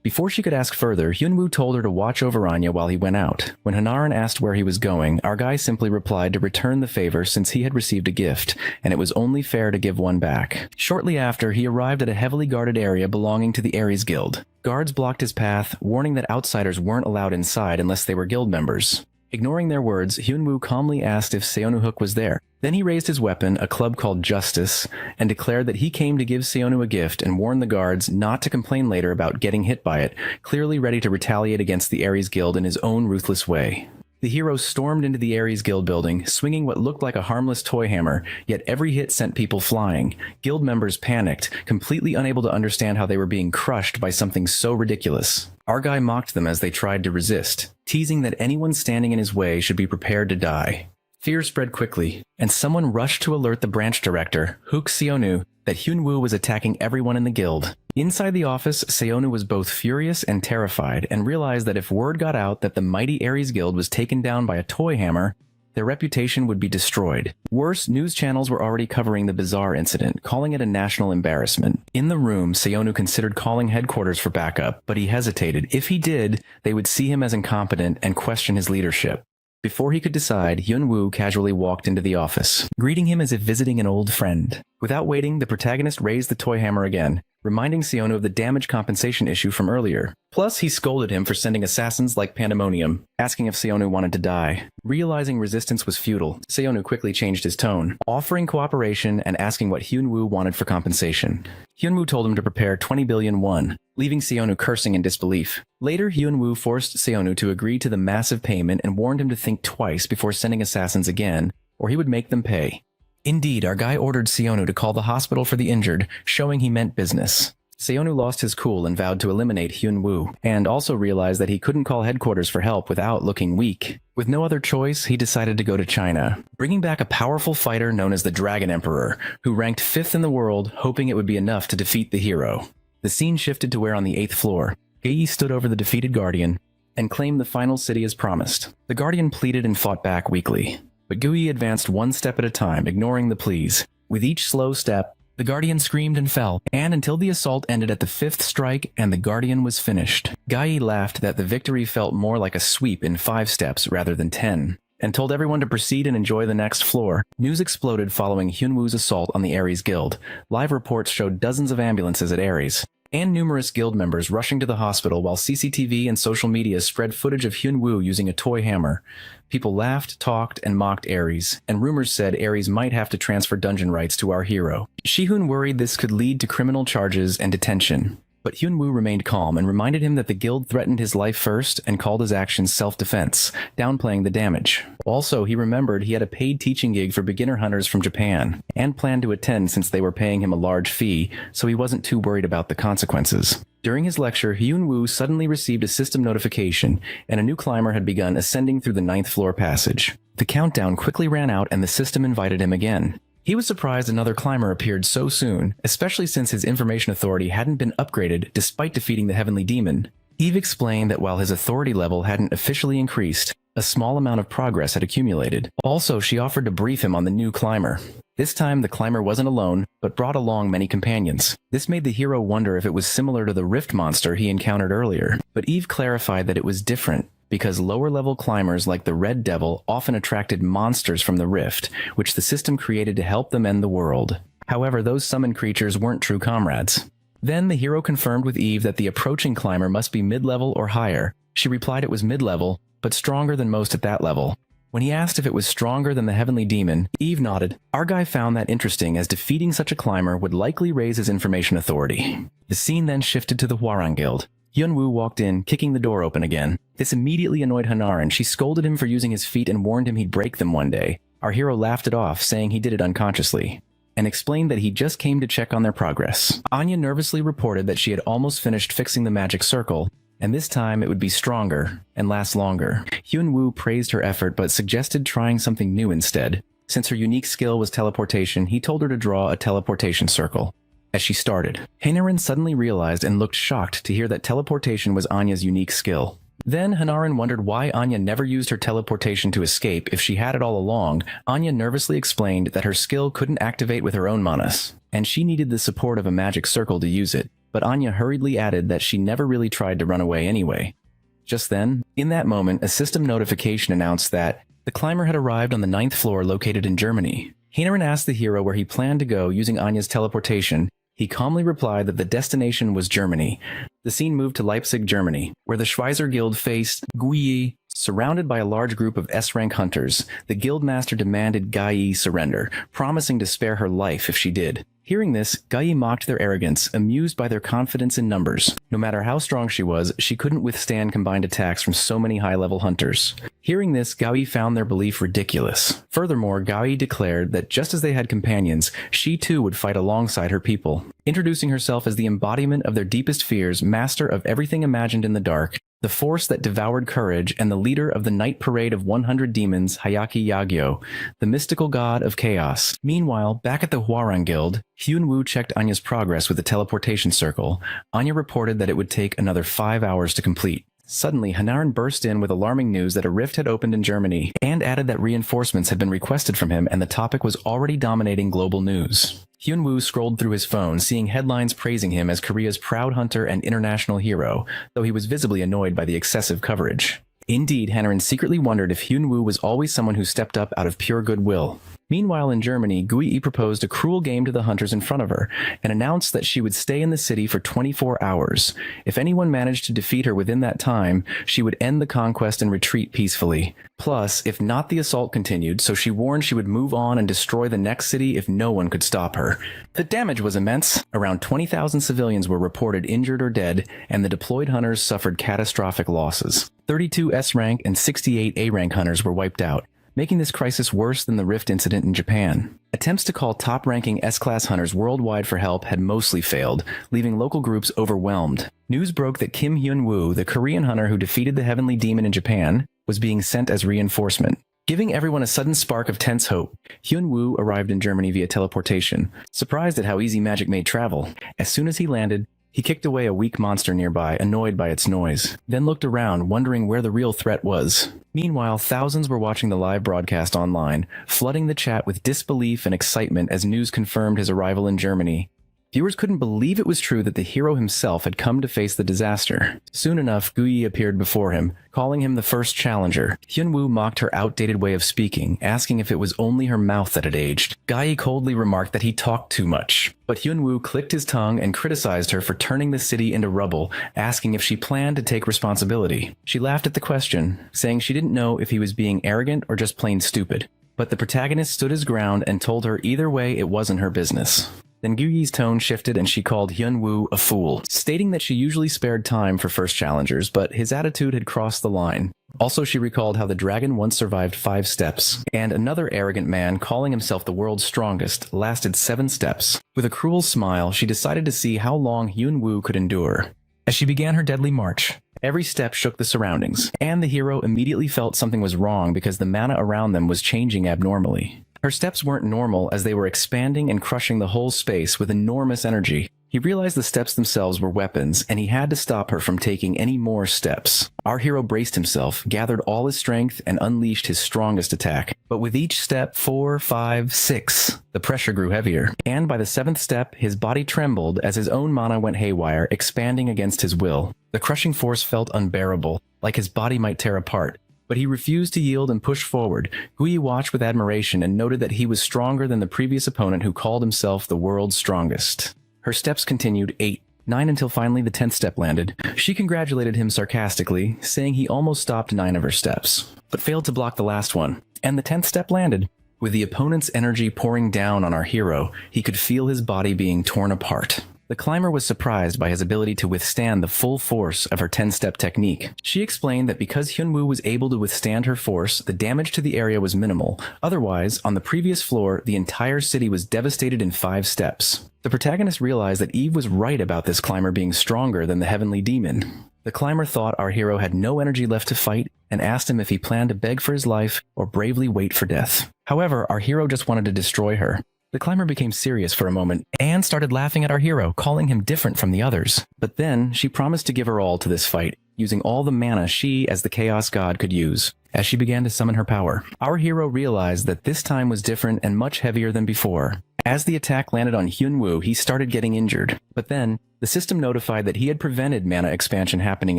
Before she could ask further, Hyun-woo told her to watch over Anya while he went out. When Hanarin asked where he was going, our guy simply replied to return the favor since he had received a gift, and it was only fair to give one back. Shortly after, he arrived at a heavily guarded area belonging to the Ares Guild. Guards blocked his path, warning that outsiders weren't allowed inside unless they were guild members. Ignoring their words, Hyun-woo calmly asked if Seonu-hook was there. Then he raised his weapon, a club called Justice, and declared that he came to give Seonu a gift and warned the guards not to complain later about getting hit by it, clearly ready to retaliate against the Ares Guild in his own ruthless way. The hero stormed into the Ares Guild building, swinging what looked like a harmless toy hammer, yet every hit sent people flying. Guild members panicked, completely unable to understand how they were being crushed by something so ridiculous. Our guy mocked them as they tried to resist, teasing that anyone standing in his way should be prepared to die. Fear spread quickly, and someone rushed to alert the branch director, Hook Seonu, that Hyun-woo was attacking everyone in the guild. Inside the office, Seonu was both furious and terrified, and realized that if word got out that the mighty Ares Guild was taken down by a toy hammer, their reputation would be destroyed. Worse, news channels were already covering the bizarre incident, calling it a national embarrassment. In the room, Seonu considered calling headquarters for backup, but he hesitated. If he did, they would see him as incompetent and question his leadership. Before he could decide, Hyun-woo casually walked into the office, greeting him as if visiting an old friend. Without waiting, the protagonist raised the toy hammer again, reminding Seonu of the damage compensation issue from earlier. Plus, he scolded him for sending assassins like Pandemonium, asking if Seonu wanted to die. Realizing resistance was futile, Seonu quickly changed his tone, offering cooperation and asking what Hyun-woo wanted for compensation. Hyun-woo told him to prepare 20 billion won, leaving Seonu cursing in disbelief. Later, Hyun-woo forced Seonu to agree to the massive payment and warned him to think twice before sending assassins again, or he would make them pay. Indeed, our guy ordered Seonu to call the hospital for the injured, showing he meant business. Seonu lost his cool and vowed to eliminate Hyun-woo, and also realized that he couldn't call headquarters for help without looking weak. With no other choice, he decided to go to China, bringing back a powerful fighter known as the Dragon Emperor, who ranked 5th in the world, hoping it would be enough to defeat the hero. The scene shifted to where on the 8th floor, Gei stood over the defeated Guardian and claimed the final city as promised. The Guardian pleaded and fought back weakly, but Gui advanced one step at a time, ignoring the pleas. With each slow step, the Guardian screamed and fell, and until the assault ended at the 5th strike and the Guardian was finished. Gai laughed that the victory felt more like a sweep in 5 steps rather than 10, and told everyone to proceed and enjoy the next floor. News exploded following Hyun-woo's assault on the Ares Guild. Live reports showed dozens of ambulances at Ares, and numerous guild members rushing to the hospital while CCTV and social media spread footage of Hyun-woo using a toy hammer. People laughed, talked, and mocked Ares, and rumors said Ares might have to transfer dungeon rights to our hero. Shihun worried this could lead to criminal charges and detention. But Hyun-woo remained calm and reminded him that the guild threatened his life first and called his actions self-defense, downplaying the damage. Also, he remembered he had a paid teaching gig for beginner hunters from Japan, and planned to attend since they were paying him a large fee, so he wasn't too worried about the consequences. During his lecture, Hyun-woo suddenly received a system notification, and a new climber had begun ascending through the 9th floor passage. The countdown quickly ran out and the system invited him again. He was surprised another climber appeared so soon, especially since his information authority hadn't been upgraded despite defeating the heavenly demon. Eve explained that while his authority level hadn't officially increased, a small amount of progress had accumulated. Also, she offered to brief him on the new climber. This time, the climber wasn't alone, but brought along many companions. This made the hero wonder if it was similar to the rift monster he encountered earlier, but Eve clarified that it was different, because lower-level climbers like the Red Devil often attracted monsters from the rift, which the system created to help them end the world. However, those summoned creatures weren't true comrades. Then the hero confirmed with Eve that the approaching climber must be mid-level or higher. She replied it was mid-level, but stronger than most at that level. When he asked if it was stronger than the heavenly demon, Eve nodded. Our guy found that interesting, as defeating such a climber would likely raise his information authority. The scene then shifted to the Hwarang Guild. Hyun-woo walked in, kicking the door open again. This immediately annoyed Hanarin. She scolded him for using his feet and warned him he'd break them one day. Our hero laughed it off, saying he did it unconsciously, and explained that he just came to check on their progress. Anya nervously reported that she had almost finished fixing the magic circle, and this time it would be stronger and last longer. Hyun-woo praised her effort but suggested trying something new instead. Since her unique skill was teleportation, he told her to draw a teleportation circle. As she started, Hanarin suddenly realized and looked shocked to hear that teleportation was Anya's unique skill. Then Hanarin wondered why Anya never used her teleportation to escape if she had it all along. Anya nervously explained that her skill couldn't activate with her own manas, and she needed the support of a magic circle to use it, but Anya hurriedly added that she never really tried to run away anyway. Just then, in that moment, a system notification announced that the climber had arrived on the 9th floor located in Germany. Hanarin asked the hero where he planned to go using Anya's teleportation. He calmly replied that the destination was Germany. The scene moved to Leipzig, Germany, where the Schweizer Guild faced Gui. Surrounded by a large group of S-rank hunters, the guildmaster demanded Gai surrender, promising to spare her life if she did. Hearing this, Gai mocked their arrogance, amused by their confidence in numbers. No matter how strong she was, she couldn't withstand combined attacks from so many high-level hunters. Hearing this, Gai found their belief ridiculous. Furthermore, Gai declared that just as they had companions, she too would fight alongside her people. Introducing herself as the embodiment of their deepest fears, master of everything imagined in the dark, the force that devoured courage, and the leader of the night parade of 100 demons, Hayaki Yagyo, the mystical god of chaos. Meanwhile, back at the Hwarang Guild, Hyun-woo checked Anya's progress with the teleportation circle. Anya reported that it would take another 5 hours to complete. Suddenly, Hanarin burst in with alarming news that a rift had opened in Germany, and added that reinforcements had been requested from him and the topic was already dominating global news. Hyun-woo scrolled through his phone, seeing headlines praising him as Korea's proud hunter and international hero, though he was visibly annoyed by the excessive coverage. Indeed, Hanarin secretly wondered if Hyun-woo was always someone who stepped up out of pure goodwill. Meanwhile, in Germany, Gui proposed a cruel game to the hunters in front of her, and announced that she would stay in the city for 24 hours. If anyone managed to defeat her within that time, she would end the conquest and retreat peacefully. Plus, if not, the assault continued, so she warned she would move on and destroy the next city if no one could stop her. The damage was immense. Around 20,000 civilians were reported injured or dead, and the deployed hunters suffered catastrophic losses. 32 S-rank and 68 A-rank hunters were wiped out. making this crisis worse than the rift incident in Japan. Attempts to call top-ranking S-class hunters worldwide for help had mostly failed, leaving local groups overwhelmed. News broke that Kim Hyun-woo, the Korean hunter who defeated the Heavenly Demon in Japan, was being sent as reinforcement. Giving everyone a sudden spark of tense hope, Hyun-woo arrived in Germany via teleportation, surprised at how easy magic made travel. As soon as he landed, he kicked away a weak monster nearby, annoyed by its noise, then looked around, wondering where the real threat was. Meanwhile, thousands were watching the live broadcast online, flooding the chat with disbelief and excitement as news confirmed his arrival in Germany. Viewers couldn't believe it was true that the hero himself had come to face the disaster. Soon enough, Guyi appeared before him, calling him the first challenger. Hyun-woo mocked her outdated way of speaking, asking if it was only her mouth that had aged. Guyi coldly remarked that he talked too much. But Hyun-woo clicked his tongue and criticized her for turning the city into rubble, asking if she planned to take responsibility. She laughed at the question, saying she didn't know if he was being arrogant or just plain stupid. But the protagonist stood his ground and told her either way it wasn't her business. Then Guyi's tone shifted and she called Hyun-woo a fool, stating that she usually spared time for first challengers, but his attitude had crossed the line. Also, she recalled how the dragon once survived 5 steps, and another arrogant man, calling himself the world's strongest, lasted 7 steps. With a cruel smile, she decided to see how long Hyun-woo could endure. As she began her deadly march, every step shook the surroundings, and the hero immediately felt something was wrong because the mana around them was changing abnormally. Her steps weren't normal as they were expanding and crushing the whole space with enormous energy. He realized the steps themselves were weapons, and he had to stop her from taking any more steps. Our hero braced himself, gathered all his strength, and unleashed his strongest attack. But with each step, 4, 5, 6, the pressure grew heavier. And by the 7th step, his body trembled as his own mana went haywire, expanding against his will. The crushing force felt unbearable, like his body might tear apart. But he refused to yield and pushed forward. Guyi watched with admiration and noted that he was stronger than the previous opponent who called himself the world's strongest. Her steps continued 8, 9 until finally the 10th step landed. She congratulated him sarcastically, saying he almost stopped 9 of her steps, but failed to block the last one. And the 10th step landed. With the opponent's energy pouring down on our hero, he could feel his body being torn apart. The climber was surprised by his ability to withstand the full force of her 10-step technique. She explained that because Hyun-woo was able to withstand her force, the damage to the area was minimal. Otherwise, on the previous floor, the entire city was devastated in 5 steps. The protagonist realized that Eve was right about this climber being stronger than the Heavenly Demon. The climber thought our hero had no energy left to fight and asked him if he planned to beg for his life or bravely wait for death. However, our hero just wanted to destroy her. The climber became serious for a moment and started laughing at our hero, calling him different from the others. But then, she promised to give her all to this fight, using all the mana she, as the Chaos God, could use. As she began to summon her power, our hero realized that this time was different and much heavier than before. As the attack landed on Hyun-woo, he started getting injured. But then, the system notified that he had prevented mana expansion happening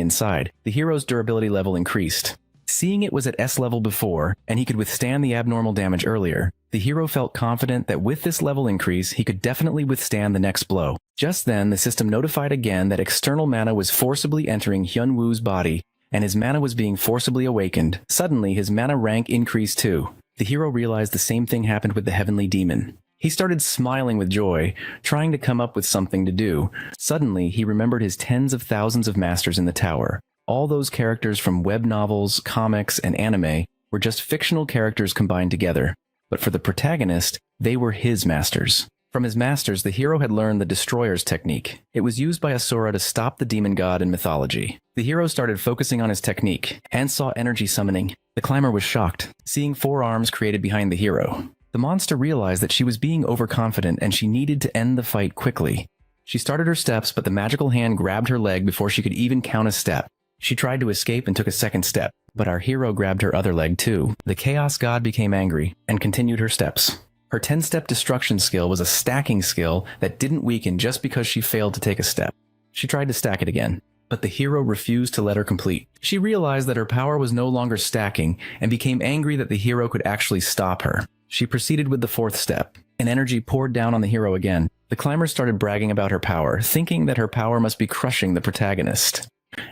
inside. The hero's durability level increased. Seeing it was at S level before, and he could withstand the abnormal damage earlier, the hero felt confident that with this level increase, he could definitely withstand the next blow. Just then, the system notified again that external mana was forcibly entering Hyun-woo's body, and his mana was being forcibly awakened. Suddenly, his mana rank increased too. The hero realized the same thing happened with the Heavenly Demon. He started smiling with joy, trying to come up with something to do. Suddenly, he remembered his tens of thousands of masters in the tower. All those characters from web novels, comics, and anime were just fictional characters combined together. But for the protagonist, they were his masters. From his masters, the hero had learned the Destroyer's technique. It was used by Asura to stop the demon god in mythology. The hero started focusing on his technique and saw energy summoning. The climber was shocked, seeing 4 arms created behind the hero. The monster realized that she was being overconfident and she needed to end the fight quickly. She started her steps, but the magical hand grabbed her leg before she could even count a step. She tried to escape and took a second step, but our hero grabbed her other leg too. The Chaos God became angry and continued her steps. Her 10-step destruction skill was a stacking skill that didn't weaken just because she failed to take a step. She tried to stack it again, but the hero refused to let her complete. She realized that her power was no longer stacking and became angry that the hero could actually stop her. She proceeded with the 4th step, and energy poured down on the hero again. The climber started bragging about her power, thinking that her power must be crushing the protagonist.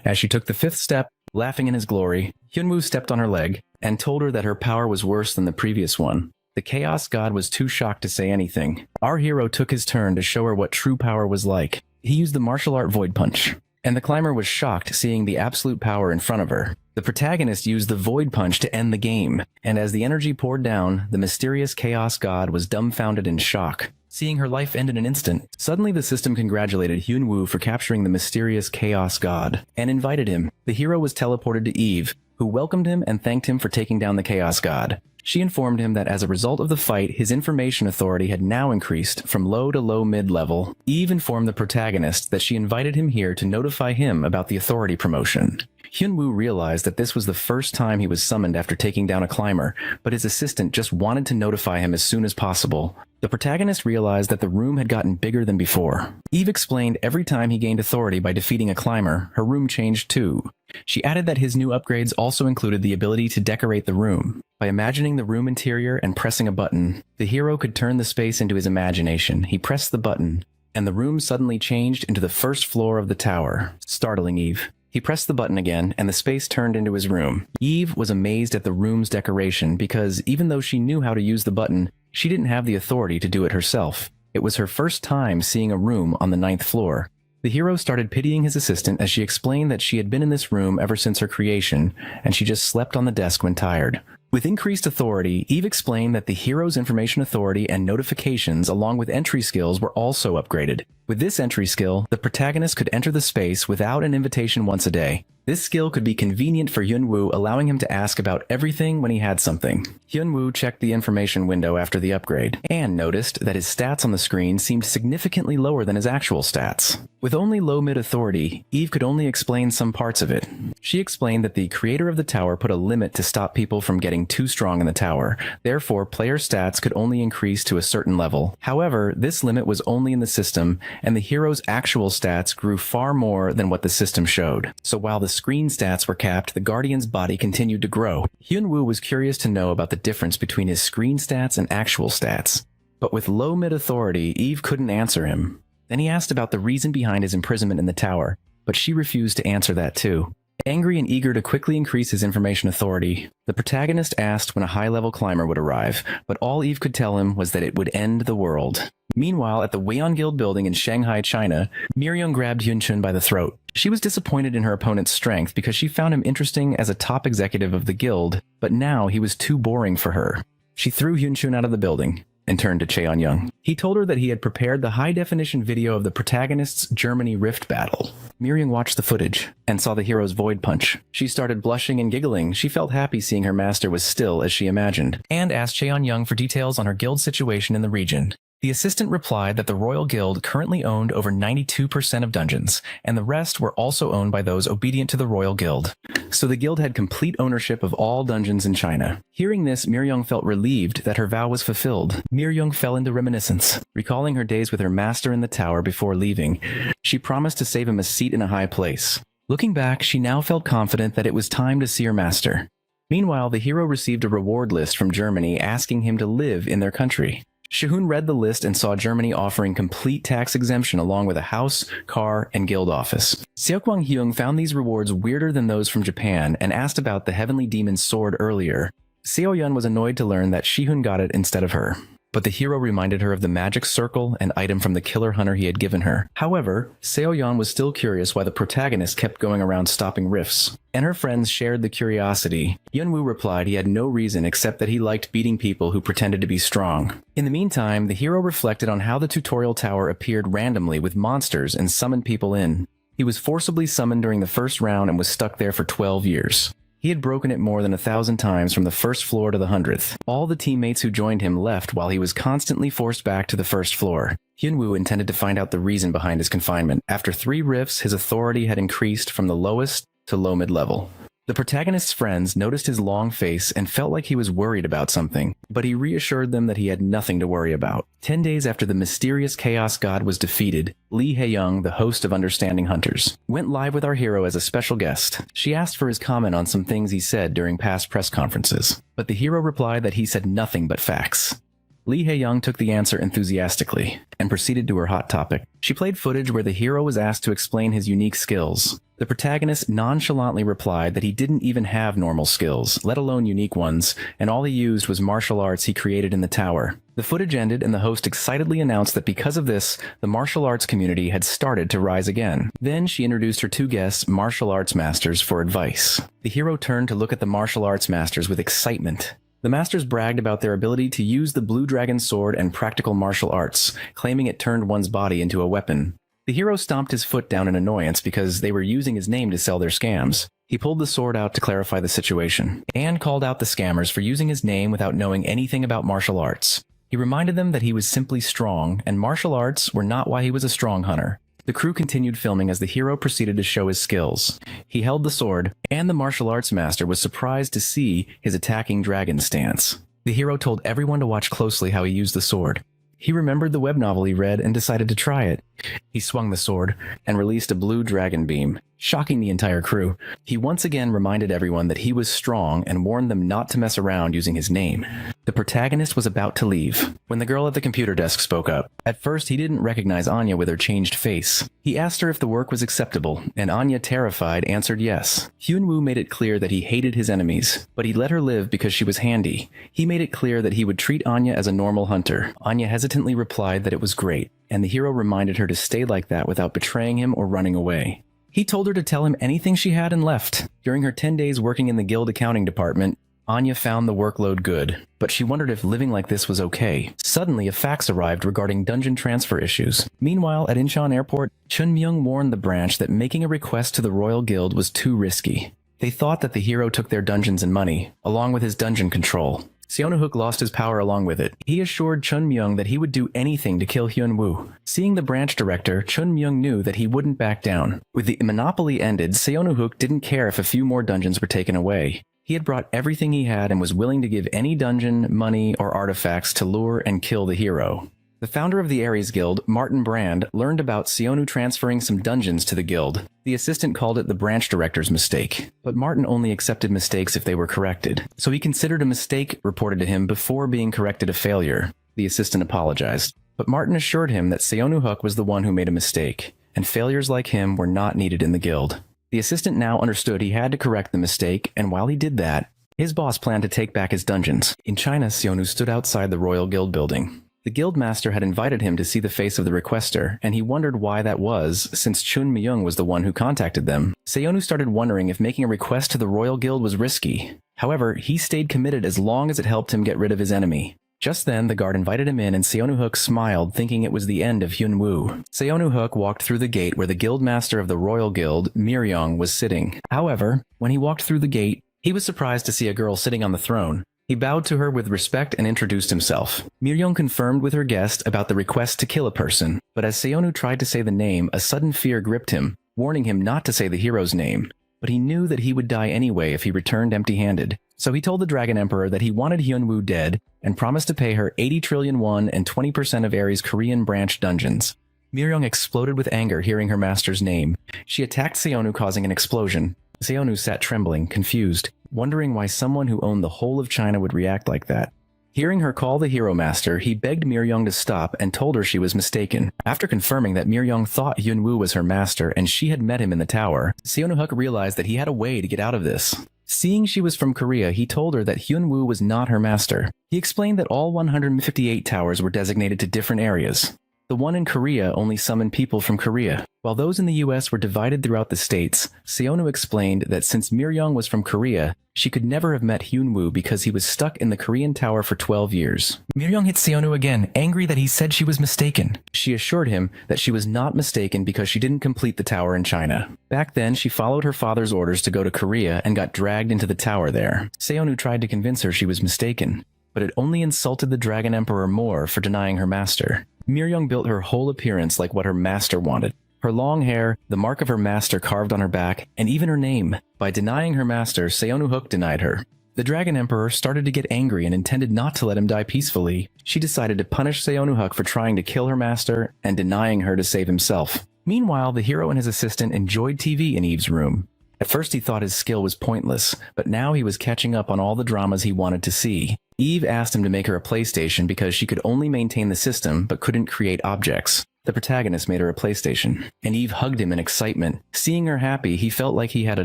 As she took the 5th step, laughing in his glory, Hyun-woo stepped on her leg and told her that her power was worse than the previous one. The Chaos God was too shocked to say anything. Our hero took his turn to show her what true power was like. He used the martial art Void Punch, and the climber was shocked seeing the absolute power in front of her. The protagonist used the Void Punch to end the game, and as the energy poured down, the mysterious Chaos God was dumbfounded in shock. Seeing her life end in an instant, suddenly the system congratulated Hyun-woo for capturing the mysterious Chaos God, and invited him. The hero was teleported to Eve, who welcomed him and thanked him for taking down the Chaos God. She informed him that as a result of the fight, his information authority had now increased from low to low mid-level. Eve informed the protagonist that she invited him here to notify him about the authority promotion. Hyun-woo realized that this was the first time he was summoned after taking down a climber, but his assistant just wanted to notify him as soon as possible. The protagonist realized that the room had gotten bigger than before. Eve explained every time he gained authority by defeating a climber, her room changed too. She added that his new upgrades also included the ability to decorate the room. By imagining the room interior and pressing a button, the hero could turn the space into his imagination. He pressed the button, and the room suddenly changed into the first floor of the tower, startling Eve. He pressed the button again, and the space turned into his room. Eve was amazed at the room's decoration because even though she knew how to use the button, she didn't have the authority to do it herself. It was her first time seeing a room on the 9th floor. The hero started pitying his assistant as she explained that she had been in this room ever since her creation, and she just slept on the desk when tired. With increased authority, Eve explained that the hero's information authority and notifications along with entry skills were also upgraded. With this entry skill, the protagonist could enter the space without an invitation once a day. This skill could be convenient for Hyun-woo, allowing him to ask about everything when he had something. Hyun-woo checked the information window after the upgrade, and noticed that his stats on the screen seemed significantly lower than his actual stats. With only low-mid authority, Eve could only explain some parts of it. She explained that the creator of the tower put a limit to stop people from getting too strong in the tower, therefore player stats could only increase to a certain level. However, this limit was only in the system, and the hero's actual stats grew far more than what the system showed. So while the screen stats were capped, the Guardian's body continued to grow. Hyun-woo was curious to know about the difference between his screen stats and actual stats. But with low mid authority, Eve couldn't answer him. Then he asked about the reason behind his imprisonment in the tower, but she refused to answer that too. Angry and eager to quickly increase his information authority, the protagonist asked when a high-level climber would arrive, but all Eve could tell him was that it would end the world. Meanwhile, at the Wheon Guild building in Shanghai, China, Myeong grabbed Hyun-chun by the throat. She was disappointed in her opponent's strength because she found him interesting as a top executive of the guild, but now he was too boring for her. She threw Hyun-chun out of the building and turned to Cheon-young. He told her that he had prepared the high-definition video of the protagonist's Germany Rift battle. Myeong watched the footage and saw the hero's Void Punch. She started blushing and giggling. She felt happy seeing her master was still as she imagined, and asked Cheon-young for details on her guild situation in the region. The assistant replied that the Royal Guild currently owned over 92% of dungeons, and the rest were also owned by those obedient to the Royal Guild. So the guild had complete ownership of all dungeons in China. Hearing this, Myeong felt relieved that her vow was fulfilled. Myeong fell into reminiscence, recalling her days with her master in the tower before leaving. She promised to save him a seat in a high place. Looking back, she now felt confident that it was time to see her master. Meanwhile, the hero received a reward list from Germany asking him to live in their country. Shihun read the list and saw Germany offering complete tax exemption along with a house, car, and guild office. Seokwang Hyung found these rewards weirder than those from Japan and asked about the Heavenly Demon's sword earlier. Seo-yun was annoyed to learn that Shihun got it instead of her, but the hero reminded her of the magic circle and item from the killer hunter he had given her. However, Seo-yun was still curious why the protagonist kept going around stopping rifts, and her friends shared the curiosity. Hyun-woo replied he had no reason except that he liked beating people who pretended to be strong. In the meantime, the hero reflected on how the tutorial tower appeared randomly with monsters and summoned people in. He was forcibly summoned during the first round and was stuck there for 12 years. He had broken it more than 1,000 times from the first floor to the 100th. All the teammates who joined him left while he was constantly forced back to the first floor. Hyun-woo intended to find out the reason behind his confinement. After 3 rifts, his authority had increased from the lowest to low mid-level. The protagonist's friends noticed his long face and felt like he was worried about something, but he reassured them that he had nothing to worry about. 10 days after the mysterious Chaos God was defeated, Lee Hae-young, the host of Understanding Hunters, went live with our hero as a special guest. She asked for his comment on some things he said during past press conferences, but the hero replied that he said nothing but facts. Lee Hae-young took the answer enthusiastically and proceeded to her hot topic. She played footage where the hero was asked to explain his unique skills. The protagonist nonchalantly replied that he didn't even have normal skills, let alone unique ones, and all he used was martial arts he created in the tower. The footage ended and the host excitedly announced that because of this, the martial arts community had started to rise again. Then she introduced her two guests, martial arts masters, for advice. The hero turned to look at the martial arts masters with excitement. The masters bragged about their ability to use the blue dragon sword and practical martial arts, claiming it turned one's body into a weapon. The hero stomped his foot down in annoyance because they were using his name to sell their scams. He pulled the sword out to clarify the situation, and called out the scammers for using his name without knowing anything about martial arts. He reminded them that he was simply strong, and martial arts were not why he was a strong hunter. The crew continued filming as the hero proceeded to show his skills. He held the sword, and the martial arts master was surprised to see his attacking dragon stance. The hero told everyone to watch closely how he used the sword. He remembered the web novel he read and decided to try it. He swung the sword and released a blue dragon beam, shocking the entire crew. He once again reminded everyone that he was strong and warned them not to mess around using his name. The protagonist was about to leave when the girl at the computer desk spoke up. At first, he didn't recognize Anya with her changed face. He asked her if the work was acceptable, and Anya, terrified, answered yes. Hyunwoo made it clear that he hated his enemies, but he let her live because she was handy. He made it clear that he would treat Anya as a normal hunter. Anya hesitantly replied that it was great, and the hero reminded her to stay like that without betraying him or running away. He told her to tell him anything she had and left. During her 10 days working in the guild accounting department, Anya found the workload good, but she wondered if living like this was okay. Suddenly, a fax arrived regarding dungeon transfer issues. Meanwhile, at Incheon Airport, Chun Myung warned the branch that making a request to the Royal Guild was too risky. They thought that the hero took their dungeons and money, along with his dungeon control. Seonuhook lost his power along with it. He assured Chun Myung that he would do anything to kill Hyunwoo. Seeing the branch director, Chun Myung knew that he wouldn't back down. With the monopoly ended, Seonuhook didn't care if a few more dungeons were taken away. He had brought everything he had and was willing to give any dungeon, money, or artifacts to lure and kill the hero. The founder of the Ares Guild, Martin Brand, learned about Seonu transferring some dungeons to the guild. The assistant called it the branch director's mistake, but Martin only accepted mistakes if they were corrected. So he considered a mistake reported to him before being corrected a failure. The assistant apologized, but Martin assured him that Seonuhook was the one who made a mistake, and failures like him were not needed in the guild. The assistant now understood he had to correct the mistake, and while he did that, his boss planned to take back his dungeons. In China, Seonu stood outside the Royal Guild building. The guild master had invited him to see the face of the requester, and he wondered why that was, since Chun Myung was the one who contacted them. Seonu started wondering if making a request to the Royal Guild was risky. However, he stayed committed as long as it helped him get rid of his enemy. Just then, the guard invited him in, and Seonuhook smiled, thinking it was the end of Hyunwoo. Seonuhook walked through the gate where the guild master of the Royal Guild, Miryong, was sitting. However, when he walked through the gate, he was surprised to see a girl sitting on the throne. He bowed to her with respect and introduced himself. Miryong confirmed with her guest about the request to kill a person, but as Seonu tried to say the name, a sudden fear gripped him, warning him not to say the hero's name. But he knew that he would die anyway if he returned empty-handed. So he told the Dragon Emperor that he wanted Hyunwoo dead and promised to pay her 80 trillion won and 20% of Ares' Korean branch dungeons. Miryong exploded with anger hearing her master's name. She attacked Seonu, causing an explosion. Seonu sat trembling, confused, wondering why someone who owned the whole of China would react like that. Hearing her call the Hero Master, he begged Miryong to stop and told her she was mistaken. After confirming that Miryong thought Hyunwoo was her master and she had met him in the tower, Seonuhook realized that he had a way to get out of this. Seeing she was from Korea, he told her that Hyunwoo was not her master. He explained that all 158 towers were designated to different areas. The one in Korea only summoned people from Korea, while those in the US were divided throughout the states. Seonu explained that since Miryong was from Korea, she could never have met Hyunwoo because he was stuck in the Korean tower for 12 years. Miryong hit Seonu again, angry that he said she was mistaken. She assured him that she was not mistaken because she didn't complete the tower in China. Back then, she followed her father's orders to go to Korea and got dragged into the tower there. Seonu tried to convince her she was mistaken, but it only insulted the Dragon Emperor more for denying her master. Miryong built her whole appearance like what her master wanted. Her long hair, the mark of her master carved on her back, and even her name. By denying her master, Seonuhook denied her. The Dragon Emperor started to get angry and intended not to let him die peacefully. She decided to punish Seonuhook for trying to kill her master and denying her to save himself. Meanwhile, the hero and his assistant enjoyed TV in Eve's room. At first he thought his skill was pointless, but now he was catching up on all the dramas he wanted to see. Eve asked him to make her a PlayStation because she could only maintain the system but couldn't create objects. The protagonist made her a PlayStation, and Eve hugged him in excitement. Seeing her happy, he felt like he had a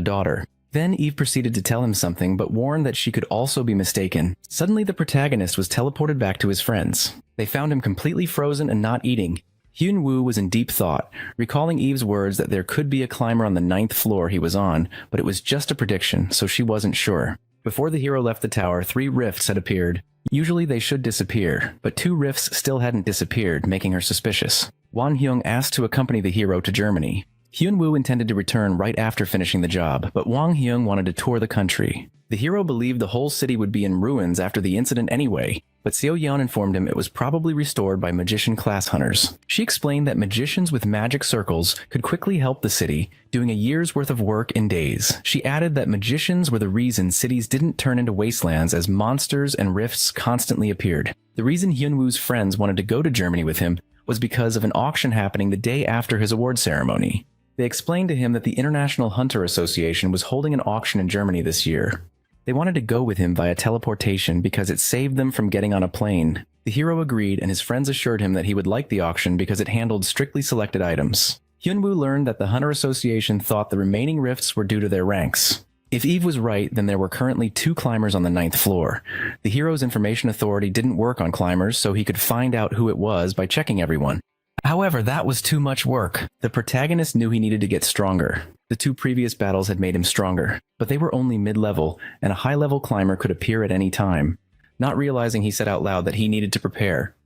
daughter. Then Eve proceeded to tell him something, but warned that she could also be mistaken. Suddenly, the protagonist was teleported back to his friends. They found him completely frozen and not eating. Hyun-woo was in deep thought, recalling Eve's words that there could be a climber on the 9th floor he was on, but it was just a prediction, so she wasn't sure. Before the hero left the tower, 3 rifts had appeared. Usually they should disappear, but 2 rifts still hadn't disappeared, making her suspicious. Won-hyung asked to accompany the hero to Germany. Hyun-woo intended to return right after finishing the job, but Wang-hyung wanted to tour the country. The hero believed the whole city would be in ruins after the incident anyway, but Seo-yeon informed him it was probably restored by magician class hunters. She explained that magicians with magic circles could quickly help the city, doing a year's worth of work in days. She added that magicians were the reason cities didn't turn into wastelands as monsters and rifts constantly appeared. The reason Hyun-woo's friends wanted to go to Germany with him was because of an auction happening the day after his award ceremony. They explained to him that the International Hunter Association was holding an auction in Germany this year. They wanted to go with him via teleportation because it saved them from getting on a plane. The hero agreed, and his friends assured him that he would like the auction because it handled strictly selected items. Hyun-woo learned that the Hunter Association thought the remaining rifts were due to their ranks. If Eve was right, then there were currently 2 climbers on the 9th floor. The hero's information authority didn't work on climbers, so he could find out who it was by checking everyone. However, that was too much work. The protagonist knew he needed to get stronger. The 2 previous battles had made him stronger, but they were only mid-level, and a high-level climber could appear at any time. Not realizing, he said out loud that he needed to prepare.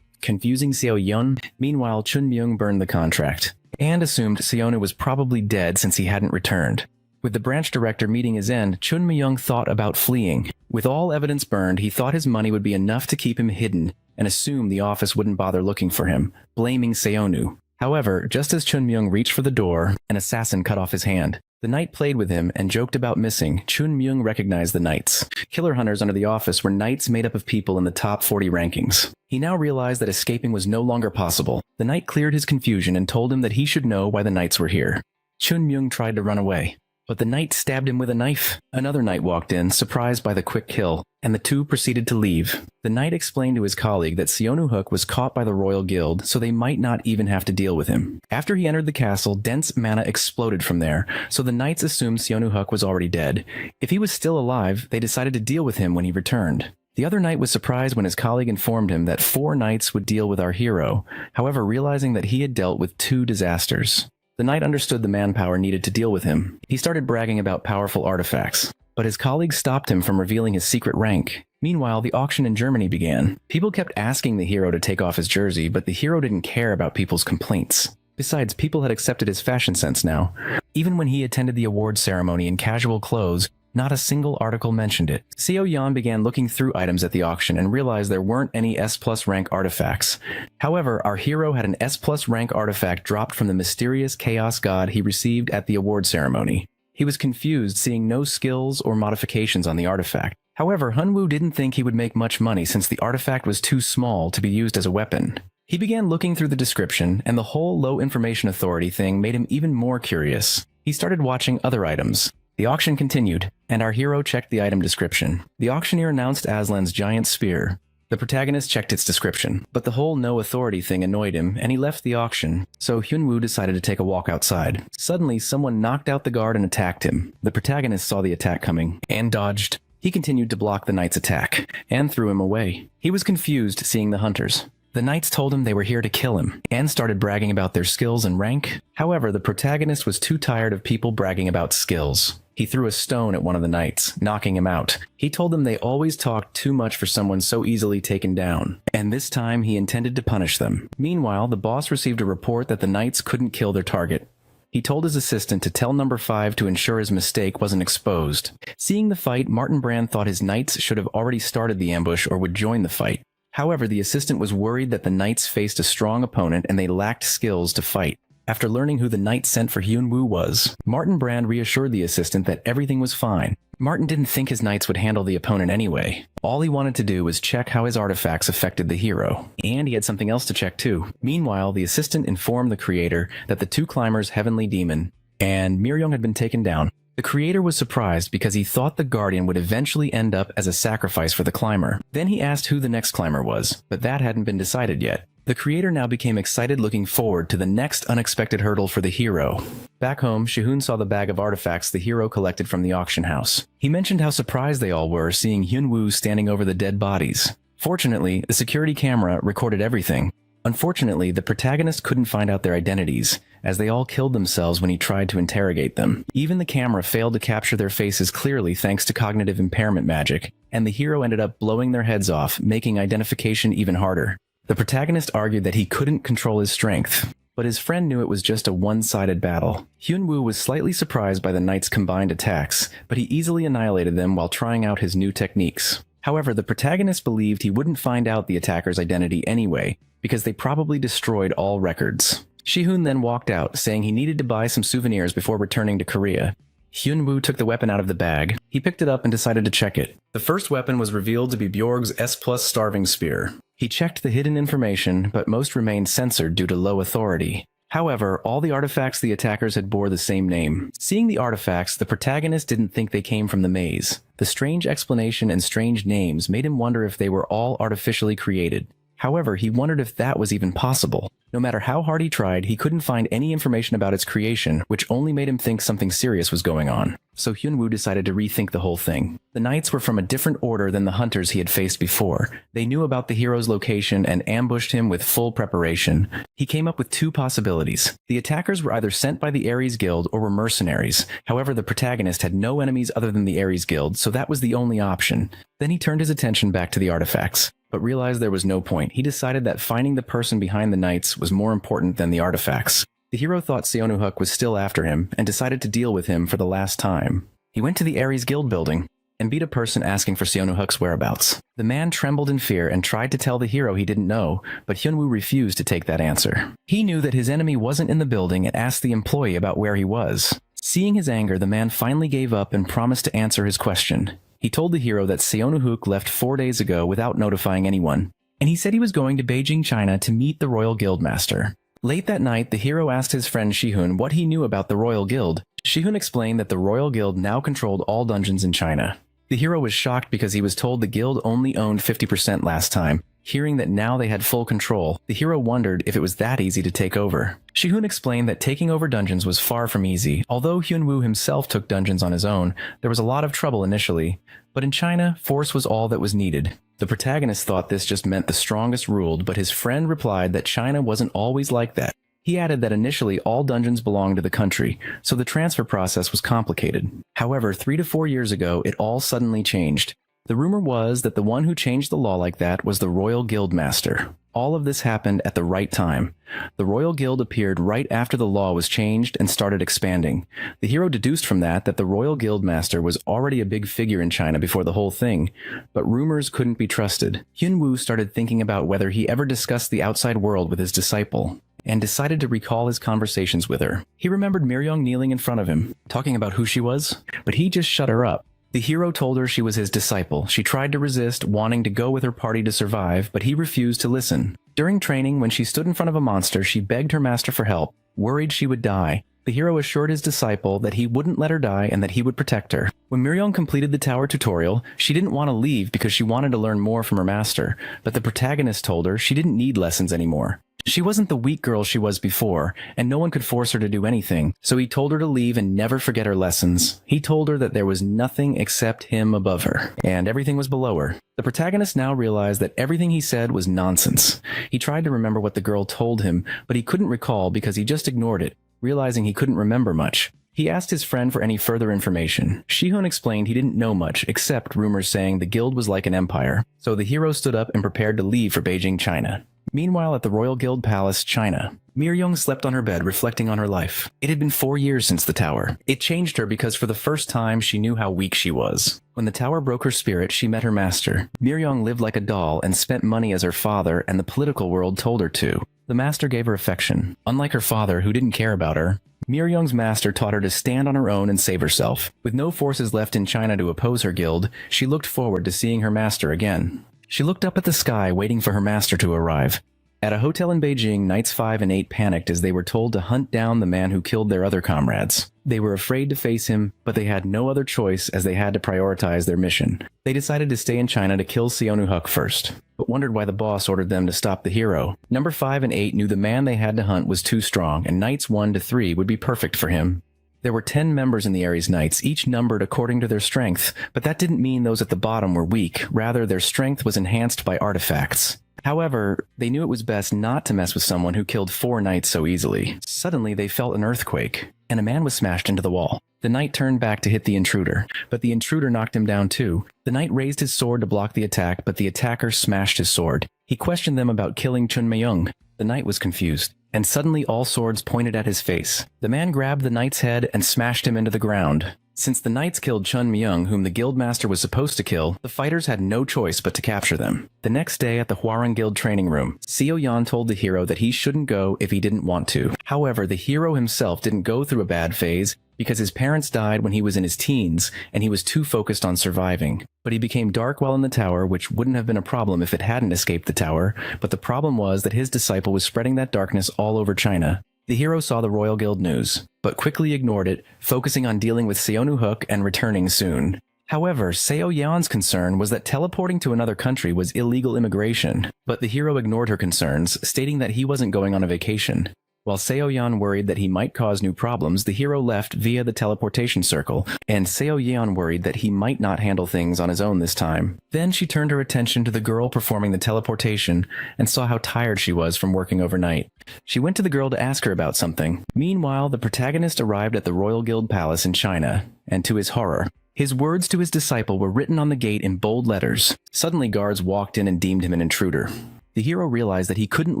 Confusing Seo-yeon, meanwhile Chun-myung burned the contract, and assumed Seonu was probably dead since he hadn't returned. With the branch director meeting his end, Chun-myung thought about fleeing. With all evidence burned, he thought his money would be enough to keep him hidden, and assumed the office wouldn't bother looking for him, blaming Seonu. However, just as Chun-myung reached for the door, an assassin cut off his hand. The knight played with him and joked about missing. Chun-myung recognized the knights. Killer hunters under the office were knights made up of people in the top 40 rankings. He now realized that escaping was no longer possible. The knight cleared his confusion and told him that he should know why the knights were here. Chun-myung tried to run away, but the knight stabbed him with a knife. Another knight walked in, surprised by the quick kill, and the 2 proceeded to leave. The knight explained to his colleague that Seonu-hook was caught by the Royal Guild, so they might not even have to deal with him. After he entered the castle, dense mana exploded from there, so the knights assumed Seonu-hook was already dead. If he was still alive, they decided to deal with him when he returned. The other knight was surprised when his colleague informed him that 4 knights would deal with our hero, however realizing that he had dealt with 2 disasters. The knight understood the manpower needed to deal with him. He started bragging about powerful artifacts, but his colleague stopped him from revealing his secret rank. Meanwhile, the auction in Germany began. People kept asking the hero to take off his jersey, but the hero didn't care about people's complaints. Besides, people had accepted his fashion sense now. Even when he attended the award ceremony in casual clothes, not a single article mentioned it. Seo-yeon began looking through items at the auction and realized there weren't any S+ rank artifacts. However, our hero had an S+ rank artifact dropped from the mysterious chaos god he received at the award ceremony. He was confused, seeing no skills or modifications on the artifact. However, Hyun-woo didn't think he would make much money since the artifact was too small to be used as a weapon. He began looking through the description, and the whole low information authority thing made him even more curious. He started watching other items. The auction continued, and our hero checked the item description. The auctioneer announced Aslan's giant spear. The protagonist checked its description, but the whole no authority thing annoyed him, and he left the auction, so Hyun-woo decided to take a walk outside. Suddenly, someone knocked out the guard and attacked him. The protagonist saw the attack coming, and dodged. He continued to block the knight's attack, and threw him away. He was confused seeing the hunters. The knights told him they were here to kill him, and started bragging about their skills and rank. However, the protagonist was too tired of people bragging about skills. He threw a stone at one of the knights, knocking him out. He told them they always talked too much for someone so easily taken down, and this time he intended to punish them. Meanwhile, the boss received a report that the knights couldn't kill their target. He told his assistant to tell number 5 to ensure his mistake wasn't exposed. Seeing the fight, Martin Brand thought his knights should have already started the ambush or would join the fight. However, the assistant was worried that the knights faced a strong opponent and they lacked skills to fight. After learning who the knight sent for Hyun-woo was, Martin Brand reassured the assistant that everything was fine. Martin didn't think his knights would handle the opponent anyway. All he wanted to do was check how his artifacts affected the hero. And he had something else to check too. Meanwhile, the assistant informed the creator that the 2 climbers, Heavenly Demon and Miryong, had been taken down. The creator was surprised because he thought the Guardian would eventually end up as a sacrifice for the climber. Then he asked who the next climber was, but that hadn't been decided yet. The creator now became excited, looking forward to the next unexpected hurdle for the hero. Back home, Shihun saw the bag of artifacts the hero collected from the auction house. He mentioned how surprised they all were seeing Hyunwoo standing over the dead bodies. Fortunately, the security camera recorded everything. Unfortunately, the protagonist couldn't find out their identities, as they all killed themselves when he tried to interrogate them. Even the camera failed to capture their faces clearly thanks to cognitive impairment magic, and the hero ended up blowing their heads off, making identification even harder. The protagonist argued that he couldn't control his strength, but his friend knew it was just a one-sided battle. Hyunwoo was slightly surprised by the knights' combined attacks, but he easily annihilated them while trying out his new techniques. However, the protagonist believed he wouldn't find out the attacker's identity anyway, because they probably destroyed all records. Shihun then walked out, saying he needed to buy some souvenirs before returning to Korea. Hyunwoo took the weapon out of the bag. He picked it up and decided to check it. The first weapon was revealed to be Bjorg's S+ starving spear. He checked the hidden information, but most remained censored due to low authority. However, all the artifacts the attackers had bore the same name. Seeing the artifacts, the protagonist didn't think they came from the maze. The strange explanation and strange names made him wonder if they were all artificially created. However, he wondered if that was even possible. No matter how hard he tried, he couldn't find any information about its creation, which only made him think something serious was going on. So Hyunwoo decided to rethink the whole thing. The knights were from a different order than the hunters he had faced before. They knew about the hero's location and ambushed him with full preparation. He came up with two possibilities. The attackers were either sent by the Ares Guild or were mercenaries. However, the protagonist had no enemies other than the Ares Guild, so that was the only option. Then he turned his attention back to the artifacts, but realized there was no point. He decided that finding the person behind the knights was more important than the artifacts. The hero thought Seonuhuk was still after him and decided to deal with him for the last time. He went to the Ares Guild building and beat a person asking for Seonuhuk's whereabouts. The man trembled in fear and tried to tell the hero he didn't know, but Hyunwoo refused to take that answer. He knew that his enemy wasn't in the building and asked the employee about where he was. Seeing his anger, the man finally gave up and promised to answer his question. He told the hero that Seonuhuk left 4 days ago without notifying anyone, and he said he was going to Beijing, China to meet the Royal Guildmaster. Late that night, the hero asked his friend Shihun what he knew about the Royal Guild. Shihun explained that the Royal Guild now controlled all dungeons in China. The hero was shocked because he was told the guild only owned 50% last time. Hearing that now they had full control, the hero wondered if it was that easy to take over. Shihun explained that taking over dungeons was far from easy. Although Hyunwoo himself took dungeons on his own, there was a lot of trouble initially. But in China, force was all that was needed. The protagonist thought this just meant the strongest ruled, but his friend replied that China wasn't always like that. He added that initially all dungeons belonged to the country, so the transfer process was complicated. However, 3 to 4 years ago, it all suddenly changed. The rumor was that the one who changed the law like that was the Royal Guildmaster. All of this happened at the right time. The Royal Guild appeared right after the law was changed and started expanding. The hero deduced from that the Royal Guildmaster was already a big figure in China before the whole thing, but rumors couldn't be trusted. Hyunwoo started thinking about whether he ever discussed the outside world with his disciple, and decided to recall his conversations with her. He remembered Miryong kneeling in front of him, talking about who she was, but he just shut her up. The hero told her she was his disciple. She tried to resist, wanting to go with her party to survive, but he refused to listen. During training, when she stood in front of a monster, she begged her master for help, worried she would die. The hero assured his disciple that he wouldn't let her die and that he would protect her. When Miryong completed the tower tutorial, she didn't want to leave because she wanted to learn more from her master, but the protagonist told her she didn't need lessons anymore. She wasn't the weak girl she was before, and no one could force her to do anything, so he told her to leave and never forget her lessons. He told her that there was nothing except him above her, and everything was below her. The protagonist now realized that everything he said was nonsense. He tried to remember what the girl told him, but he couldn't recall because he just ignored it, realizing he couldn't remember much. He asked his friend for any further information. Shihun explained he didn't know much, except rumors saying the guild was like an empire, so the hero stood up and prepared to leave for Beijing, China. Meanwhile, at the Royal Guild Palace, China, Miryong slept on her bed, reflecting on her life. It had been 4 years since the tower. It changed her because for the first time, she knew how weak she was. When the tower broke her spirit, she met her master. Miryong lived like a doll and spent money as her father, and the political world told her to. The master gave her affection. Unlike her father, who didn't care about her, Miryong's master taught her to stand on her own and save herself. With no forces left in China to oppose her guild, she looked forward to seeing her master again. She looked up at the sky, waiting for her master to arrive. At a hotel in Beijing, Knights 5 and 8 panicked as they were told to hunt down the man who killed their other comrades. They were afraid to face him, but they had no other choice as they had to prioritize their mission. They decided to stay in China to kill Seonuhuk first. but wondered why the boss ordered them to stop the hero. Number 5 and 8 knew the man they had to hunt was too strong, and Knights 1 to 3 would be perfect for him. There were 10 members in the Ares Knights, each numbered according to their strength, but that didn't mean those at the bottom were weak. Rather, their strength was enhanced by artifacts. However, they knew it was best not to mess with someone who killed 4 knights so easily. Suddenly, they felt an earthquake, and a man was smashed into the wall. The knight turned back to hit the intruder, but the intruder knocked him down too. The knight raised his sword to block the attack, but the attacker smashed his sword. He questioned them about killing Chun Meiyong. The knight was confused, and suddenly all swords pointed at his face. The man grabbed the knight's head and smashed him into the ground. Since the knights killed Chun Meiyong, whom the guildmaster was supposed to kill, the fighters had no choice but to capture them. The next day at the Huarong Guild training room, Seo Yan told the hero that he shouldn't go if he didn't want to. However, the hero himself didn't go through a bad phase because his parents died when he was in his teens and he was too focused on surviving. But he became dark while in the tower, which wouldn't have been a problem if it hadn't escaped the tower, but the problem was that his disciple was spreading that darkness all over China. The hero saw the Royal Guild news, but quickly ignored it, focusing on dealing with Seonu Hook and returning soon. However, Seo Yan's concern was that teleporting to another country was illegal immigration, but the hero ignored her concerns, stating that he wasn't going on a vacation. While Seo Yan worried that he might cause new problems, the hero left via the teleportation circle, and Seo Yan worried that he might not handle things on his own this time. Then she turned her attention to the girl performing the teleportation and saw how tired she was from working overnight. She went to the girl to ask her about something. Meanwhile, the protagonist arrived at the Royal Guild Palace in China, and to his horror, his words to his disciple were written on the gate in bold letters. Suddenly, guards walked in and deemed him an intruder. The hero realized that he couldn't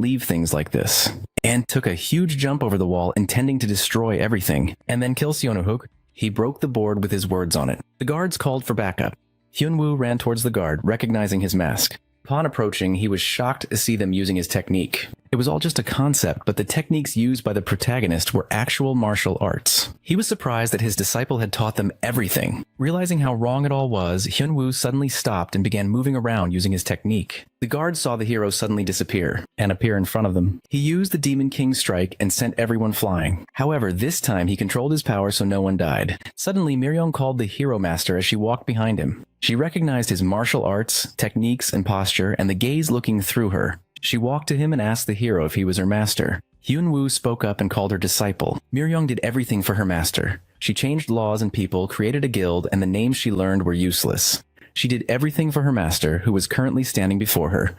leave things like this, and took a huge jump over the wall, intending to destroy everything, and then kill Seonuhook. He broke the board with his words on it. The guards called for backup. Hyunwoo ran towards the guard, recognizing his mask. Upon approaching, he was shocked to see them using his technique. It was all just a concept, but the techniques used by the protagonist were actual martial arts. He was surprised that his disciple had taught them everything. Realizing how wrong it all was, Hyunwoo suddenly stopped and began moving around using his technique. The guards saw the hero suddenly disappear and appear in front of them. He used the Demon King strike and sent everyone flying. However, this time he controlled his power so no one died. Suddenly, Miryong called the hero master as she walked behind him. She recognized his martial arts, techniques, and posture, and the gaze looking through her. She walked to him and asked the hero if he was her master. Hyunwoo spoke up and called her disciple. Miryong did everything for her master. She changed laws and people, created a guild, and the names she learned were useless. She did everything for her master, who was currently standing before her.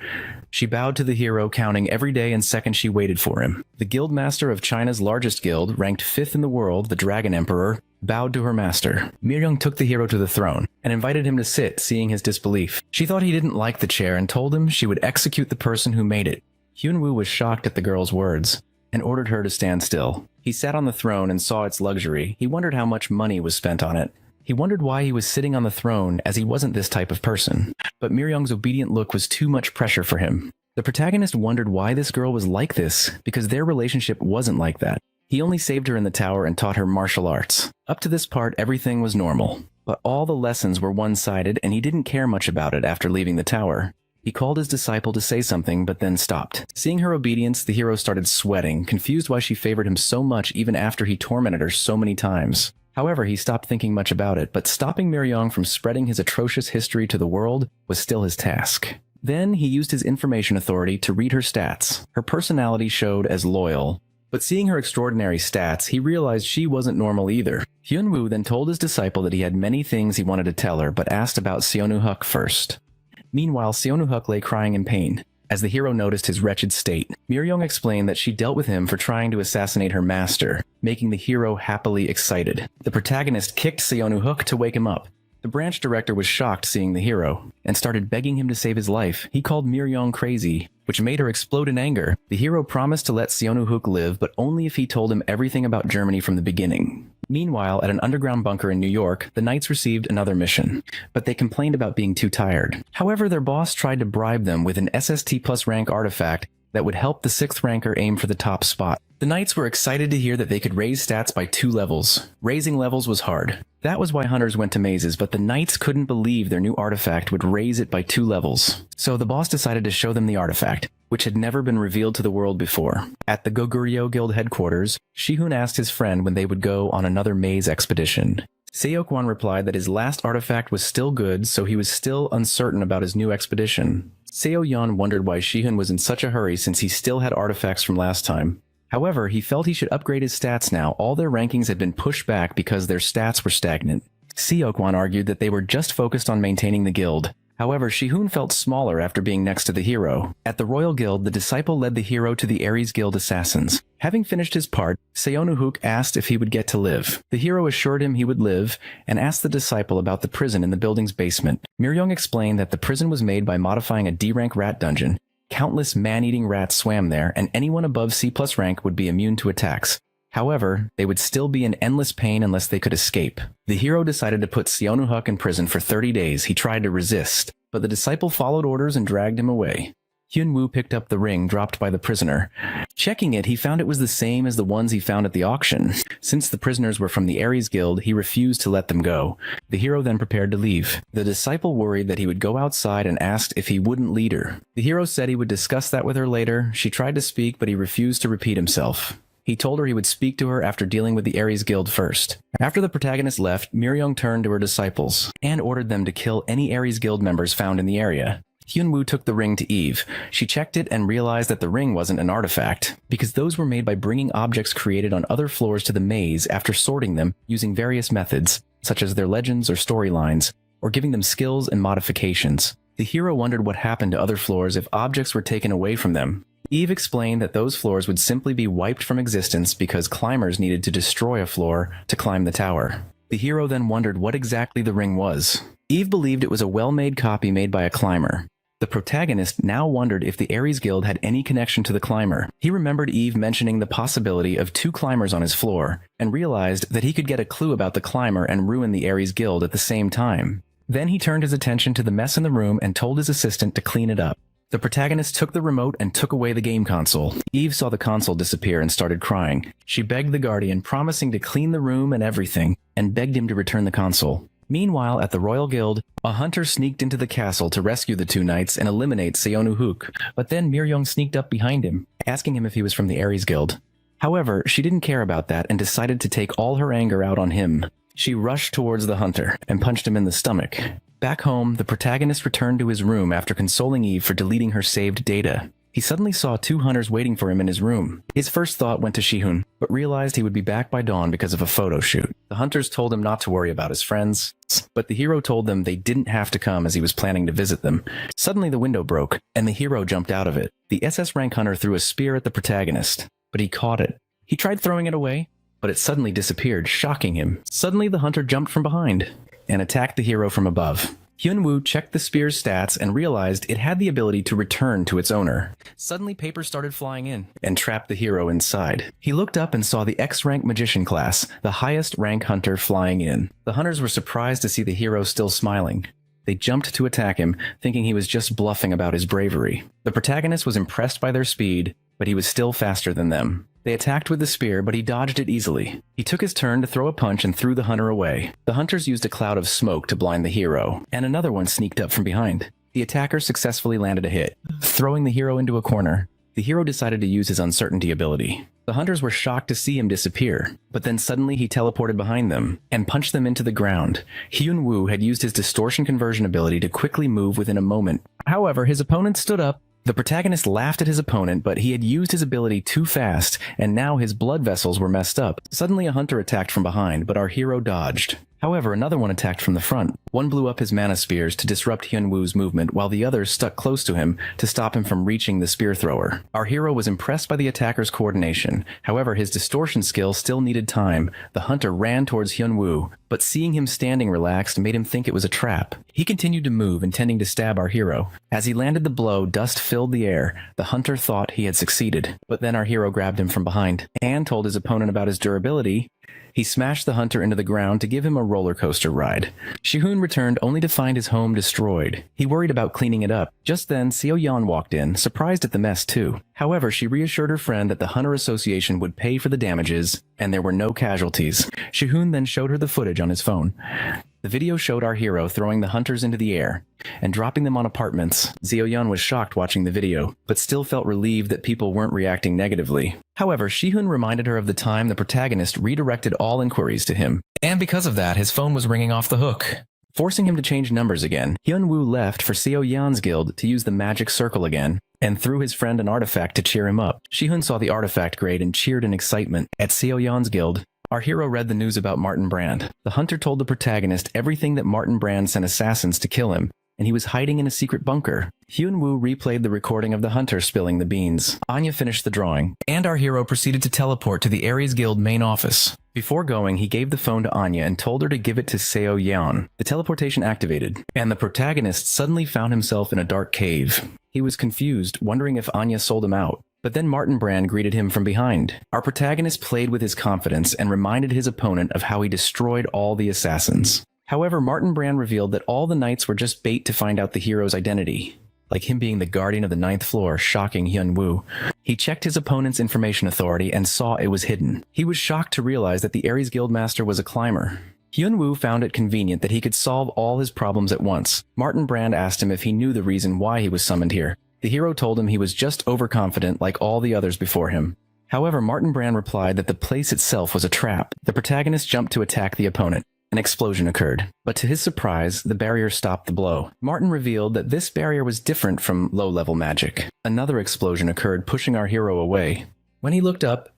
She bowed to the hero, counting every day and second she waited for him. The guild master of China's largest guild, ranked 5th in the world, the Dragon Emperor, bowed to her master. Miryong took the hero to the throne and invited him to sit, seeing his disbelief. She thought he didn't like the chair and told him she would execute the person who made it. Hyunwoo was shocked at the girl's words and ordered her to stand still. He sat on the throne and saw its luxury. He wondered how much money was spent on it. He wondered why he was sitting on the throne, as he wasn't this type of person. But Miryong's obedient look was too much pressure for him. The protagonist wondered why this girl was like this, because their relationship wasn't like that. He only saved her in the tower and taught her martial arts. Up to this part, everything was normal. But all the lessons were one-sided, and he didn't care much about it after leaving the tower. He called his disciple to say something, but then stopped. Seeing her obedience, the hero started sweating, confused why she favored him so much even after he tormented her so many times. However, he stopped thinking much about it, but stopping Miryong from spreading his atrocious history to the world was still his task. Then he used his information authority to read her stats. Her personality showed as loyal. But seeing her extraordinary stats, he realized she wasn't normal either. Hyunwoo then told his disciple that he had many things he wanted to tell her, but asked about Seonuhook first. Meanwhile, Seonuhook lay crying in pain. As the hero noticed his wretched state, Miryong explained that she dealt with him for trying to assassinate her master, making the hero happily excited. The protagonist kicked Seonuhook to wake him up. The branch director was shocked seeing the hero, and started begging him to save his life. He called Miryong crazy, which made her explode in anger. The hero promised to let Seonuhook live, but only if he told him everything about Germany from the beginning. Meanwhile, at an underground bunker in New York, the Knights received another mission, but they complained about being too tired. However, their boss tried to bribe them with an SST plus rank artifact that would help the 6th ranker aim for the top spot. The Knights were excited to hear that they could raise stats by 2 levels. Raising levels was hard. That was why hunters went to mazes, but the Knights couldn't believe their new artifact would raise it by 2 levels. So the boss decided to show them the artifact, which had never been revealed to the world before. At the Goguryeo Guild headquarters, Shihun asked his friend when they would go on another maze expedition. Seokwan replied that his last artifact was still good, so he was still uncertain about his new expedition. Seo-yeon wondered why Shihun was in such a hurry since he still had artifacts from last time. However, he felt he should upgrade his stats now. All their rankings had been pushed back because their stats were stagnant. Seok-wan argued that they were just focused on maintaining the guild. However, Shihun felt smaller after being next to the hero. At the Royal Guild, the disciple led the hero to the Ares Guild assassins. Having finished his part, Seonuhuk asked if he would get to live. The hero assured him he would live, and asked the disciple about the prison in the building's basement. Miryong explained that the prison was made by modifying a D-rank rat dungeon. Countless man-eating rats swam there, and anyone above C+ rank would be immune to attacks. However, they would still be in endless pain unless they could escape. The hero decided to put Seonuhuk in prison for 30 days. He tried to resist, but the disciple followed orders and dragged him away. Hyunwoo picked up the ring dropped by the prisoner. Checking it, he found it was the same as the ones he found at the auction. Since the prisoners were from the Ares Guild, he refused to let them go. The hero then prepared to leave. The disciple worried that he would go outside and asked if he wouldn't lead her. The hero said he would discuss that with her later. She tried to speak, but he refused to repeat himself. He told her he would speak to her after dealing with the Ares Guild first. After the protagonist left, Miryong turned to her disciples and ordered them to kill any Ares Guild members found in the area. Hyunwoo took the ring to Eve. She checked it and realized that the ring wasn't an artifact, because those were made by bringing objects created on other floors to the maze after sorting them using various methods, such as their legends or storylines, or giving them skills and modifications. The hero wondered what happened to other floors if objects were taken away from them. Eve explained that those floors would simply be wiped from existence because climbers needed to destroy a floor to climb the tower. The hero then wondered what exactly the ring was. Eve believed it was a well-made copy made by a climber. The protagonist now wondered if the Ares Guild had any connection to the climber. He remembered Eve mentioning the possibility of 2 climbers on his floor, and realized that he could get a clue about the climber and ruin the Ares Guild at the same time. Then he turned his attention to the mess in the room and told his assistant to clean it up. The protagonist took the remote and took away the game console. Eve saw the console disappear and started crying. She begged the guardian, promising to clean the room and everything, and begged him to return the console. Meanwhile, at the Royal Guild, a hunter sneaked into the castle to rescue the 2 knights and eliminate Seonuhuk, but then Miryong sneaked up behind him, asking him if he was from the Ares Guild. However, she didn't care about that and decided to take all her anger out on him. She rushed towards the hunter and punched him in the stomach. Back home, the protagonist returned to his room after consoling Eve for deleting her saved data. He suddenly saw 2 hunters waiting for him in his room. His first thought went to Shihun, but realized he would be back by dawn because of a photo shoot. The hunters told him not to worry about his friends, but the hero told them they didn't have to come as he was planning to visit them. Suddenly the window broke, and the hero jumped out of it. The SS rank hunter threw a spear at the protagonist, but he caught it. He tried throwing it away, but it suddenly disappeared, shocking him. Suddenly the hunter jumped from behind and attacked the hero from above. Hyunwoo checked the spear's stats and realized it had the ability to return to its owner. Suddenly paper started flying in and trapped the hero inside. He looked up and saw the X-rank magician class, the highest rank hunter, flying in. The hunters were surprised to see the hero still smiling. They jumped to attack him, thinking he was just bluffing about his bravery. The protagonist was impressed by their speed, but he was still faster than them. They attacked with the spear, but he dodged it easily. He took his turn to throw a punch and threw the hunter away. The hunters used a cloud of smoke to blind the hero, and another one sneaked up from behind. The attacker successfully landed a hit, throwing the hero into a corner. The hero decided to use his uncertainty ability. The hunters were shocked to see him disappear, but then suddenly he teleported behind them and punched them into the ground. Hyunwoo had used his distortion conversion ability to quickly move within a moment. However, his opponent stood up. The protagonist laughed at his opponent, but he had used his ability too fast, and now his blood vessels were messed up. Suddenly a hunter attacked from behind, but our hero dodged. However, another one attacked from the front. One blew up his mana spears to disrupt Hyunwoo's movement, while the others stuck close to him to stop him from reaching the spear thrower. Our hero was impressed by the attacker's coordination. However, his distortion skill still needed time. The hunter ran towards Hyunwoo, but seeing him standing relaxed made him think it was a trap. He continued to move, intending to stab our hero. As he landed the blow, dust filled the air. The hunter thought he had succeeded, but then our hero grabbed him from behind and told his opponent about his durability. He smashed the hunter into the ground to give him a roller coaster ride. Shihun returned only to find his home destroyed. He worried about cleaning it up. Just then, Seo-yeon walked in, surprised at the mess too. However, she reassured her friend that the Hunter Association would pay for the damages, and there were no casualties. Shihun then showed her the footage on his phone. The video showed our hero throwing the hunters into the air and dropping them on apartments. Seo-yeon was shocked watching the video, but still felt relieved that people weren't reacting negatively. However, Shihun reminded her of the time the protagonist redirected all inquiries to him, and because of that, his phone was ringing off the hook. forcing him to change numbers again. Hyun-woo left for Seo Yeon's guild to use the magic circle again, and threw his friend an artifact to cheer him up. Shihun saw the artifact grade and cheered in excitement. At Seo Yeon's guild, our hero read the news about Martin Brand. The hunter told the protagonist everything that Martin Brand sent assassins to kill him, and he was hiding in a secret bunker. Hyun-woo replayed the recording of the hunter spilling the beans. Anya finished the drawing, and our hero proceeded to teleport to the Ares Guild main office. Before going, he gave the phone to Anya and told her to give it to Seo Yeon. The teleportation activated, and the protagonist suddenly found himself in a dark cave. He was confused, wondering if Anya sold him out. But then Martin Brand greeted him from behind. Our protagonist played with his confidence and reminded his opponent of how he destroyed all the assassins. However, Martin Brand revealed that all the knights were just bait to find out the hero's identity. Like him being the guardian of the 9th floor, shocking Hyun-woo. He checked his opponent's information authority and saw it was hidden. He was shocked to realize that the Ares Guildmaster was a climber. Hyun-woo found it convenient that he could solve all his problems at once. Martin Brand asked him if he knew the reason why he was summoned here. The hero told him he was just overconfident like all the others before him. However, Martin Brand replied that the place itself was a trap. The protagonist jumped to attack the opponent. An explosion occurred, but to his surprise, the barrier stopped the blow. Martin revealed that this barrier was different from low-level magic. Another explosion occurred, pushing our hero away. When he looked up,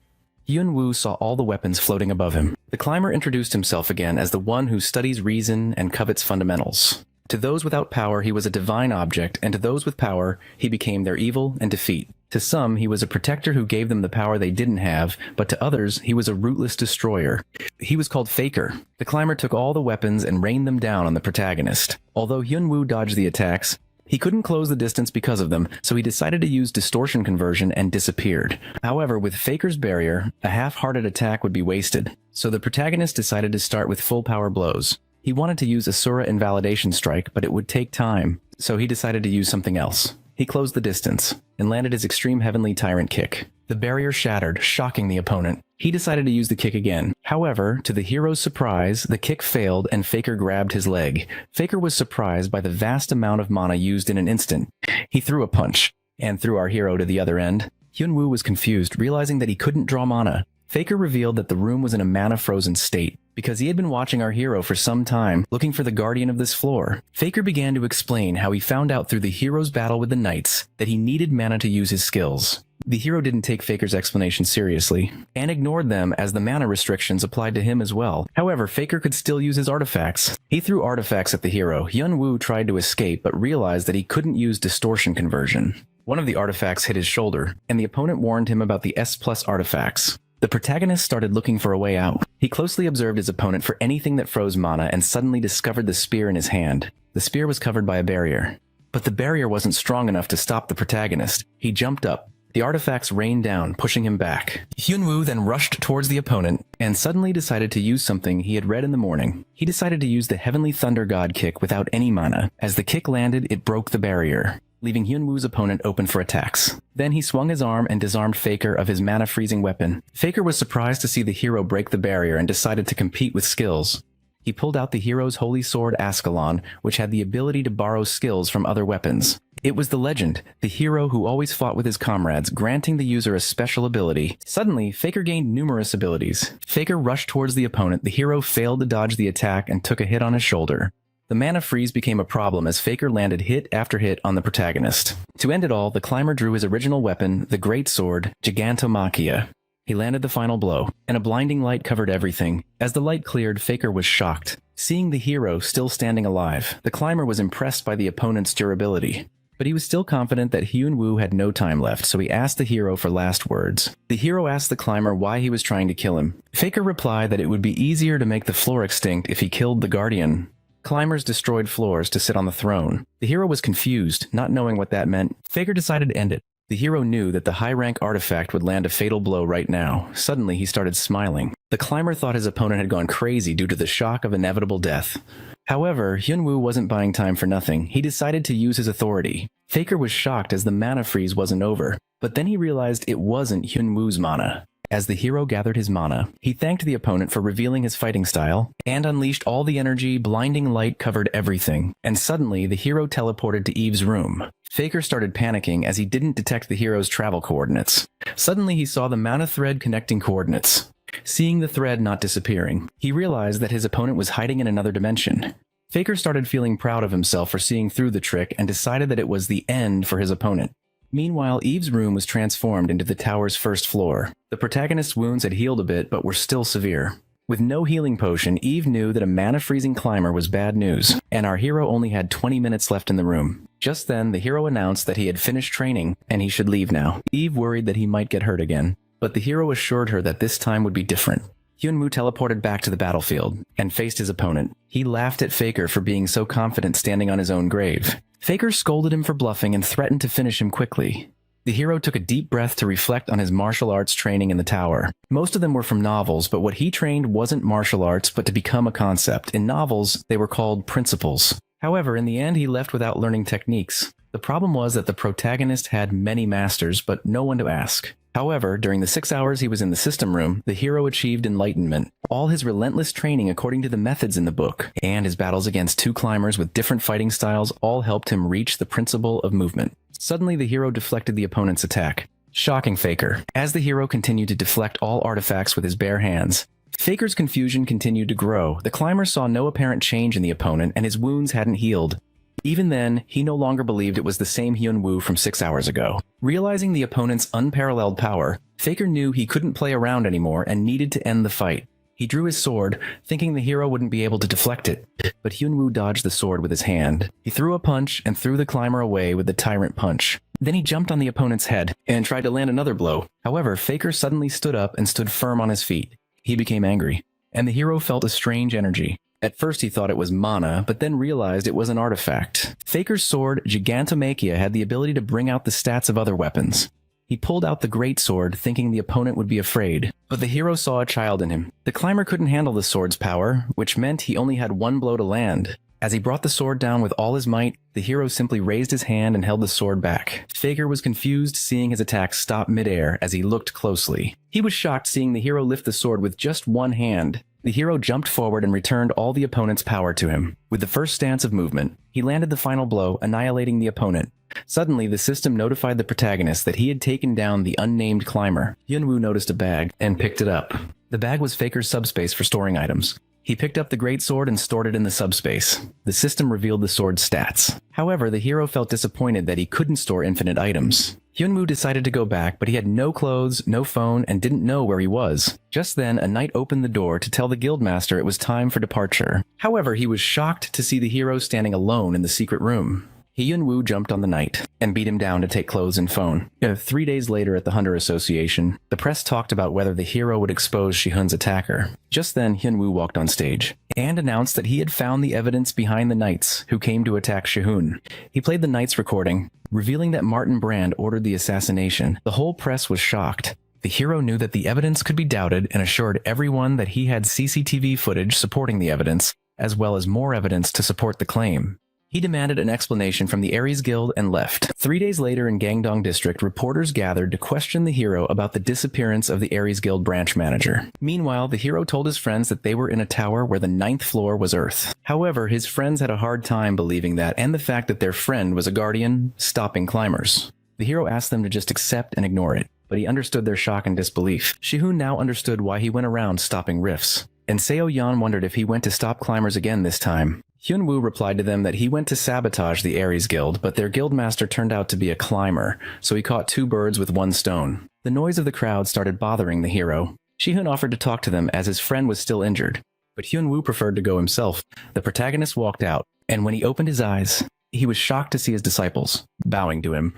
Hyun-woo saw all the weapons floating above him. The climber introduced himself again as the one who studies reason and covets fundamentals. To those without power, he was a divine object, and to those with power, he became their evil and defeat. To some, he was a protector who gave them the power they didn't have, but to others, he was a rootless destroyer. He was called Faker. The climber took all the weapons and rained them down on the protagonist. Although Hyun-woo dodged the attacks, he couldn't close the distance because of them, so he decided to use distortion conversion and disappeared. However, with Faker's barrier, a half-hearted attack would be wasted, so the protagonist decided to start with full power blows. He wanted to use Asura Invalidation Strike, but it would take time, so he decided to use something else. He closed the distance, and landed his Extreme Heavenly Tyrant kick. The barrier shattered, shocking the opponent. He decided to use the kick again. However, to the hero's surprise, the kick failed and Faker grabbed his leg. Faker was surprised by the vast amount of mana used in an instant. He threw a punch, and threw our hero to the other end. Hyun-woo was confused, realizing that he couldn't draw mana. Faker revealed that the room was in a mana-frozen state, because he had been watching our hero for some time, looking for the guardian of this floor. Faker began to explain how he found out through the hero's battle with the knights that he needed mana to use his skills. The hero didn't take Faker's explanation seriously, and ignored them as the mana restrictions applied to him as well. However, Faker could still use his artifacts. He threw artifacts at the hero. Hyun-woo tried to escape, but realized that he couldn't use distortion conversion. One of the artifacts hit his shoulder, and the opponent warned him about the S+ artifacts. The protagonist started looking for a way out. He closely observed his opponent for anything that froze mana and suddenly discovered the spear in his hand. The spear was covered by a barrier. But the barrier wasn't strong enough to stop the protagonist. He jumped up. The artifacts rained down, pushing him back. Hyun-woo then rushed towards the opponent and suddenly decided to use something he had read in the morning. He decided to use the Heavenly Thunder God kick without any mana. As the kick landed, it broke the barrier, leaving Hyun-woo's opponent open for attacks. Then he swung his arm and disarmed Faker of his mana-freezing weapon. Faker was surprised to see the hero break the barrier and decided to compete with skills. He pulled out the hero's holy sword Ascalon, which had the ability to borrow skills from other weapons. It was the legend, the hero who always fought with his comrades, granting the user a special ability. Suddenly, Faker gained numerous abilities. Faker rushed towards the opponent. The hero failed to dodge the attack and took a hit on his shoulder. The mana freeze became a problem as Faker landed hit after hit on the protagonist. To end it all, the climber drew his original weapon, the great sword, Gigantomachia. He landed the final blow, and a blinding light covered everything. As the light cleared, Faker was shocked. Seeing the hero still standing alive, the climber was impressed by the opponent's durability. But he was still confident that Hyun-woo had no time left, so he asked the hero for last words. The hero asked the climber why he was trying to kill him. Faker replied that it would be easier to make the floor extinct if he killed the guardian. Climbers destroyed floors to sit on the throne. The hero was confused, not knowing what that meant. Faker decided to end it. The hero knew that the high-rank artifact would land a fatal blow right now. Suddenly, he started smiling. The climber thought his opponent had gone crazy due to the shock of inevitable death. However, Hyun-woo wasn't buying time for nothing. He decided to use his authority. Faker was shocked as the mana freeze wasn't over, but then he realized it wasn't Hyun-woo's mana. As the hero gathered his mana, he thanked the opponent for revealing his fighting style, and unleashed all the energy. Blinding light covered everything, and suddenly the hero teleported to Eve's room. Faker started panicking as he didn't detect the hero's travel coordinates. Suddenly he saw the mana thread connecting coordinates. Seeing the thread not disappearing, he realized that his opponent was hiding in another dimension. Faker started feeling proud of himself for seeing through the trick and decided that it was the end for his opponent. Meanwhile, Eve's room was transformed into the tower's first floor. The protagonist's wounds had healed a bit, but were still severe. With no healing potion, Eve knew that a mana-freezing climber was bad news, and our hero only had 20 minutes left in the room. Just then, the hero announced that he had finished training, and he should leave now. Eve worried that he might get hurt again, but the hero assured her that this time would be different. Hyunwoo teleported back to the battlefield, and faced his opponent. He laughed at Faker for being so confident standing on his own grave. Faker scolded him for bluffing and threatened to finish him quickly. The hero took a deep breath to reflect on his martial arts training in the tower. Most of them were from novels, but what he trained wasn't martial arts, but to become a concept. In novels, they were called principles. However, in the end, he left without learning techniques. The problem was that the protagonist had many masters, but no one to ask. However, during the 6 hours he was in the system room, the hero achieved enlightenment. All his relentless training according to the methods in the book, and his battles against 2 climbers with different fighting styles all helped him reach the principle of movement. Suddenly, the hero deflected the opponent's attack, shocking Faker. As the hero continued to deflect all artifacts with his bare hands, Faker's confusion continued to grow. The climber saw no apparent change in the opponent, and his wounds hadn't healed. Even then, he no longer believed it was the same Hyunwoo from 6 hours ago. Realizing the opponent's unparalleled power, Faker knew he couldn't play around anymore and needed to end the fight. He drew his sword, thinking the hero wouldn't be able to deflect it, but Hyunwoo dodged the sword with his hand. He threw a punch and threw the climber away with the tyrant punch. Then he jumped on the opponent's head and tried to land another blow. However, Faker suddenly stood up and stood firm on his feet. He became angry, and the hero felt a strange energy. At first he thought it was mana, but then realized it was an artifact. Faker's sword, Gigantomachia, had the ability to bring out the stats of other weapons. He pulled out the great sword, thinking the opponent would be afraid, but the hero saw a child in him. The climber couldn't handle the sword's power, which meant he only had one blow to land. As he brought the sword down with all his might, the hero simply raised his hand and held the sword back. Faker was confused, seeing his attack stop midair as he looked closely. He was shocked seeing the hero lift the sword with just one hand. The hero jumped forward and returned all the opponent's power to him. With the first stance of movement, he landed the final blow, annihilating the opponent. Suddenly, the system notified the protagonist that he had taken down the unnamed climber. Hyunwoo noticed a bag and picked it up. The bag was Faker's subspace for storing items. He picked up the great sword and stored it in the subspace. The system revealed the sword's stats. However, the hero felt disappointed that he couldn't store infinite items. Hyunwoo decided to go back, but he had no clothes, no phone, and didn't know where he was. Just then, a knight opened the door to tell the guildmaster it was time for departure. However, he was shocked to see the hero standing alone in the secret room. Hyunwoo jumped on the knight and beat him down to take clothes and phone. 3 days later at the Hunter Association, the press talked about whether the hero would expose Shihun's attacker. Just then, Hyunwoo walked on stage and announced that he had found the evidence behind the knights who came to attack Shihun. He played the knight's recording, revealing that Martin Brand ordered the assassination. The whole press was shocked. The hero knew that the evidence could be doubted and assured everyone that he had CCTV footage supporting the evidence, as well as more evidence to support the claim. He demanded an explanation from the Ares Guild and left. 3 days later in Gangdong District, reporters gathered to question the hero about the disappearance of the Ares Guild branch manager. Meanwhile, the hero told his friends that they were in a tower where the 9th floor was Earth. However, his friends had a hard time believing that and the fact that their friend was a guardian, stopping climbers. The hero asked them to just accept and ignore it, but he understood their shock and disbelief. Shihun now understood why he went around stopping rifts, and Seo Yan wondered if he went to stop climbers again this time. Hyunwoo replied to them that he went to sabotage the Ares Guild, but their guildmaster turned out to be a climber, so he caught 2 birds with 1 stone. The noise of the crowd started bothering the hero. Shihun offered to talk to them as his friend was still injured, but Hyunwoo preferred to go himself. The protagonist walked out, and when he opened his eyes, he was shocked to see his disciples bowing to him.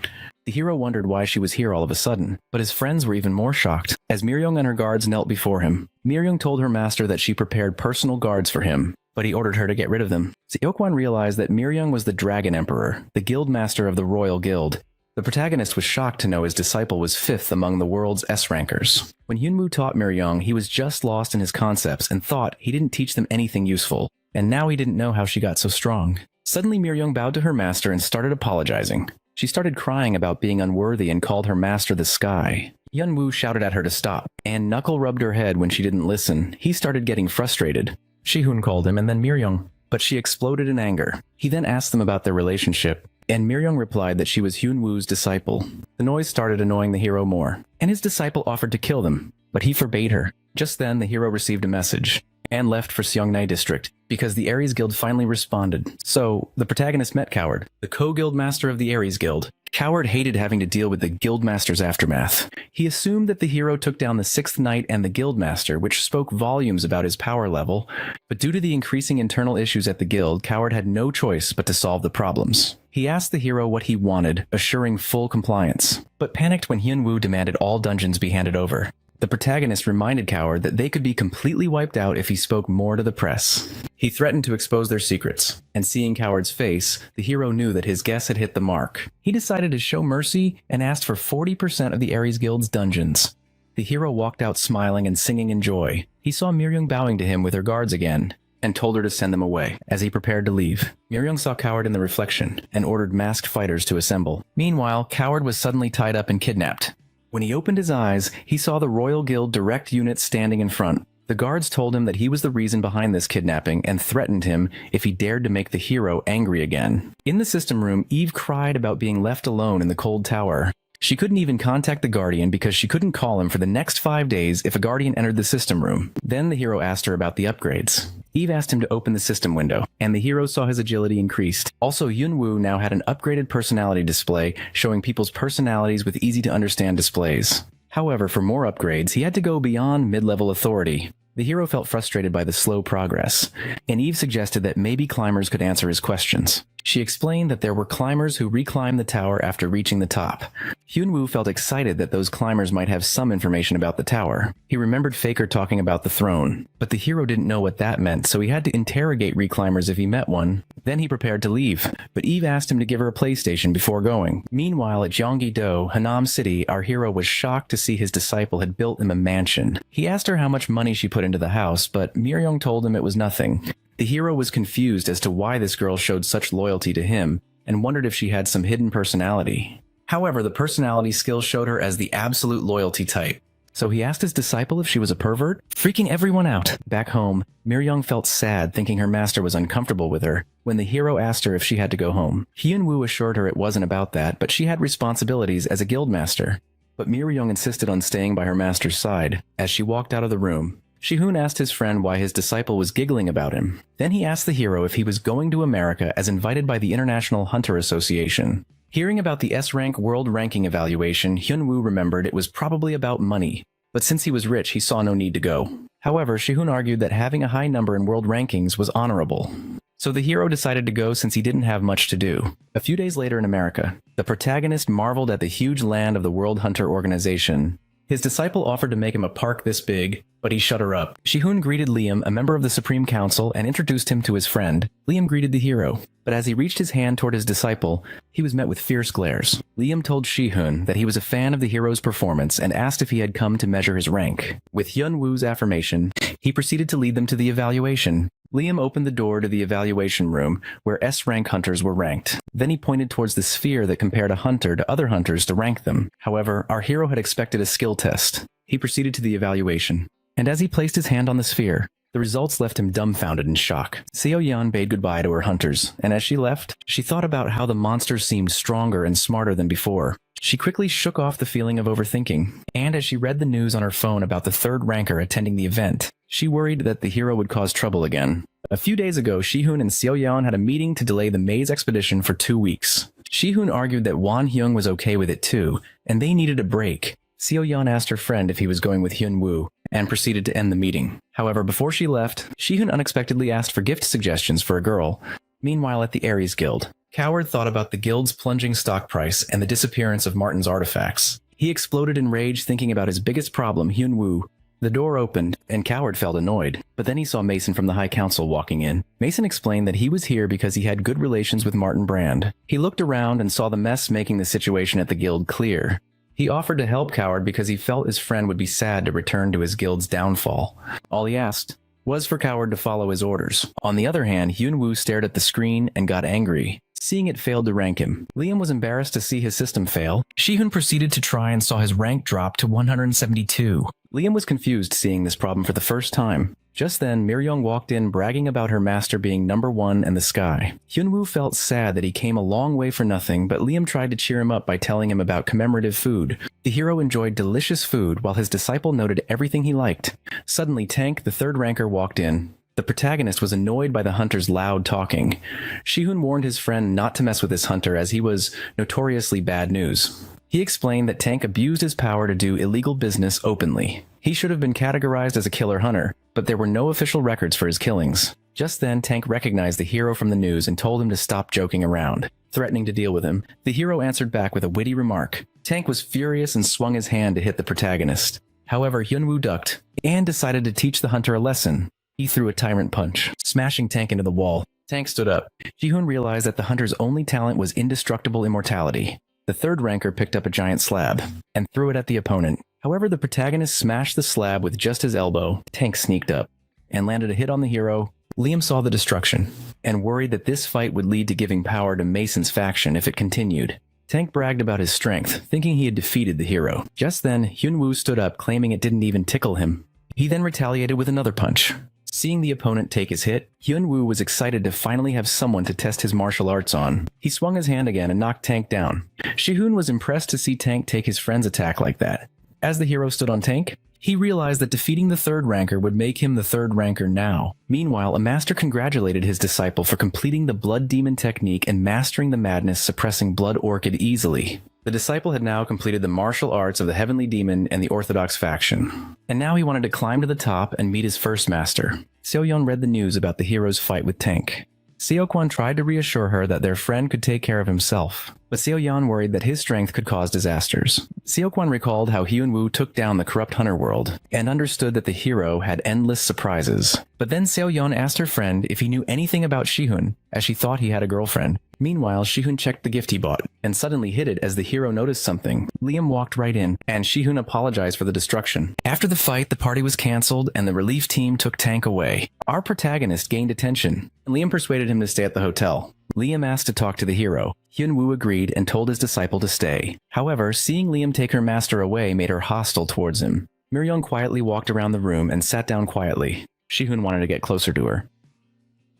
The hero wondered why she was here all of a sudden, but his friends were even more shocked, as Miryung and her guards knelt before him. Miryung told her master that she prepared personal guards for him, but he ordered her to get rid of them. Seokwan realized that Miryung was the Dragon Emperor, the guild master of the Royal Guild. The protagonist was shocked to know his disciple was 5th among the world's S-rankers. When Hyunwoo taught Miryung, he was just lost in his concepts and thought he didn't teach them anything useful, and now he didn't know how she got so strong. Suddenly Miryung bowed to her master and started apologizing. She started crying about being unworthy and called her master the sky. Hyunwoo shouted at her to stop, and Knuckle rubbed her head when she didn't listen. He started getting frustrated. Shihun called him and then Miryung, but she exploded in anger. He then asked them about their relationship, and Miryung replied that she was Hyunwoo's disciple. The noise started annoying the hero more, and his disciple offered to kill them, but he forbade her. Just then, the hero received a message. and left for Seongnam District because the Aries Guild finally responded. So, the protagonist met Coward, the co-guild master of the Aries Guild. Coward hated having to deal with the Guildmaster's aftermath. He assumed that the hero took down the 6th Knight and the Guildmaster, which spoke volumes about his power level, but due to the increasing internal issues at the guild, Coward had no choice but to solve the problems. He asked the hero what he wanted, assuring full compliance, but panicked when Hyun-woo demanded all dungeons be handed over. The protagonist reminded Coward that they could be completely wiped out if he spoke more to the press. He threatened to expose their secrets, and seeing Coward's face, the hero knew that his guess had hit the mark. He decided to show mercy and asked for 40% of the Aries Guild's dungeons. The hero walked out smiling and singing in joy. He saw Miryung bowing to him with her guards again, and told her to send them away. As he prepared to leave, Miryung saw Coward in the reflection, and ordered masked fighters to assemble. Meanwhile, Coward was suddenly tied up and kidnapped. When he opened his eyes, he saw the Royal Guild direct unit standing in front. The guards told him that he was the reason behind this kidnapping and threatened him if he dared to make the hero angry again. In the system room, Eve cried about being left alone in the cold tower. She couldn't even contact the Guardian because she couldn't call him for the next 5 days if a Guardian entered the system room. Then the hero asked her about the upgrades. Eve asked him to open the system window, and the hero saw his agility increased. Also, Hyun-woo now had an upgraded personality display, showing people's personalities with easy-to-understand displays. However, for more upgrades, he had to go beyond mid-level authority. The hero felt frustrated by the slow progress, and Eve suggested that maybe climbers could answer his questions. She explained that there were climbers who reclimbed the tower after reaching the top. Hyun-woo felt excited that those climbers might have some information about the tower. He remembered Faker talking about the throne, but the hero didn't know what that meant, so he had to interrogate reclimbers if he met one. Then he prepared to leave, but Eve asked him to give her a PlayStation before going. Meanwhile, at Gyeonggi-do, Hanam City, our hero was shocked to see his disciple had built him a mansion. He asked her how much money she put into the house, but Miryung told him it was nothing. The hero was confused as to why this girl showed such loyalty to him, and wondered if she had some hidden personality. However, the personality skill showed her as the absolute loyalty type. So he asked his disciple if she was a pervert, freaking everyone out. Back home, Miryung felt sad thinking her master was uncomfortable with her when the hero asked her if she had to go home. Hyun-woo assured her it wasn't about that, but she had responsibilities as a guildmaster. But Miryung insisted on staying by her master's side. As she walked out of the room, Shihun asked his friend why his disciple was giggling about him. Then he asked the hero if he was going to America as invited by the International Hunter Association. Hearing about the S-Rank World Ranking evaluation, Hyun-woo remembered it was probably about money, but since he was rich, he saw no need to go. However, Shihun argued that having a high number in world rankings was honorable. So the hero decided to go since he didn't have much to do. A few days later in America, the protagonist marveled at the huge land of the World Hunter Organization. His disciple offered to make him a park this big, but he shut her up. Shihun greeted Liam, a member of the Supreme Council, and introduced him to his friend. Liam greeted the hero, but as he reached his hand toward his disciple, he was met with fierce glares. Liam told Shihun that he was a fan of the hero's performance and asked if he had come to measure his rank. With Hyun-woo's affirmation, he proceeded to lead them to the evaluation. Liam opened the door to the evaluation room, where S-rank hunters were ranked. Then he pointed towards the sphere that compared a hunter to other hunters to rank them. However, our hero had expected a skill test. He proceeded to the evaluation, and as he placed his hand on the sphere, the results left him dumbfounded in shock. Seo-yeon bade goodbye to her hunters, and as she left, she thought about how the monsters seemed stronger and smarter than before. She quickly shook off the feeling of overthinking, and as she read the news on her phone about the third ranker attending the event, she worried that the hero would cause trouble again. A few days ago, Shihun and Seo-yeon had a meeting to delay the maze expedition for 2 weeks. Shihun argued that Won-hyung was okay with it too, and they needed a break. Seo-yeon asked her friend if he was going with Hyun-woo, and proceeded to end the meeting. However, before she left, Shihun unexpectedly asked for gift suggestions for a girl. Meanwhile, at the Aries Guild, Coward thought about the guild's plunging stock price and the disappearance of Martin's artifacts. He exploded in rage thinking about his biggest problem, Hyun-woo. The door opened, and Coward felt annoyed, but then he saw Mason from the High Council walking in. Mason explained that he was here because he had good relations with Martin Brand. He looked around and saw the mess making the situation at the guild clear. He offered to help Coward because he felt his friend would be sad to return to his guild's downfall. All he asked was for Coward to follow his orders. On the other hand, Hyun-woo stared at the screen and got angry. seeing it failed to rank him. Liam was embarrassed to see his system fail. Shihun proceeded to try and saw his rank drop to 172. Liam was confused seeing this problem for the first time. Just then, Miryong walked in bragging about her master being #1 in the sky. Hyunwoo felt sad that he came a long way for nothing, but Liam tried to cheer him up by telling him about commemorative food. The hero enjoyed delicious food while his disciple noted everything he liked. Suddenly, Tank, the third ranker, walked in. The protagonist was annoyed by the hunter's loud talking. Shihun warned his friend not to mess with this hunter as he was notoriously bad news. He explained that Tank abused his power to do illegal business openly. He should have been categorized as a killer hunter, but there were no official records for his killings. Just then, Tank recognized the hero from the news and told him to stop joking around. Threatening to deal with him, the hero answered back with a witty remark. Tank was furious and swung his hand to hit the protagonist. However, Hyunwoo ducked and decided to teach the hunter a lesson. He threw a tyrant punch, smashing Tank into the wall. Tank stood up. Jihun realized that the hunter's only talent was indestructible immortality. The third ranker picked up a giant slab and threw it at the opponent. However, the protagonist smashed the slab with just his elbow. Tank sneaked up and landed a hit on the hero. Liam saw the destruction and worried that this fight would lead to giving power to Mason's faction if it continued. Tank bragged about his strength, thinking he had defeated the hero. Just then, Hyunwoo stood up, claiming it didn't even tickle him. He then retaliated with another punch. Seeing the opponent take his hit, Hyunwoo was excited to finally have someone to test his martial arts on. He swung his hand again and knocked Tank down. Shihun was impressed to see Tank take his friend's attack like that. As the hero stood on Tank, he realized that defeating the third ranker would make him the third ranker now. Meanwhile, a master congratulated his disciple for completing the blood demon technique and mastering the madness suppressing blood orchid easily. The disciple had now completed the martial arts of the heavenly demon and the orthodox faction. And now he wanted to climb to the top and meet his first master. Seoyeon read the news about the hero's fight with Tank. Seokwan tried to reassure her that their friend could take care of himself, but Seoyeon worried that his strength could cause disasters. Seokwan recalled how Hyunwoo took down the corrupt hunter world, and understood that the hero had endless surprises. But then Seoyeon asked her friend if he knew anything about Shihun, as she thought he had a girlfriend. Meanwhile, Shihun checked the gift he bought, and suddenly hid it as the hero noticed something. Liam walked right in, and Shihun apologized for the destruction. After the fight, the party was cancelled, and the relief team took Tank away. Our protagonist gained attention, and Liam persuaded him to stay at the hotel. Liam asked to talk to the hero. Hyunwoo agreed and told his disciple to stay. However, seeing Liam take her master away made her hostile towards him. Miryong quietly walked around the room and sat down quietly. Shihun wanted to get closer to her.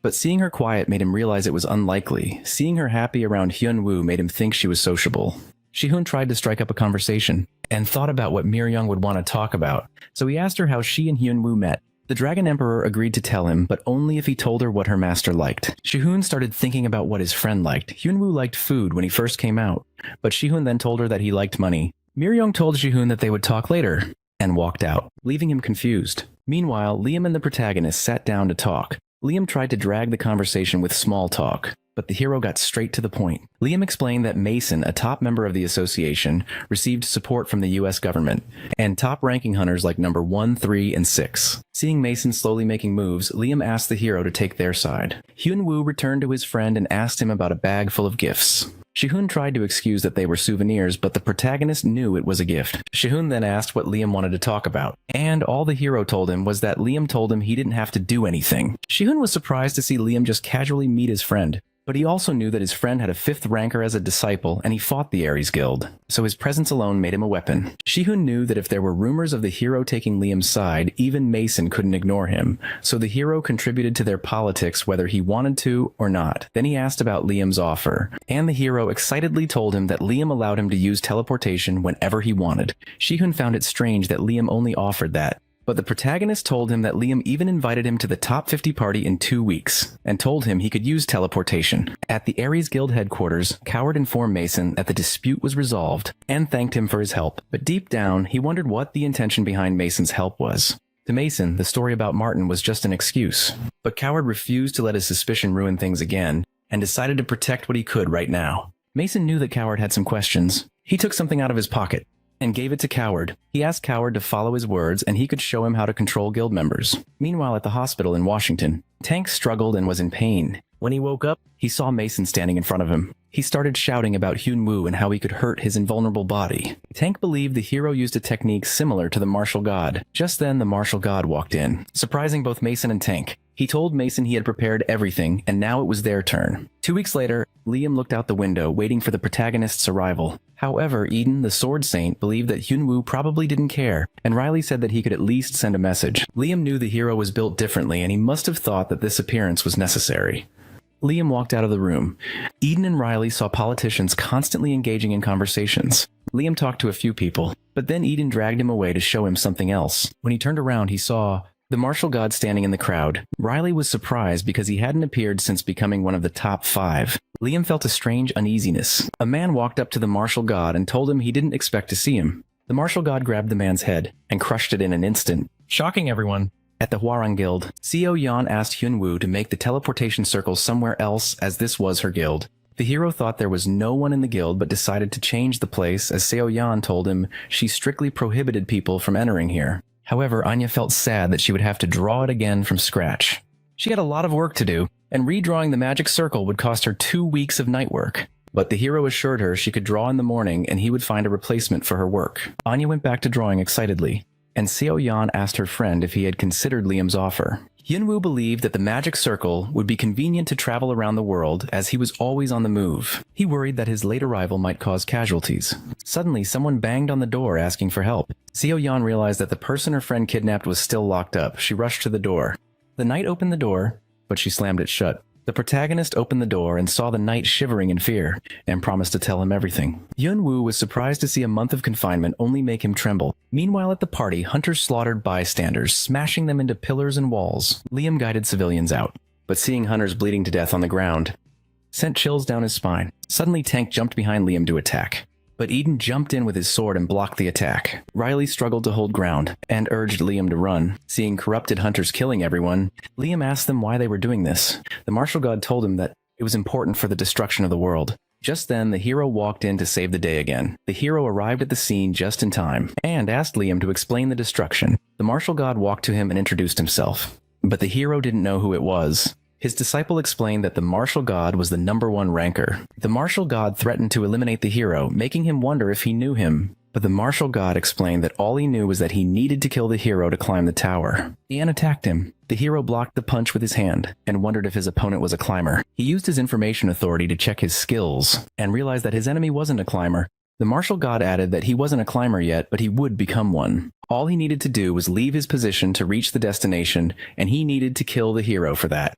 But seeing her quiet made him realize it was unlikely. Seeing her happy around Hyunwoo made him think she was sociable. Shihun tried to strike up a conversation, and thought about what Miryong would want to talk about, so he asked her how she and Hyunwoo met. The Dragon Emperor agreed to tell him, but only if he told her what her master liked. Shihun started thinking about what his friend liked. Hyunwoo liked food when he first came out, but Shihun then told her that he liked money. Miryong told Shihun that they would talk later, and walked out, leaving him confused. Meanwhile, Liam and the protagonist sat down to talk. Liam tried to drag the conversation with small talk, but the hero got straight to the point. Liam explained that Mason, a top member of the association, received support from the US government, and top-ranking hunters like number 1, 3, and 6. Seeing Mason slowly making moves, Liam asked the hero to take their side. Hyunwoo returned to his friend and asked him about a bag full of gifts. Shihun tried to excuse that they were souvenirs, but the protagonist knew it was a gift. Shihun then asked what Liam wanted to talk about, and all the hero told him was that Liam told him he didn't have to do anything. Shihun was surprised to see Liam just casually meet his friend, but he also knew that his friend had a 5th ranker as a disciple and he fought the Ares Guild, so his presence alone made him a weapon. Shihun knew that if there were rumors of the hero taking Liam's side, even Mason couldn't ignore him, so the hero contributed to their politics whether he wanted to or not. Then he asked about Liam's offer, and the hero excitedly told him that Liam allowed him to use teleportation whenever he wanted. Shihun found it strange that Liam only offered that, but the protagonist told him that Liam even invited him to the top 50 party in 2 weeks, and told him he could use teleportation. At the Ares Guild headquarters, Coward informed Mason that the dispute was resolved, and thanked him for his help. But deep down, he wondered what the intention behind Mason's help was. To Mason, the story about Martin was just an excuse. But Coward refused to let his suspicion ruin things again, and decided to protect what he could right now. Mason knew that Coward had some questions. He took something out of his pocket and gave it to Coward. He asked Coward to follow his words and he could show him how to control guild members. Meanwhile, at the hospital in Washington, Tank struggled and was in pain. When he woke up, he saw Mason standing in front of him. He started shouting about Hyunwoo and how he could hurt his invulnerable body. Tank believed the hero used a technique similar to the martial god. Just then, the martial god walked in, surprising both Mason and Tank. He told Mason he had prepared everything, and now it was their turn. 2 weeks later, Liam looked out the window, waiting for the protagonist's arrival. However, Eden, the Sword Saint, believed that Hyunwoo probably didn't care, and Riley said that he could at least send a message. Liam knew the hero was built differently, and he must have thought that this appearance was necessary. Liam walked out of the room. Eden and Riley saw politicians constantly engaging in conversations. Liam talked to a few people, but then Eden dragged him away to show him something else. When he turned around, he saw the martial god standing in the crowd. Riley was surprised because he hadn't appeared since becoming one of the top 5. Liam felt a strange uneasiness. A man walked up to the martial god and told him he didn't expect to see him. The martial god grabbed the man's head and crushed it in an instant, shocking everyone. At the Hwarang Guild, Seo Yan asked Hyunwoo to make the teleportation circle somewhere else as this was her guild. The hero thought there was no one in the guild but decided to change the place as Seo Yan told him she strictly prohibited people from entering here. However, Anya felt sad that she would have to draw it again from scratch. She had a lot of work to do, and redrawing the magic circle would cost her 2 weeks of night work. But the hero assured her she could draw in the morning and he would find a replacement for her work. Anya went back to drawing excitedly, and Seo Yan asked her friend if he had considered Liam's offer. Hyunwoo believed that the magic circle would be convenient to travel around the world as he was always on the move. He worried that his late arrival might cause casualties. Suddenly, someone banged on the door asking for help. Seo Yan realized that the person her friend kidnapped was still locked up. She rushed to the door. The knight opened the door, but she slammed it shut. The protagonist opened the door and saw the knight shivering in fear, and promised to tell him everything. Hyunwoo was surprised to see a month of confinement only make him tremble. Meanwhile at the party, hunters slaughtered bystanders, smashing them into pillars and walls. Liam guided civilians out, but seeing hunters bleeding to death on the ground sent chills down his spine. Suddenly Tank jumped behind Liam to attack, but Eden jumped in with his sword and blocked the attack. Riley struggled to hold ground and urged Liam to run. Seeing corrupted hunters killing everyone, Liam asked them why they were doing this. The martial god told him that it was important for the destruction of the world. Just then, the hero walked in to save the day again. The hero arrived at the scene just in time and asked Liam to explain the destruction. The martial god walked to him and introduced himself, but the hero didn't know who it was. His disciple explained that the martial god was the #1 ranker. The martial god threatened to eliminate the hero, making him wonder if he knew him. But the martial god explained that all he knew was that he needed to kill the hero to climb the tower. Ian attacked him. The hero blocked the punch with his hand and wondered if his opponent was a climber. He used his information authority to check his skills and realized that his enemy wasn't a climber. The martial god added that he wasn't a climber yet, but he would become one. All he needed to do was leave his position to reach the destination, and he needed to kill the hero for that.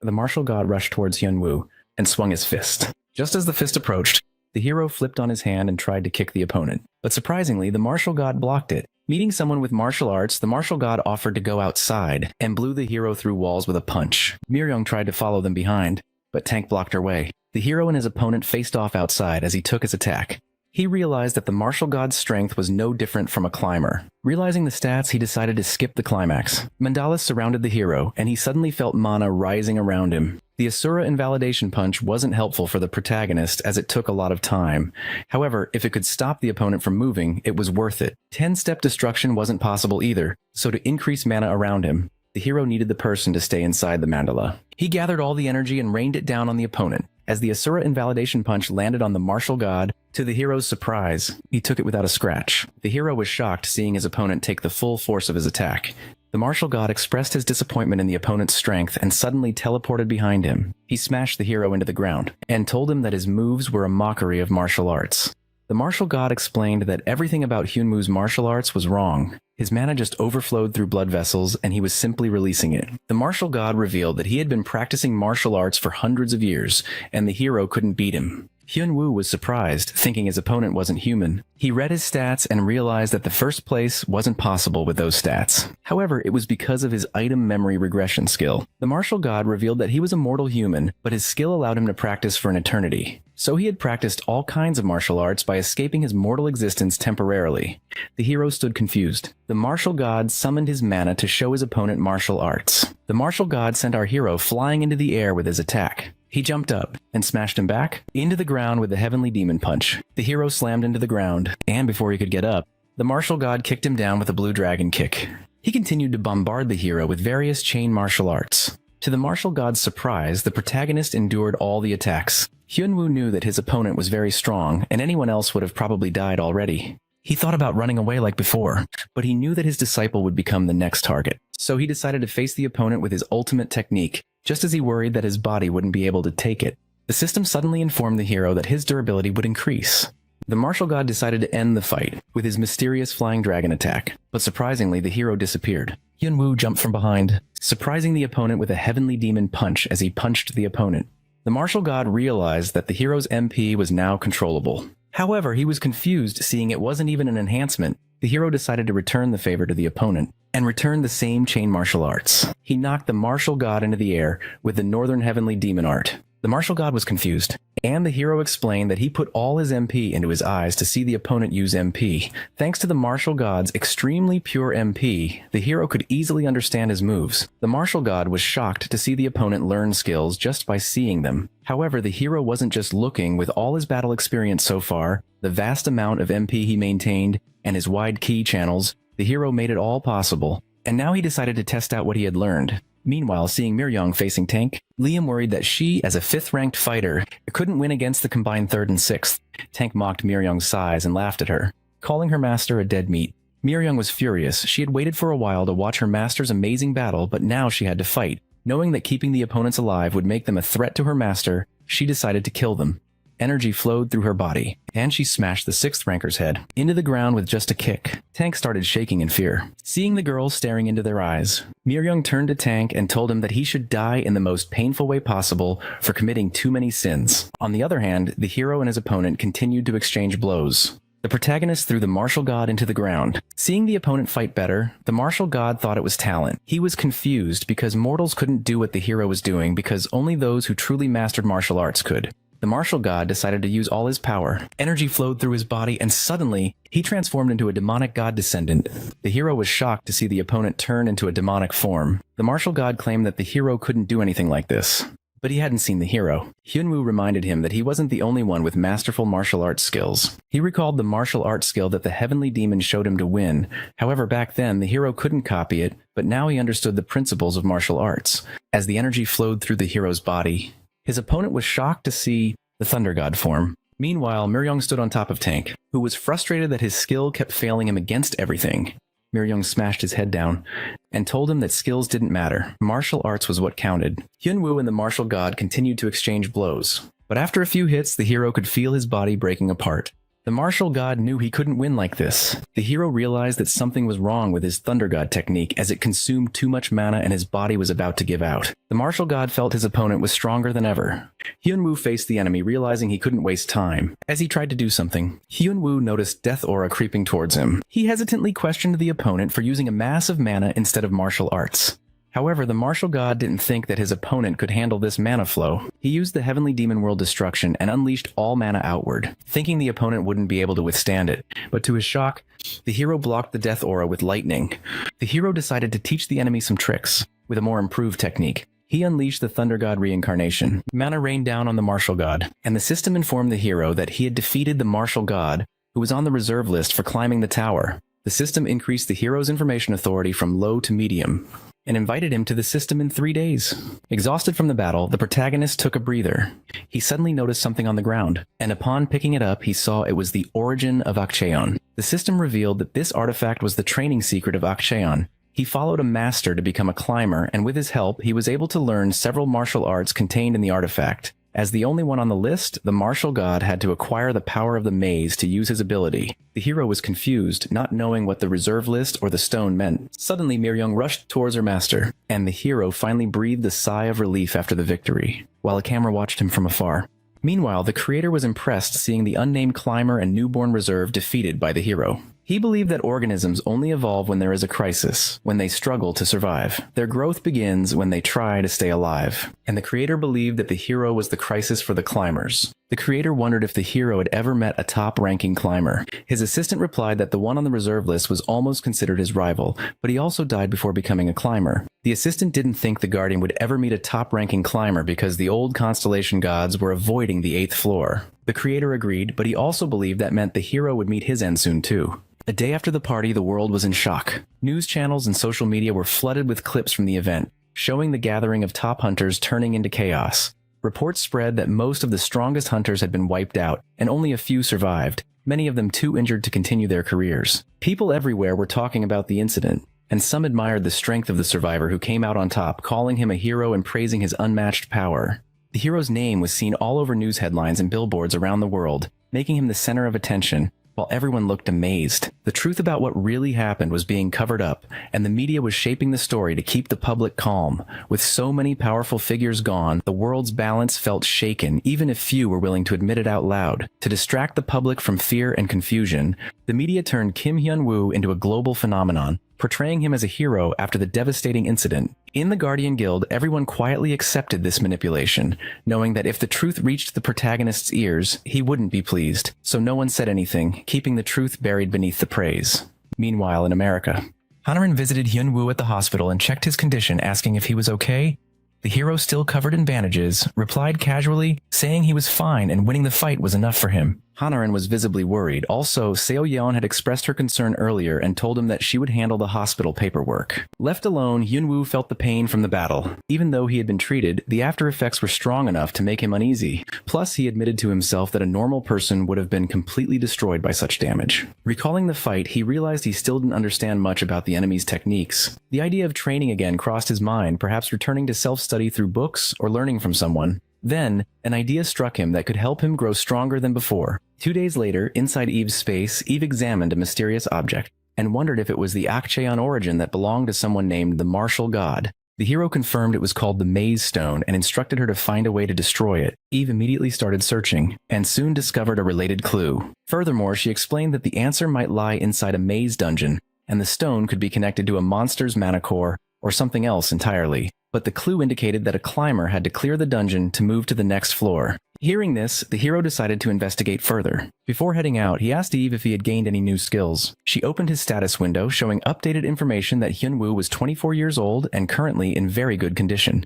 The martial god rushed towards Hyunwoo and swung his fist. Just as the fist approached, the hero flipped on his hand and tried to kick the opponent. But surprisingly, the martial god blocked it. Meeting someone with martial arts, the martial god offered to go outside and blew the hero through walls with a punch. Myeong tried to follow them behind, but Tank blocked her way. The hero and his opponent faced off outside as he took his attack. He realized that the martial god's strength was no different from a climber. Realizing the stats, he decided to skip the climax. Mandalas surrounded the hero, and he suddenly felt mana rising around him. The Asura Invalidation Punch wasn't helpful for the protagonist as it took a lot of time. However, if it could stop the opponent from moving, it was worth it. 10-step destruction wasn't possible either, so to increase mana around him, the hero needed the person to stay inside the mandala. He gathered all the energy and rained it down on the opponent. As the Asura Invalidation Punch landed on the martial god, to the hero's surprise, he took it without a scratch. The hero was shocked seeing his opponent take the full force of his attack. The martial god expressed his disappointment in the opponent's strength and suddenly teleported behind him. He smashed the hero into the ground and told him that his moves were a mockery of martial arts. The martial god explained that everything about Hyunwoo's martial arts was wrong. His mana just overflowed through blood vessels, and he was simply releasing it. The martial god revealed that he had been practicing martial arts for hundreds of years, and the hero couldn't beat him. Hyunwoo was surprised, thinking his opponent wasn't human. He read his stats and realized that the first place wasn't possible with those stats. However, it was because of his item memory regression skill. The martial god revealed that he was a mortal human, but his skill allowed him to practice for an eternity. So he had practiced all kinds of martial arts by escaping his mortal existence temporarily. The hero stood confused. The martial god summoned his mana to show his opponent martial arts. The martial god sent our hero flying into the air with his attack. He jumped up and smashed him back into the ground with the heavenly demon punch. The hero slammed into the ground, and before he could get up, the martial god kicked him down with a blue dragon kick. He continued to bombard the hero with various chain martial arts. To the martial god's surprise, the protagonist endured all the attacks. Hyunwoo knew that his opponent was very strong, and anyone else would have probably died already. He thought about running away like before, but he knew that his disciple would become the next target. So he decided to face the opponent with his ultimate technique, just as he worried that his body wouldn't be able to take it. The system suddenly informed the hero that his durability would increase. The martial god decided to end the fight with his mysterious flying dragon attack, but surprisingly the hero disappeared. Hyunwoo jumped from behind, surprising the opponent with a heavenly demon punch as he punched the opponent. The martial god realized that the hero's MP was now controllable. However, he was confused seeing it wasn't even an enhancement. The hero decided to return the favor to the opponent and return the same chain martial arts. He knocked the martial god into the air with the Northern Heavenly Demon art. The martial god was confused, and the hero explained that he put all his MP into his eyes to see the opponent use MP. Thanks to the martial god's extremely pure MP, the hero could easily understand his moves. The martial god was shocked to see the opponent learn skills just by seeing them. However, the hero wasn't just looking. With all his battle experience so far, the vast amount of MP he maintained, and his wide ki channels, the hero made it all possible. And now he decided to test out what he had learned. Meanwhile, seeing Miryong facing Tank, Liam worried that she, as a 5th-ranked fighter, couldn't win against the combined 3rd and 6th. Tank mocked Miryong's size and laughed at her, calling her master a dead meat. Miryong was furious. She had waited for a while to watch her master's amazing battle, but now she had to fight. Knowing that keeping the opponents alive would make them a threat to her master, she decided to kill them. Energy flowed through her body, and she smashed the 6th ranker's head into the ground with just a kick. Tank started shaking in fear. Seeing the girl staring into their eyes, Miryong turned to Tank and told him that he should die in the most painful way possible for committing too many sins. On the other hand, the hero and his opponent continued to exchange blows. The protagonist threw the martial god into the ground. Seeing the opponent fight better, the martial god thought it was talent. He was confused because mortals couldn't do what the hero was doing because only those who truly mastered martial arts could. The martial god decided to use all his power. Energy flowed through his body, and suddenly, he transformed into a demonic god descendant. The hero was shocked to see the opponent turn into a demonic form. The martial god claimed that the hero couldn't do anything like this, but he hadn't seen the hero. Hyunwoo reminded him that he wasn't the only one with masterful martial arts skills. He recalled the martial arts skill that the heavenly demon showed him to win. However, back then, the hero couldn't copy it, but now he understood the principles of martial arts. As the energy flowed through the hero's body, his opponent was shocked to see the Thunder God form. Meanwhile, Miryong stood on top of Tank, who was frustrated that his skill kept failing him against everything. Miryong smashed his head down and told him that skills didn't matter. Martial arts was what counted. Hyunwoo and the martial god continued to exchange blows, but after a few hits, the hero could feel his body breaking apart. The martial god knew he couldn't win like this. The hero realized that something was wrong with his Thunder God technique as it consumed too much mana and his body was about to give out. The martial god felt his opponent was stronger than ever. Hyunwoo faced the enemy, realizing he couldn't waste time. As he tried to do something, Hyunwoo noticed death aura creeping towards him. He hesitantly questioned the opponent for using a mass of mana instead of martial arts. However, the martial god didn't think that his opponent could handle this mana flow. He used the Heavenly Demon World Destruction and unleashed all mana outward, thinking the opponent wouldn't be able to withstand it. But to his shock, the hero blocked the death aura with lightning. The hero decided to teach the enemy some tricks, with a more improved technique. He unleashed the Thunder God reincarnation. Mana rained down on the martial god, and the system informed the hero that he had defeated the martial god, who was on the reserve list for climbing the tower. The system increased the hero's information authority from low to medium, and invited him to the system in 3 days. Exhausted from the battle, the protagonist took a breather. He suddenly noticed something on the ground, and upon picking it up, he saw it was the origin of Akcheon. The system revealed that this artifact was the training secret of Akcheon. He followed a master to become a climber, and with his help, he was able to learn several martial arts contained in the artifact. As the only one on the list, the martial god had to acquire the power of the maze to use his ability. The hero was confused, not knowing what the reserve list or the stone meant. Suddenly, Miryong rushed towards her master, and the hero finally breathed a sigh of relief after the victory, while a camera watched him from afar. Meanwhile, the creator was impressed seeing the unnamed climber and newborn reserve defeated by the hero. He believed that organisms only evolve when there is a crisis, when they struggle to survive. Their growth begins when they try to stay alive. And the creator believed that the hero was the crisis for the climbers. The creator wondered if the hero had ever met a top-ranking climber. His assistant replied that the one on the reserve list was almost considered his rival, but he also died before becoming a climber. The assistant didn't think the guardian would ever meet a top-ranking climber because the old constellation gods were avoiding the 8th floor. The creator agreed, but he also believed that meant the hero would meet his end soon too. A day after the party, the world was in shock. News channels and social media were flooded with clips from the event, showing the gathering of top hunters turning into chaos. Reports spread that most of the strongest hunters had been wiped out, and only a few survived, many of them too injured to continue their careers. People everywhere were talking about the incident, and some admired the strength of the survivor who came out on top, calling him a hero and praising his unmatched power. The hero's name was seen all over news headlines and billboards around the world, making him the center of attention, while everyone looked amazed. The truth about what really happened was being covered up, and the media was shaping the story to keep the public calm. With so many powerful figures gone, the world's balance felt shaken, even if few were willing to admit it out loud. To distract the public from fear and confusion, the media turned Kim Hyun-woo into a global phenomenon, portraying him as a hero after the devastating incident. In the Guardian Guild, everyone quietly accepted this manipulation, knowing that if the truth reached the protagonist's ears, he wouldn't be pleased. So no one said anything, keeping the truth buried beneath the praise. Meanwhile, in America, Hanarin visited Hyun-woo at the hospital and checked his condition, asking if he was okay. The hero, still covered in bandages, replied casually, saying he was fine and winning the fight was enough for him. Hanarin was visibly worried. Also, Seo Yeon had expressed her concern earlier and told him that she would handle the hospital paperwork. Left alone, Hyun-woo felt the pain from the battle. Even though he had been treated, the after effects were strong enough to make him uneasy. Plus, he admitted to himself that a normal person would have been completely destroyed by such damage. Recalling the fight, he realized he still didn't understand much about the enemy's techniques. The idea of training again crossed his mind, perhaps returning to self-study through books or learning from someone. Then, an idea struck him that could help him grow stronger than before. 2 days later, inside Eve's space, Eve examined a mysterious object and wondered if it was the Akcheon origin that belonged to someone named the Martial God. The hero confirmed it was called the Maze Stone and instructed her to find a way to destroy it. Eve immediately started searching and soon discovered a related clue. Furthermore, she explained that the answer might lie inside a maze dungeon, and the stone could be connected to a monster's mana core or something else entirely. But the clue indicated that a climber had to clear the dungeon to move to the next floor. Hearing this, the hero decided to investigate further. Before heading out, he asked Eve if he had gained any new skills. She opened his status window, showing updated information that Hyun-woo was 24 years old and currently in very good condition.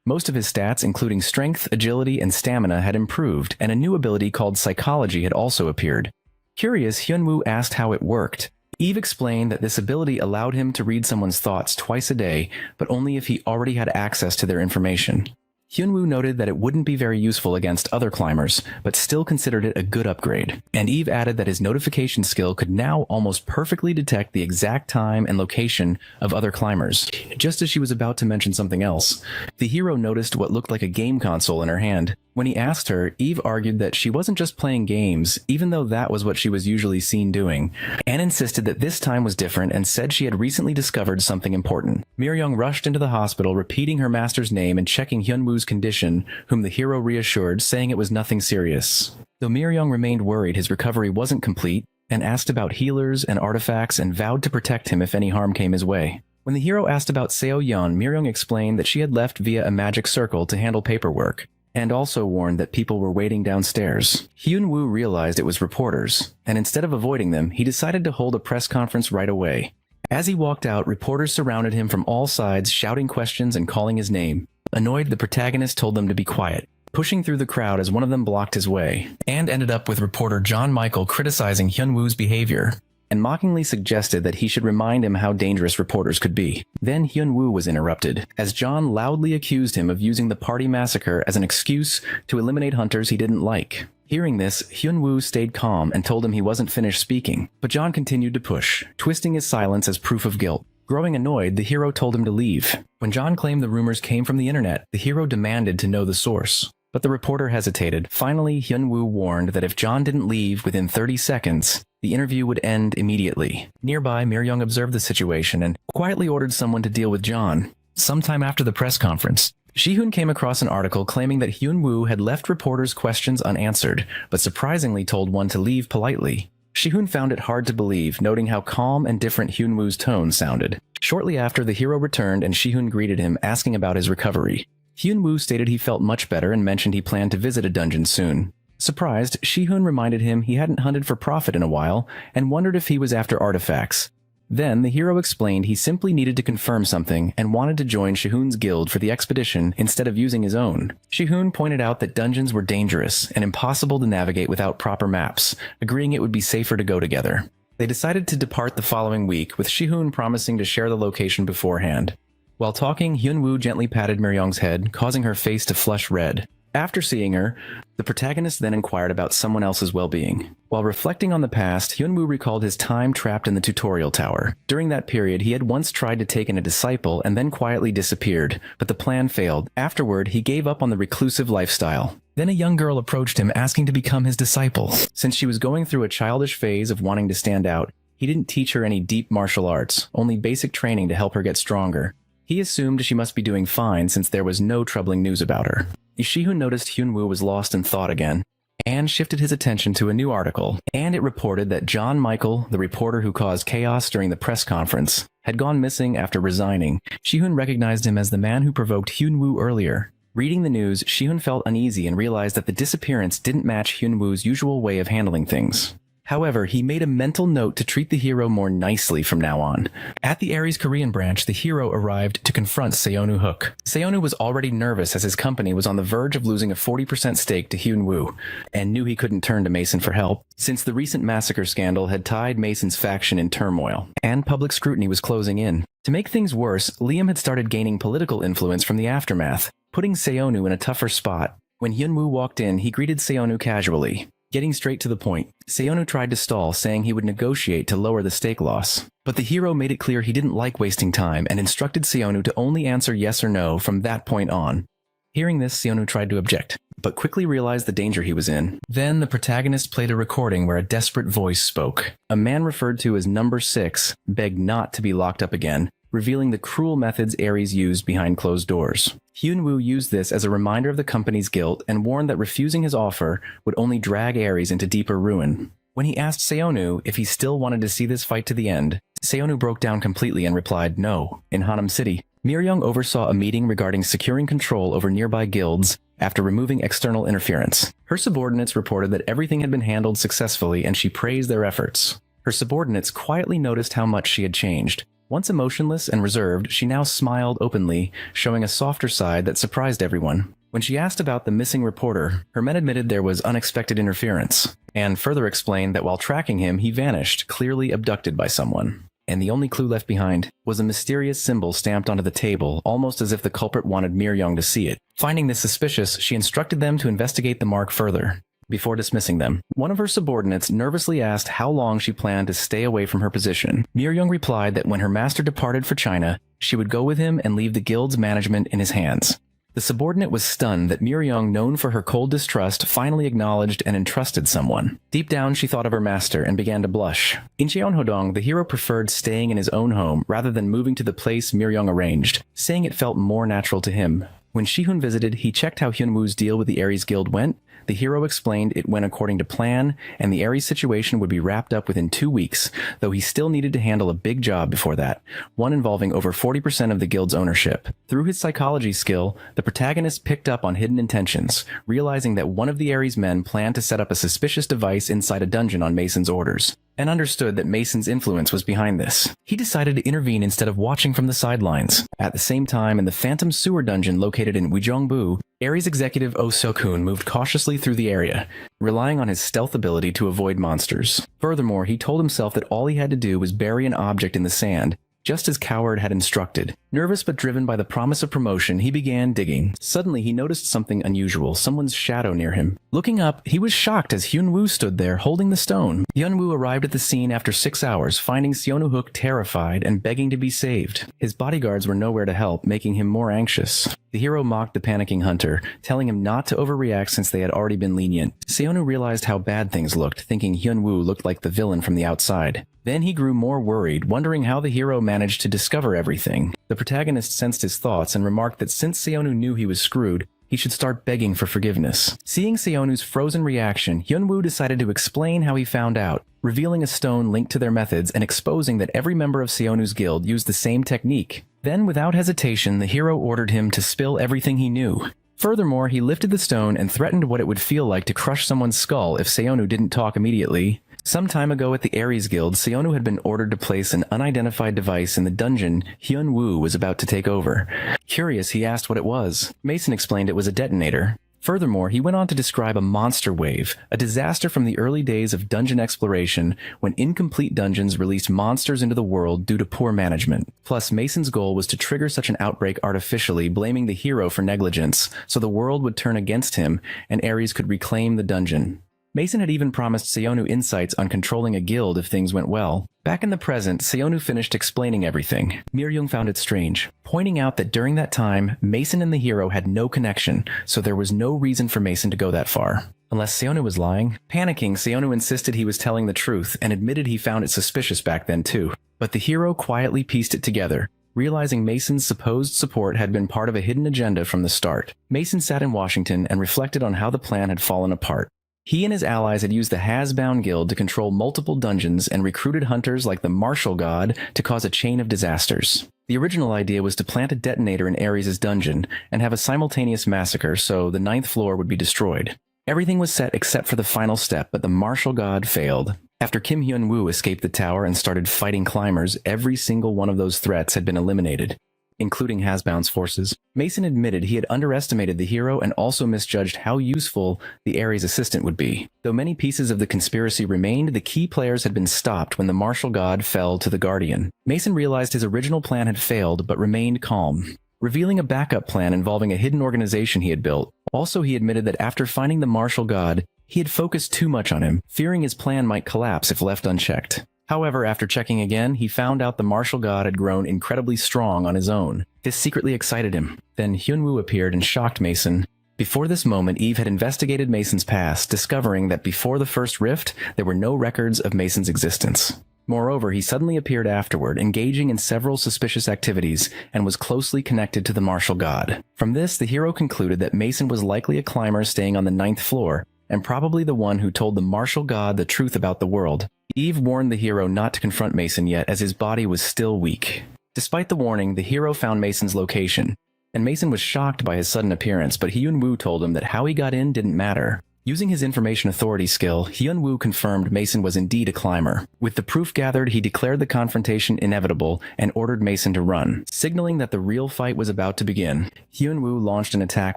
Most of his stats, including strength, agility, and stamina, had improved, and a new ability called Psychology had also appeared. Curious, Hyun-woo asked how it worked. Eve explained that this ability allowed him to read someone's thoughts twice a day, but only if he already had access to their information. Hyun-woo noted that it wouldn't be very useful against other climbers, but still considered it a good upgrade. And Eve added that his notification skill could now almost perfectly detect the exact time and location of other climbers. Just as she was about to mention something else, the hero noticed what looked like a game console in her hand. When he asked her, Eve argued that she wasn't just playing games, even though that was what she was usually seen doing, and insisted that this time was different and said she had recently discovered something important. Mir-young rushed into the hospital, repeating her master's name and checking Hyun-woo's condition, whom the hero reassured, saying it was nothing serious. Though Mir-young remained worried his recovery wasn't complete, and asked about healers and artifacts and vowed to protect him if any harm came his way. When the hero asked about Seo Yeon, Mir-young explained that she had left via a magic circle to handle paperwork, and also warned that people were waiting downstairs. Hyun-woo realized it was reporters, and instead of avoiding them, he decided to hold a press conference right away. As he walked out, reporters surrounded him from all sides, shouting questions and calling his name. Annoyed, the protagonist told them to be quiet, pushing through the crowd as one of them blocked his way, and ended up with reporter John Michael criticizing Hyun-woo's behavior, and mockingly suggested that he should remind him how dangerous reporters could be. Then Hyun-woo was interrupted, as John loudly accused him of using the party massacre as an excuse to eliminate hunters he didn't like. Hearing this, Hyun-woo stayed calm and told him he wasn't finished speaking, but John continued to push, twisting his silence as proof of guilt. Growing annoyed, the hero told him to leave. When John claimed the rumors came from the internet, the hero demanded to know the source. But the reporter hesitated. Finally, Hyun-woo warned that if John didn't leave within 30 seconds, the interview would end immediately. Nearby, Mir-young observed the situation and quietly ordered someone to deal with John. Sometime after the press conference, Ji-hoon came across an article claiming that Hyun-woo had left reporters' questions unanswered, but surprisingly told one to leave politely. Ji-hoon found it hard to believe, noting how calm and different Hyun-woo's tone sounded. Shortly after, the hero returned and Ji-hoon greeted him, asking about his recovery. Hyun-woo stated he felt much better and mentioned he planned to visit a dungeon soon. Surprised, Ji-hoon reminded him he hadn't hunted for profit in a while and wondered if he was after artifacts. Then, the hero explained he simply needed to confirm something and wanted to join Ji-hoon's guild for the expedition instead of using his own. Ji-hoon pointed out that dungeons were dangerous and impossible to navigate without proper maps, agreeing it would be safer to go together. They decided to depart the following week, with Ji-hoon promising to share the location beforehand. While talking, Hyun-woo gently patted Mir-young's head, causing her face to flush red. After seeing her, the protagonist then inquired about someone else's well-being. While reflecting on the past, Hyunwoo recalled his time trapped in the tutorial tower. During that period, he had once tried to take in a disciple and then quietly disappeared, but the plan failed. Afterward, he gave up on the reclusive lifestyle. Then a young girl approached him asking to become his disciple. Since she was going through a childish phase of wanting to stand out, he didn't teach her any deep martial arts, only basic training to help her get stronger. He assumed she must be doing fine since there was no troubling news about her. Ishihun noticed Hyunwoo was lost in thought again, and shifted his attention to a new article, and it reported that John Michael, the reporter who caused chaos during the press conference, had gone missing after resigning. Shihun recognized him as the man who provoked Hyunwoo earlier. Reading the news, Shihun felt uneasy and realized that the disappearance didn't match Hyunwoo's usual way of handling things. However, he made a mental note to treat the hero more nicely from now on. At the Ares Korean branch, the hero arrived to confront Seonu Hook. Seonu was already nervous as his company was on the verge of losing a 40% stake to Hyunwoo, and knew he couldn't turn to Mason for help, since the recent massacre scandal had tied Mason's faction in turmoil, and public scrutiny was closing in. To make things worse, Liam had started gaining political influence from the aftermath, putting Seonu in a tougher spot. When Hyunwoo walked in, he greeted Seonu casually. Getting straight to the point, Seonu tried to stall, saying he would negotiate to lower the stake loss. But the hero made it clear he didn't like wasting time and instructed Seonu to only answer yes or no from that point on. Hearing this, Seonu tried to object, but quickly realized the danger he was in. Then the protagonist played a recording where a desperate voice spoke. A man referred to as Number 6 begged not to be locked up again, revealing the cruel methods Ares used behind closed doors. Hyunwoo used this as a reminder of the company's guilt and warned that refusing his offer would only drag Ares into deeper ruin. When he asked Seonu if he still wanted to see this fight to the end, Seonu broke down completely and replied no. In Hanam City, Miryong oversaw a meeting regarding securing control over nearby guilds after removing external interference. Her subordinates reported that everything had been handled successfully and she praised their efforts. Her subordinates quietly noticed how much she had changed. Once emotionless and reserved, she now smiled openly, showing a softer side that surprised everyone. When she asked about the missing reporter, her men admitted there was unexpected interference, and further explained that while tracking him, he vanished, clearly abducted by someone. And the only clue left behind was a mysterious symbol stamped onto the table, almost as if the culprit wanted Miryong to see it. Finding this suspicious, she instructed them to investigate the mark further. Before dismissing them, one of her subordinates nervously asked how long she planned to stay away from her position. Miryong replied that when her master departed for China, she would go with him and leave the guild's management in his hands. The subordinate was stunned that Miryong, known for her cold distrust, finally acknowledged and entrusted someone. Deep down, she thought of her master and began to blush. In Cheonhodong, the hero preferred staying in his own home rather than moving to the place Miryong arranged, saying it felt more natural to him. When Shihun visited, he checked how Hyunwoo's deal with the Ares Guild went. The hero explained it went according to plan, and the Ares situation would be wrapped up within 2 weeks, though he still needed to handle a big job before that, one involving over 40% of the guild's ownership. Through his psychology skill, the protagonist picked up on hidden intentions, realizing that one of the Ares men planned to set up a suspicious device inside a dungeon on Mason's orders, and understood that Mason's influence was behind this. He decided to intervene instead of watching from the sidelines. At the same time, in the Phantom Sewer Dungeon located in Ujeongbu, Ares executive Oh Seo-kun moved cautiously through the area, relying on his stealth ability to avoid monsters. Furthermore, he told himself that all he had to do was bury an object in the sand, just as Coward had instructed. Nervous but driven by the promise of promotion, he began digging. Suddenly, he noticed something unusual, someone's shadow near him. Looking up, he was shocked as Hyunwoo stood there, holding the stone. Hyunwoo arrived at the scene after 6 hours, finding Seonu Hook terrified and begging to be saved. His bodyguards were nowhere to help, making him more anxious. The hero mocked the panicking hunter, telling him not to overreact since they had already been lenient. Seonu realized how bad things looked, thinking Hyunwoo looked like the villain from the outside. Then he grew more worried, wondering how the hero managed to discover everything. The protagonist sensed his thoughts and remarked that since Seonu knew he was screwed, he should start begging for forgiveness. Seeing Seonu's frozen reaction, Hyunwoo decided to explain how he found out, revealing a stone linked to their methods and exposing that every member of Seonu's guild used the same technique. Then, without hesitation, the hero ordered him to spill everything he knew. Furthermore, he lifted the stone and threatened what it would feel like to crush someone's skull if Seonu didn't talk immediately. Some time ago at the Ares Guild, Seonu had been ordered to place an unidentified device in the dungeon Hyunwoo was about to take over. Curious, he asked what it was. Mason explained it was a detonator. Furthermore, he went on to describe a monster wave, a disaster from the early days of dungeon exploration when incomplete dungeons released monsters into the world due to poor management. Plus, Mason's goal was to trigger such an outbreak artificially, blaming the hero for negligence, so the world would turn against him and Ares could reclaim the dungeon. Mason had even promised Seonu insights on controlling a guild if things went well. Back in the present, Seonu finished explaining everything. Miryung found it strange, pointing out that during that time, Mason and the hero had no connection, so there was no reason for Mason to go that far. Unless Seonu was lying. Panicking, Seonu insisted he was telling the truth and admitted he found it suspicious back then too. But the hero quietly pieced it together, realizing Mason's supposed support had been part of a hidden agenda from the start. Mason sat in Washington and reflected on how the plan had fallen apart. He and his allies had used the Hasbound Guild to control multiple dungeons and recruited hunters like the Martial God to cause a chain of disasters. The original idea was to plant a detonator in Ares' dungeon and have a simultaneous massacre so the 9th floor would be destroyed. Everything was set except for the final step, but the Martial God failed. After Kim Hyun-woo escaped the tower and started fighting climbers, every single one of those threats had been eliminated, including Hasbound's forces. Mason admitted he had underestimated the hero and also misjudged how useful the Ares assistant would be. Though many pieces of the conspiracy remained, the key players had been stopped when the Martial God fell to the Guardian. Mason realized his original plan had failed, but remained calm, revealing a backup plan involving a hidden organization he had built. Also, he admitted that after finding the Martial God, he had focused too much on him, fearing his plan might collapse if left unchecked. However, after checking again, he found out the Martial God had grown incredibly strong on his own. This secretly excited him. Then Hyun-woo appeared and shocked Mason. Before this moment, Eve had investigated Mason's past, discovering that before the first rift, there were no records of Mason's existence. Moreover, he suddenly appeared afterward, engaging in several suspicious activities, and was closely connected to the Martial God. From this, the hero concluded that Mason was likely a climber staying on the 9th floor, and probably the one who told the Martial God the truth about the world. Eve warned the hero not to confront Mason yet, as his body was still weak. Despite the warning, the hero found Mason's location, and Mason was shocked by his sudden appearance, but Hyun-woo told him that how he got in didn't matter. Using his information authority skill, Hyun-woo confirmed Mason was indeed a climber. With the proof gathered, he declared the confrontation inevitable and ordered Mason to run, signaling that the real fight was about to begin. Hyun-woo launched an attack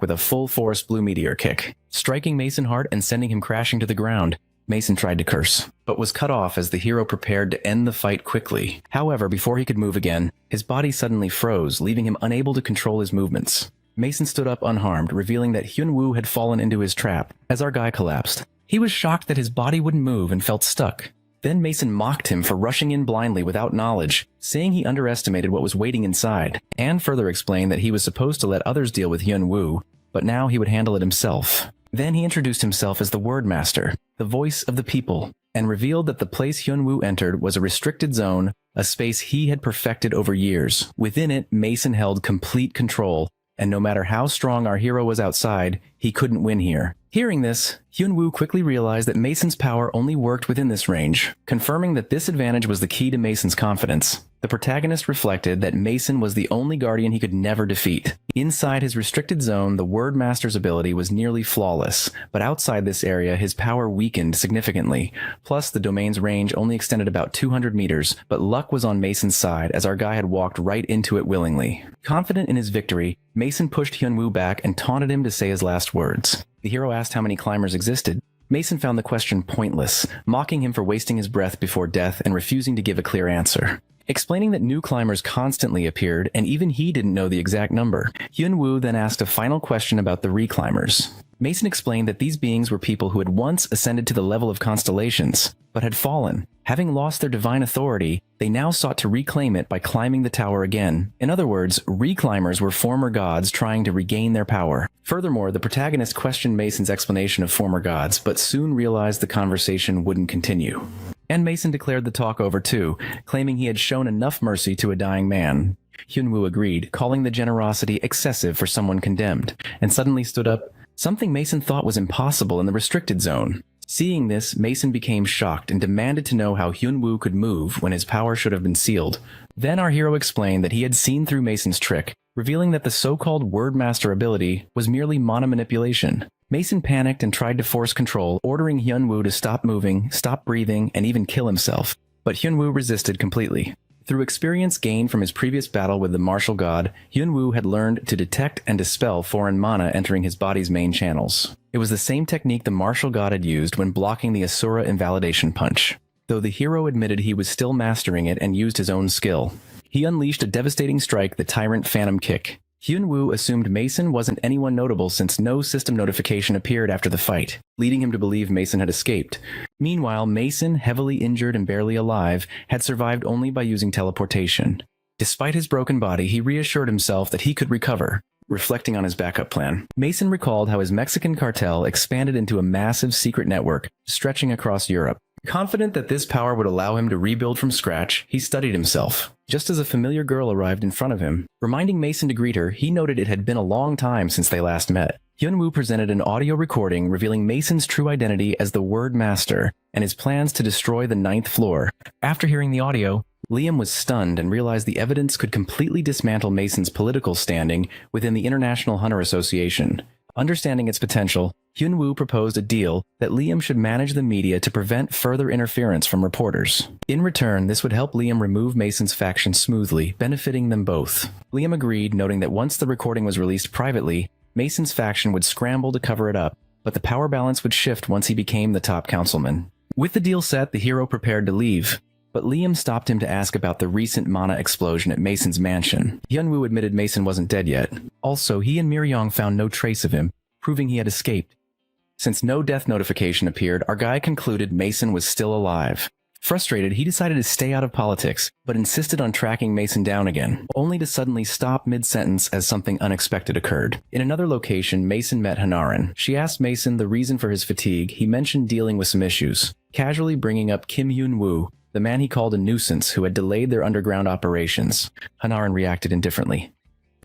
with a full-force blue meteor kick, striking Mason hard and sending him crashing to the ground. Mason tried to curse, but was cut off as the hero prepared to end the fight quickly. However, before he could move again, his body suddenly froze, leaving him unable to control his movements. Mason stood up unharmed, revealing that Hyun-woo had fallen into his trap as our guy collapsed. He was shocked that his body wouldn't move and felt stuck. Then Mason mocked him for rushing in blindly without knowledge, saying he underestimated what was waiting inside, and further explained that he was supposed to let others deal with Hyun-woo, but now he would handle it himself. Then he introduced himself as the Word Master, the voice of the people, and revealed that the place Hyun-woo entered was a restricted zone, a space he had perfected over years. Within it, Mason held complete control, and no matter how strong our hero was outside, he couldn't win here. Hearing this, Hyun-woo quickly realized that Mason's power only worked within this range, confirming that this advantage was the key to Mason's confidence. The protagonist reflected that Mason was the only guardian he could never defeat. Inside his restricted zone, the Word Master's ability was nearly flawless, but outside this area, his power weakened significantly. Plus, the domain's range only extended about 200 meters, but luck was on Mason's side as our guy had walked right into it willingly. Confident in his victory, Mason pushed Hyun-woo back and taunted him to say his last words. The hero asked how many climbers existed. Mason found the question pointless, mocking him for wasting his breath before death and refusing to give a clear answer. Explaining that new climbers constantly appeared, and even he didn't know the exact number. Hyun-woo then asked a final question about the reclimbers. Mason explained that these beings were people who had once ascended to the level of constellations, but had fallen. Having lost their divine authority, they now sought to reclaim it by climbing the tower again. In other words, reclimbers were former gods trying to regain their power. Furthermore, the protagonist questioned Mason's explanation of former gods, but soon realized the conversation wouldn't continue. And Mason declared the talk over too, claiming he had shown enough mercy to a dying man. Hyun-woo agreed, calling the generosity excessive for someone condemned, and suddenly stood up, something Mason thought was impossible in the restricted zone. Seeing this, Mason became shocked and demanded to know how Hyun-woo could move when his power should have been sealed. Then our hero explained that he had seen through Mason's trick, revealing that the so-called Word Master ability was merely mana manipulation. Mason panicked and tried to force control, ordering Hyun-woo to stop moving, stop breathing, and even kill himself. But Hyun-woo resisted completely. Through experience gained from his previous battle with the martial god, Hyun-woo had learned to detect and dispel foreign mana entering his body's main channels. It was the same technique the martial god had used when blocking the Asura Invalidation Punch, though the hero admitted he was still mastering it and used his own skill. He unleashed a devastating strike, the Tyrant Phantom Kick. Hyun-woo assumed Mason wasn't anyone notable since no system notification appeared after the fight, leading him to believe Mason had escaped. Meanwhile, Mason, heavily injured and barely alive, had survived only by using teleportation. Despite his broken body, he reassured himself that he could recover. Reflecting on his backup plan, Mason recalled how his Mexican cartel expanded into a massive secret network stretching across Europe. Confident that this power would allow him to rebuild from scratch, he studied himself. Just as a familiar girl arrived in front of him, reminding Mason to greet her, he noted it had been a long time since they last met. Hyun-woo presented an audio recording revealing Mason's true identity as the Word Master and his plans to destroy the 9th floor. After hearing the audio, Liam was stunned and realized the evidence could completely dismantle Mason's political standing within the International Hunter Association. Understanding its potential, Hyun-woo proposed a deal that Liam should manage the media to prevent further interference from reporters. In return, this would help Liam remove Mason's faction smoothly, benefiting them both. Liam agreed, noting that once the recording was released privately, Mason's faction would scramble to cover it up, but the power balance would shift once he became the top councilman. With the deal set, the hero prepared to leave, but Liam stopped him to ask about the recent mana explosion at Mason's mansion. Hyun-woo admitted Mason wasn't dead yet. Also, he and Miryong found no trace of him, proving he had escaped. Since no death notification appeared, our guy concluded Mason was still alive. Frustrated, he decided to stay out of politics, but insisted on tracking Mason down again, only to suddenly stop mid-sentence as something unexpected occurred. In another location, Mason met Hanaran. She asked Mason the reason for his fatigue. He mentioned dealing with some issues, casually bringing up Kim Hyun-woo, the man he called a nuisance who had delayed their underground operations. Hanaran reacted indifferently,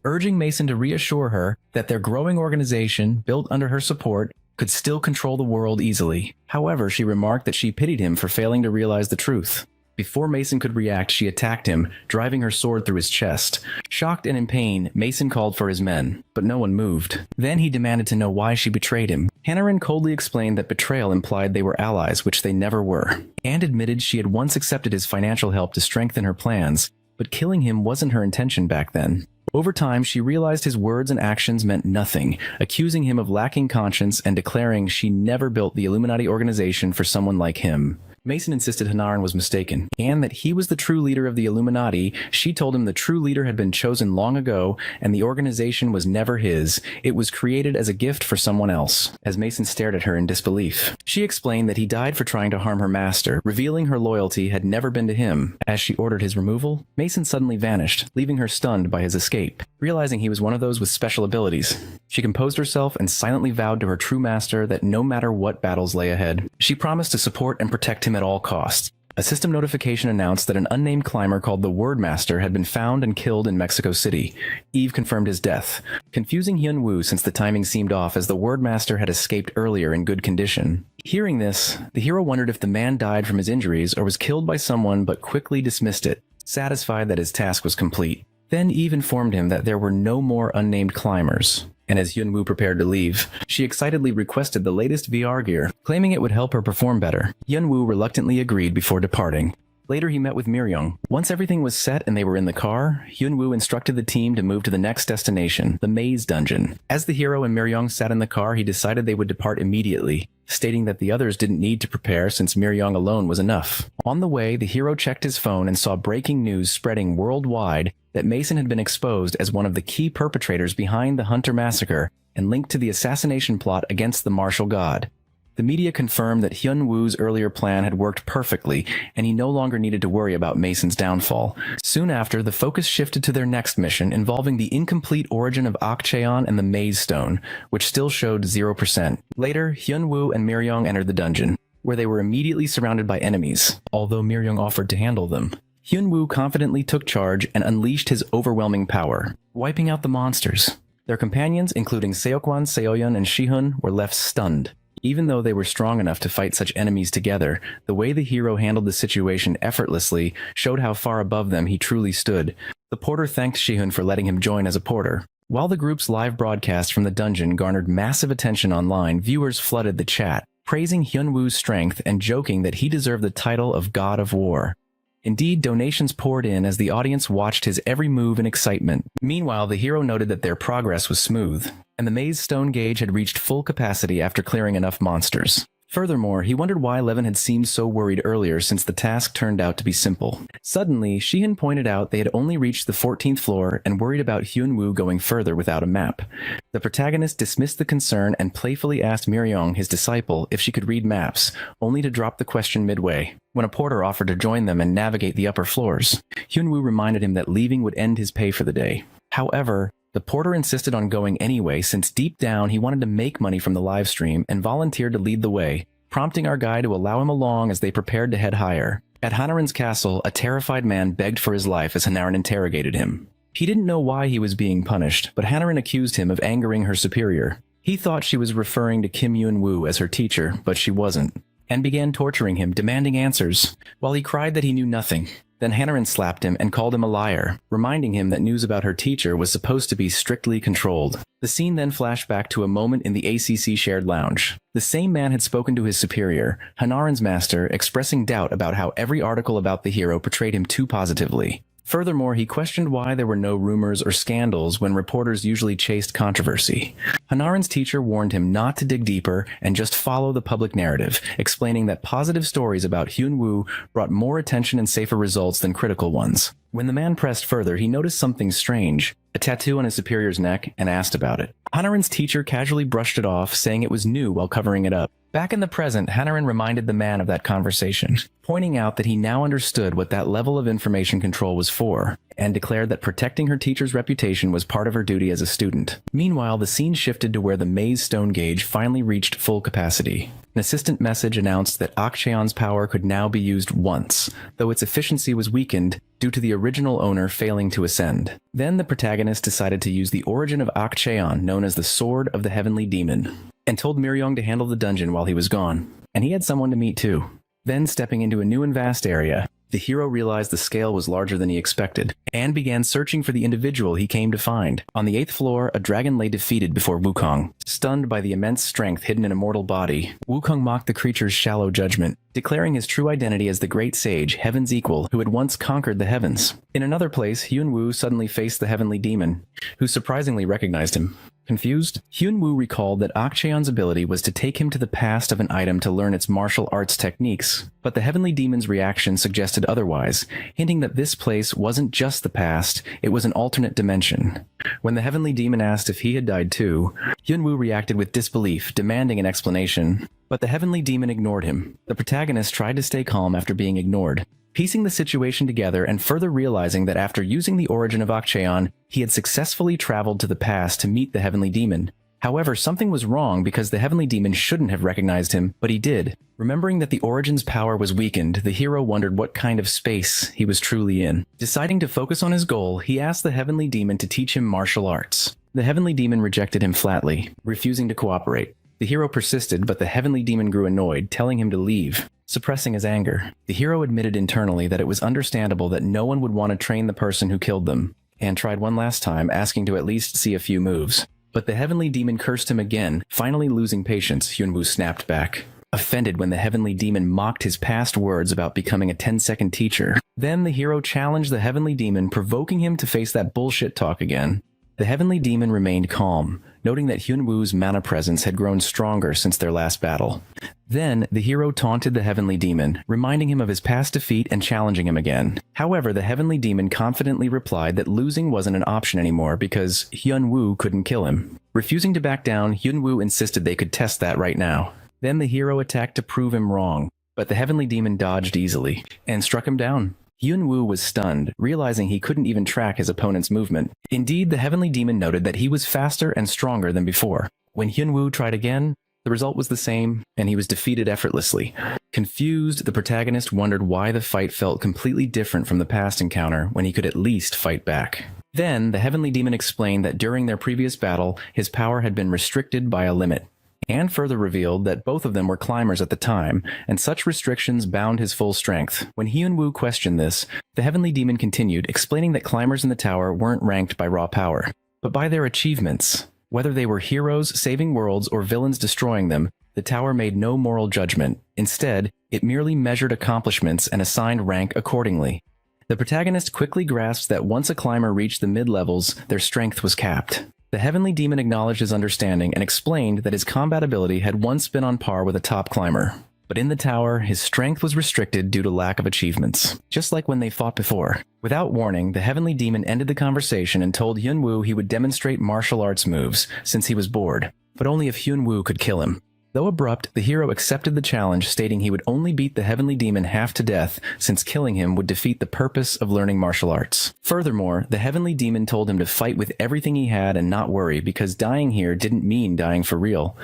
urging Mason to reassure her that their growing organization, built under her support, could still control the world easily. However, she remarked that she pitied him for failing to realize the truth. Before Mason could react, she attacked him, driving her sword through his chest. Shocked and in pain, Mason called for his men, but no one moved. Then he demanded to know why she betrayed him. Hanaran coldly explained that betrayal implied they were allies, which they never were, and admitted she had once accepted his financial help to strengthen her plans, but killing him wasn't her intention back then. Over time, she realized his words and actions meant nothing, accusing him of lacking conscience and declaring she never built the Illuminati organization for someone like him. Mason insisted Hanaran was mistaken, and that he was the true leader of the Illuminati. She told him the true leader had been chosen long ago, and the organization was never his. It was created as a gift for someone else. As Mason stared at her in disbelief, she explained that he died for trying to harm her master, revealing her loyalty had never been to him. As she ordered his removal, Mason suddenly vanished, leaving her stunned by his escape. Realizing he was one of those with special abilities, she composed herself and silently vowed to her true master that no matter what battles lay ahead, she promised to support and protect him at all costs. A system notification announced that an unnamed climber called the Word Master had been found and killed in Mexico City. Eve confirmed his death, confusing Hyun-woo since the timing seemed off as the Word Master had escaped earlier in good condition. Hearing this, the hero wondered if the man died from his injuries or was killed by someone but quickly dismissed it, satisfied that his task was complete. Then Eve informed him that there were no more unnamed climbers, and as Hyun-woo prepared to leave, she excitedly requested the latest VR gear, claiming it would help her perform better. Hyun-woo reluctantly agreed before departing. Later, he met with Miryong. Once everything was set and they were in the car, Hyun-woo instructed the team to move to the next destination, the Maze Dungeon. As the hero and Miryong sat in the car, he decided they would depart immediately, stating that the others didn't need to prepare since Miryong alone was enough. On the way, the hero checked his phone and saw breaking news spreading worldwide that Mason had been exposed as one of the key perpetrators behind the Hunter massacre and linked to the assassination plot against the martial god. The media confirmed that Hyun-woo's earlier plan had worked perfectly, and he no longer needed to worry about Mason's downfall. Soon after, the focus shifted to their next mission, involving the incomplete origin of Akcheon and the Maze Stone, which still showed 0%. Later, Hyun-woo and Miryong entered the dungeon, where they were immediately surrounded by enemies, although Miryong offered to handle them. Hyun-woo confidently took charge and unleashed his overwhelming power, wiping out the monsters. Their companions, including Seokwan, Seoyeon, and Shihun, were left stunned. Even though they were strong enough to fight such enemies together, the way the hero handled the situation effortlessly showed how far above them he truly stood. The porter thanked Shihun for letting him join as a porter. While the group's live broadcast from the dungeon garnered massive attention online, viewers flooded the chat, praising Hyun-woo's strength and joking that he deserved the title of God of War. Indeed, donations poured in as the audience watched his every move in excitement. Meanwhile, the hero noted that their progress was smooth, and the maze stone gauge had reached full capacity after clearing enough monsters. Furthermore, he wondered why Levin had seemed so worried earlier since the task turned out to be simple. Suddenly, Sheehan pointed out they had only reached the 14th floor and worried about Hyun-woo going further without a map. The protagonist dismissed the concern and playfully asked Myeong, his disciple, if she could read maps, only to drop the question midway. When a porter offered to join them and navigate the upper floors, Hyun-woo reminded him that leaving would end his pay for the day. However, the porter insisted on going anyway since deep down he wanted to make money from the live stream and volunteered to lead the way, prompting our guy to allow him along as they prepared to head higher. At Hanarin's castle, a terrified man begged for his life as Hanarin interrogated him. He didn't know why he was being punished, but Hanarin accused him of angering her superior. He thought she was referring to Kim Yoon-woo as her teacher, but she wasn't, and began torturing him, demanding answers, while he cried that he knew nothing. Then Hanarin slapped him and called him a liar, reminding him that news about her teacher was supposed to be strictly controlled. The scene then flashed back to a moment in the ACC shared lounge. The same man had spoken to his superior, Hanarin's master, expressing doubt about how every article about the hero portrayed him too positively. Furthermore, he questioned why there were no rumors or scandals when reporters usually chased controversy. Hanarin's teacher warned him not to dig deeper and just follow the public narrative, explaining that positive stories about Hyun-woo brought more attention and safer results than critical ones. When the man pressed further, he noticed something strange, a tattoo on his superior's neck, and asked about it. Hanarin's teacher casually brushed it off, saying it was new while covering it up. Back in the present, Hanarin reminded the man of that conversation, pointing out that he now understood what that level of information control was for, and declared that protecting her teacher's reputation was part of her duty as a student. Meanwhile, the scene shifted to where the maze stone gauge finally reached full capacity. An assistant message announced that Akcheon's power could now be used once, though its efficiency was weakened due to the original owner failing to ascend. Then the protagonist decided to use the origin of Akcheon, known as the Sword of the Heavenly Demon, and told Myeong to handle the dungeon while he was gone. And he had someone to meet too. Then, stepping into a new and vast area, the hero realized the scale was larger than he expected, and began searching for the individual he came to find. On the 8th floor, a dragon lay defeated before Wukong. Stunned by the immense strength hidden in a mortal body, Wukong mocked the creature's shallow judgment, declaring his true identity as the great sage, Heaven's equal, who had once conquered the heavens. In another place, Hyun-woo suddenly faced the heavenly demon, who surprisingly recognized him. Confused, Hyun-woo recalled that Akcheon's ability was to take him to the past of an item to learn its martial arts techniques, but the heavenly demon's reaction suggested otherwise, hinting that this place wasn't just the past, it was an alternate dimension. When the heavenly demon asked if he had died too, Hyun-woo reacted with disbelief, demanding an explanation, but the heavenly demon ignored him. The protagonist tried to stay calm after being ignored, piecing the situation together and further realizing that after using the origin of Akcheon, he had successfully traveled to the past to meet the heavenly demon. However, something was wrong because the heavenly demon shouldn't have recognized him, but he did. Remembering that the origin's power was weakened, the hero wondered what kind of space he was truly in. Deciding to focus on his goal, he asked the heavenly demon to teach him martial arts. The heavenly demon rejected him flatly, refusing to cooperate. The hero persisted, but the heavenly demon grew annoyed, telling him to leave. Suppressing his anger, the hero admitted internally that it was understandable that no one would want to train the person who killed them, and tried one last time, asking to at least see a few moves. But the heavenly demon cursed him again, finally losing patience. Hyun-woo snapped back, offended when the heavenly demon mocked his past words about becoming a 10-second teacher. Then the hero challenged the heavenly demon, provoking him to face that bullshit talk again. The heavenly demon remained calm, noting that Hyun-woo's mana presence had grown stronger since their last battle. Then, the hero taunted the heavenly demon, reminding him of his past defeat and challenging him again. However, the heavenly demon confidently replied that losing wasn't an option anymore because Hyun-woo couldn't kill him. Refusing to back down, Hyun-woo insisted they could test that right now. Then the hero attacked to prove him wrong, but the heavenly demon dodged easily and struck him down. Hyun-woo was stunned, realizing he couldn't even track his opponent's movement. Indeed, the heavenly demon noted that he was faster and stronger than before. When Hyun-woo tried again, the result was the same, and he was defeated effortlessly. Confused, the protagonist wondered why the fight felt completely different from the past encounter when he could at least fight back. Then, the heavenly demon explained that during their previous battle, his power had been restricted by a limit, and further revealed that both of them were climbers at the time, and such restrictions bound his full strength. When Hyun-woo questioned this, the heavenly demon continued, explaining that climbers in the tower weren't ranked by raw power, but by their achievements. Whether they were heroes saving worlds or villains destroying them, The tower made no moral judgment. Instead, it merely measured accomplishments and assigned rank accordingly. The protagonist quickly grasped that once a climber reached the mid-levels, their strength was capped. The heavenly demon acknowledged his understanding and explained that his combat ability had once been on par with a top climber. But in the tower, his strength was restricted due to lack of achievements, just like when they fought before. Without warning, the heavenly demon ended the conversation and told Hyunwoo he would demonstrate martial arts moves, since he was bored, but only if Hyunwoo could kill him. Though abrupt, the hero accepted the challenge, stating he would only beat the heavenly demon half to death, since killing him would defeat the purpose of learning martial arts. Furthermore, the heavenly demon told him to fight with everything he had and not worry, because dying here didn't mean dying for real.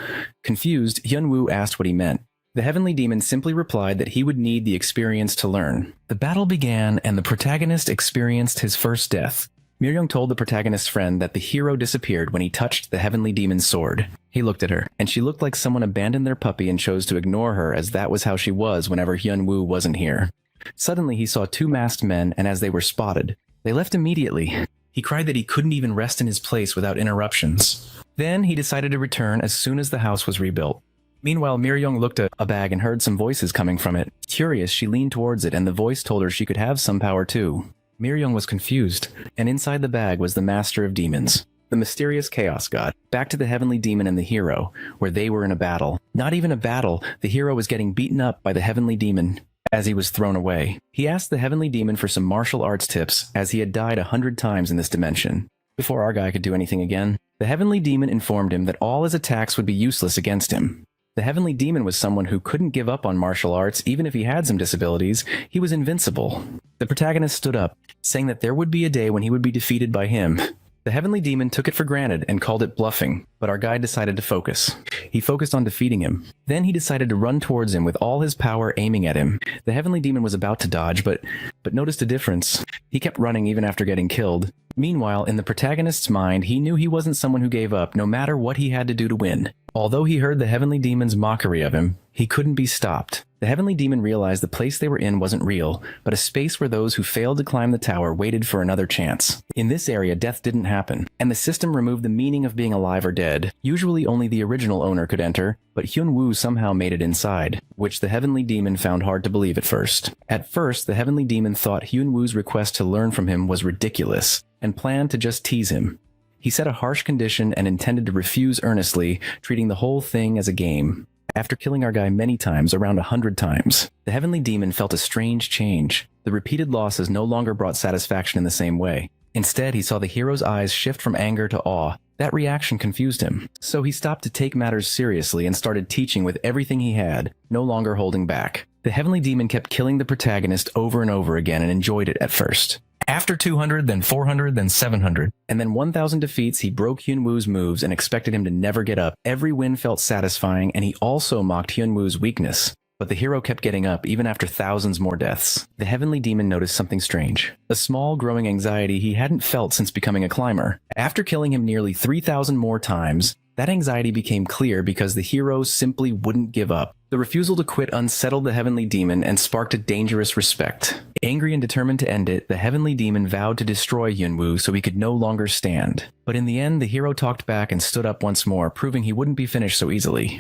Confused, Hyunwoo asked what he meant. The heavenly demon simply replied that he would need the experience to learn. The battle began, and the protagonist experienced his first death. Miryong told the protagonist's friend that the hero disappeared when he touched the heavenly demon's sword. He looked at her, and she looked like someone abandoned their puppy and chose to ignore her, as that was how she was whenever Hyunwoo wasn't here. Suddenly he saw two masked men, and as they were spotted, they left immediately. He cried that he couldn't even rest in his place without interruptions. Then he decided to return as soon as the house was rebuilt. Meanwhile, Miryong looked at a bag and heard some voices coming from it. Curious, she leaned towards it, and the voice told her she could have some power too. Miryong was confused, and inside the bag was the Master of Demons, the mysterious Chaos God. Back to the heavenly demon and the hero, where they were in a battle. Not even a battle, the hero was getting beaten up by the heavenly demon as he was thrown away. He asked the heavenly demon for some martial arts tips, as he had died 100 times in this dimension. Before our guy could do anything again, the heavenly demon informed him that all his attacks would be useless against him. The heavenly demon was someone who couldn't give up on martial arts even if he had some disabilities. He was invincible. The protagonist stood up, saying that there would be a day when he would be defeated by him. The heavenly demon took it for granted and called it bluffing, but our guy decided to focus. He focused on defeating him. Then he decided to run towards him with all his power aiming at him. The heavenly demon was about to dodge, but noticed a difference. He kept running even after getting killed. Meanwhile, in the protagonist's mind, he knew he wasn't someone who gave up no matter what he had to do to win. Although he heard the heavenly demon's mockery of him, he couldn't be stopped. The heavenly demon realized the place they were in wasn't real, but a space where those who failed to climb the tower waited for another chance. In this area, death didn't happen, and the system removed the meaning of being alive or dead. Usually only the original owner could enter, but Hyunwoo somehow made it inside, which the heavenly demon found hard to believe at first. At first, the heavenly demon thought Hyunwoo's request to learn from him was ridiculous, and planned to just tease him. He set a harsh condition and intended to refuse earnestly, treating the whole thing as a game. After killing our guy many times, around 100 times, the heavenly demon felt a strange change. The repeated losses no longer brought satisfaction in the same way. Instead, he saw the hero's eyes shift from anger to awe. That reaction confused him. So he stopped to take matters seriously and started teaching with everything he had, no longer holding back. The heavenly demon kept killing the protagonist over and over again and enjoyed it at first. After 200, then 400, then 700, and then 1,000 defeats, he broke Hyunwoo's moves and expected him to never get up. Every win felt satisfying, and he also mocked Hyunwoo's weakness. But the hero kept getting up, even after thousands more deaths. The heavenly demon noticed something strange. A small, growing anxiety he hadn't felt since becoming a climber. After killing him nearly 3,000 more times, that anxiety became clear because the hero simply wouldn't give up. The refusal to quit unsettled the heavenly demon and sparked a dangerous respect. Angry and determined to end it, the heavenly demon vowed to destroy Hyunwoo so he could no longer stand. But in the end, the hero talked back and stood up once more, proving he wouldn't be finished so easily.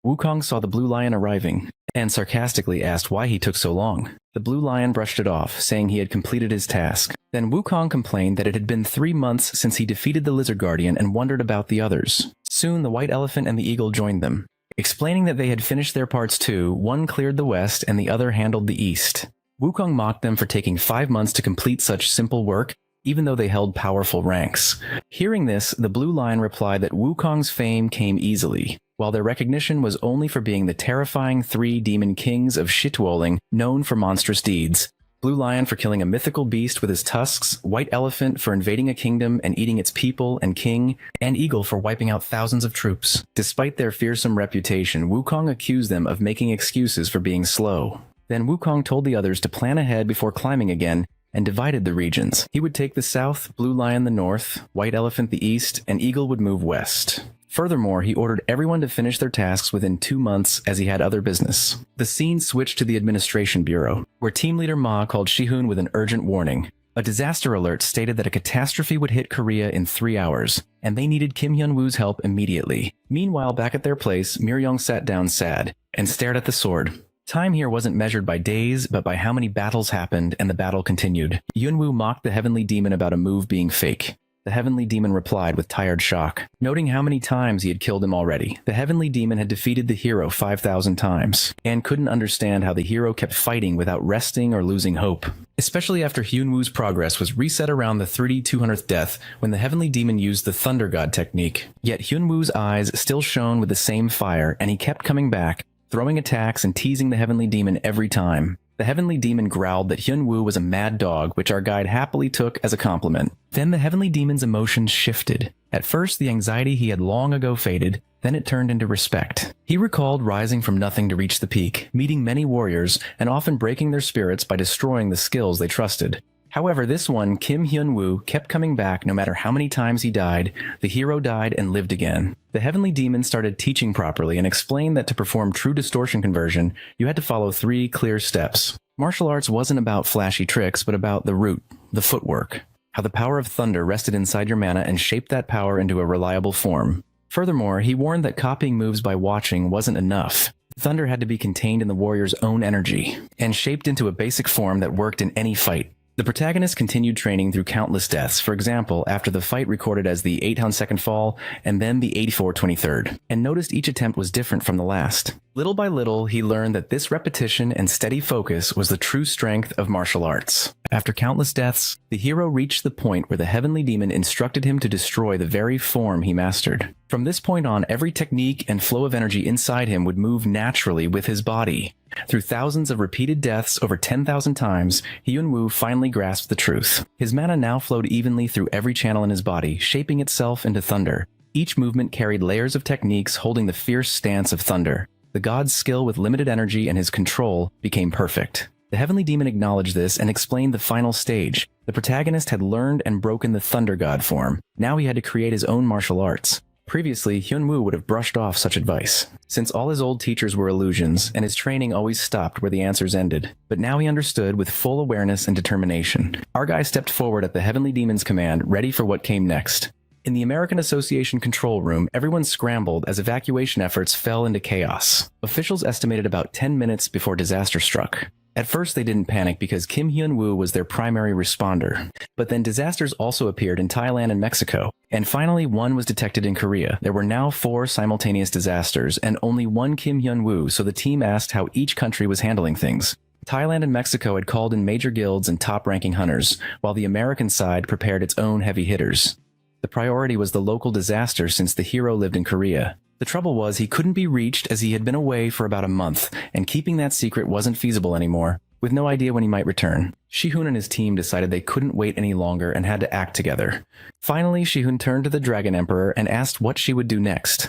Wukong saw the blue lion arriving, and sarcastically asked why he took so long. The blue lion brushed it off, saying he had completed his task. Then Wukong complained that it had been 3 months since he defeated the lizard guardian and wondered about the others. Soon the white elephant and the eagle joined them. Explaining that they had finished their parts too, one cleared the west and the other handled the east. Wukong mocked them for taking 5 months to complete such simple work, even though they held powerful ranks. Hearing this, the blue lion replied that Wukong's fame came easily, while their recognition was only for being the terrifying 3 demon kings of Shitwoling, known for monstrous deeds. Blue lion for killing a mythical beast with his tusks, white elephant for invading a kingdom and eating its people and king, and eagle for wiping out thousands of troops. Despite their fearsome reputation, Wukong accused them of making excuses for being slow. Then Wukong told the others to plan ahead before climbing again, and divided the regions. He would take the south, blue lion the north, white elephant the east, and eagle would move west. Furthermore, he ordered everyone to finish their tasks within 2 months as he had other business. The scene switched to the administration bureau, where team leader Ma called Shihun with an urgent warning. A disaster alert stated that a catastrophe would hit Korea in 3 hours, and they needed Kim Hyun-woo's help immediately. Meanwhile, back at their place, Mir-young sat down sad and stared at the sword. Time here wasn't measured by days, but by how many battles happened, and the battle continued. Hyun-woo mocked the heavenly demon about a move being fake. The heavenly demon replied with tired shock, noting how many times he had killed him already. The heavenly demon had defeated the hero 5,000 times, and couldn't understand how the hero kept fighting without resting or losing hope. Especially after Hyun-woo's progress was reset around the 3200th death when the heavenly demon used the Thunder God technique. Yet Hyun-woo's eyes still shone with the same fire, and he kept coming back, throwing attacks and teasing the heavenly demon every time. The heavenly demon growled that Hyun-woo was a mad dog, which our guide happily took as a compliment. Then the heavenly demon's emotions shifted. At first, the anxiety he had long ago faded, then it turned into respect. He recalled rising from nothing to reach the peak, meeting many warriors, and often breaking their spirits by destroying the skills they trusted. However, this one, Kim Hyun-woo, kept coming back no matter how many times he died. The hero died and lived again. The heavenly demon started teaching properly and explained that to perform true distortion conversion, you had to follow 3 clear steps. Martial arts wasn't about flashy tricks, but about the root, the footwork. How the power of thunder rested inside your mana and shaped that power into a reliable form. Furthermore, he warned that copying moves by watching wasn't enough. Thunder had to be contained in the warrior's own energy, and shaped into a basic form that worked in any fight. The protagonist continued training through countless deaths, for example, after the fight recorded as the 800-second fall and then the 84/23rd, and noticed each attempt was different from the last. Little by little, he learned that this repetition and steady focus was the true strength of martial arts. After countless deaths, the hero reached the point where the heavenly demon instructed him to destroy the very form he mastered. From this point on, every technique and flow of energy inside him would move naturally with his body. Through thousands of repeated deaths over 10,000 times, Hyun-woo finally grasped the truth. His mana now flowed evenly through every channel in his body, shaping itself into thunder. Each movement carried layers of techniques holding the fierce stance of thunder. The god's skill with limited energy and his control became perfect. The heavenly demon acknowledged this and explained the final stage. The protagonist had learned and broken the thunder god form. Now he had to create his own martial arts. Previously, Hyun-woo would have brushed off such advice, since all his old teachers were illusions, and his training always stopped where the answers ended. But now he understood with full awareness and determination. Our guy stepped forward at the heavenly demon's command, ready for what came next. In the American Association control room, everyone scrambled as evacuation efforts fell into chaos. Officials estimated about 10 minutes before disaster struck. At first, they didn't panic because Kim Hyun-woo was their primary responder. But then disasters also appeared in Thailand and Mexico. And finally, one was detected in Korea. There were now 4 simultaneous disasters and only one Kim Hyun-woo, so the team asked how each country was handling things. Thailand and Mexico had called in major guilds and top-ranking hunters, while the American side prepared its own heavy hitters. The priority was the local disaster since the hero lived in Korea. The trouble was he couldn't be reached as he had been away for about a month, and keeping that secret wasn't feasible anymore, with no idea when he might return. Shihun and his team decided they couldn't wait any longer and had to act together. Finally, Shihun turned to the Dragon Emperor and asked what she would do next.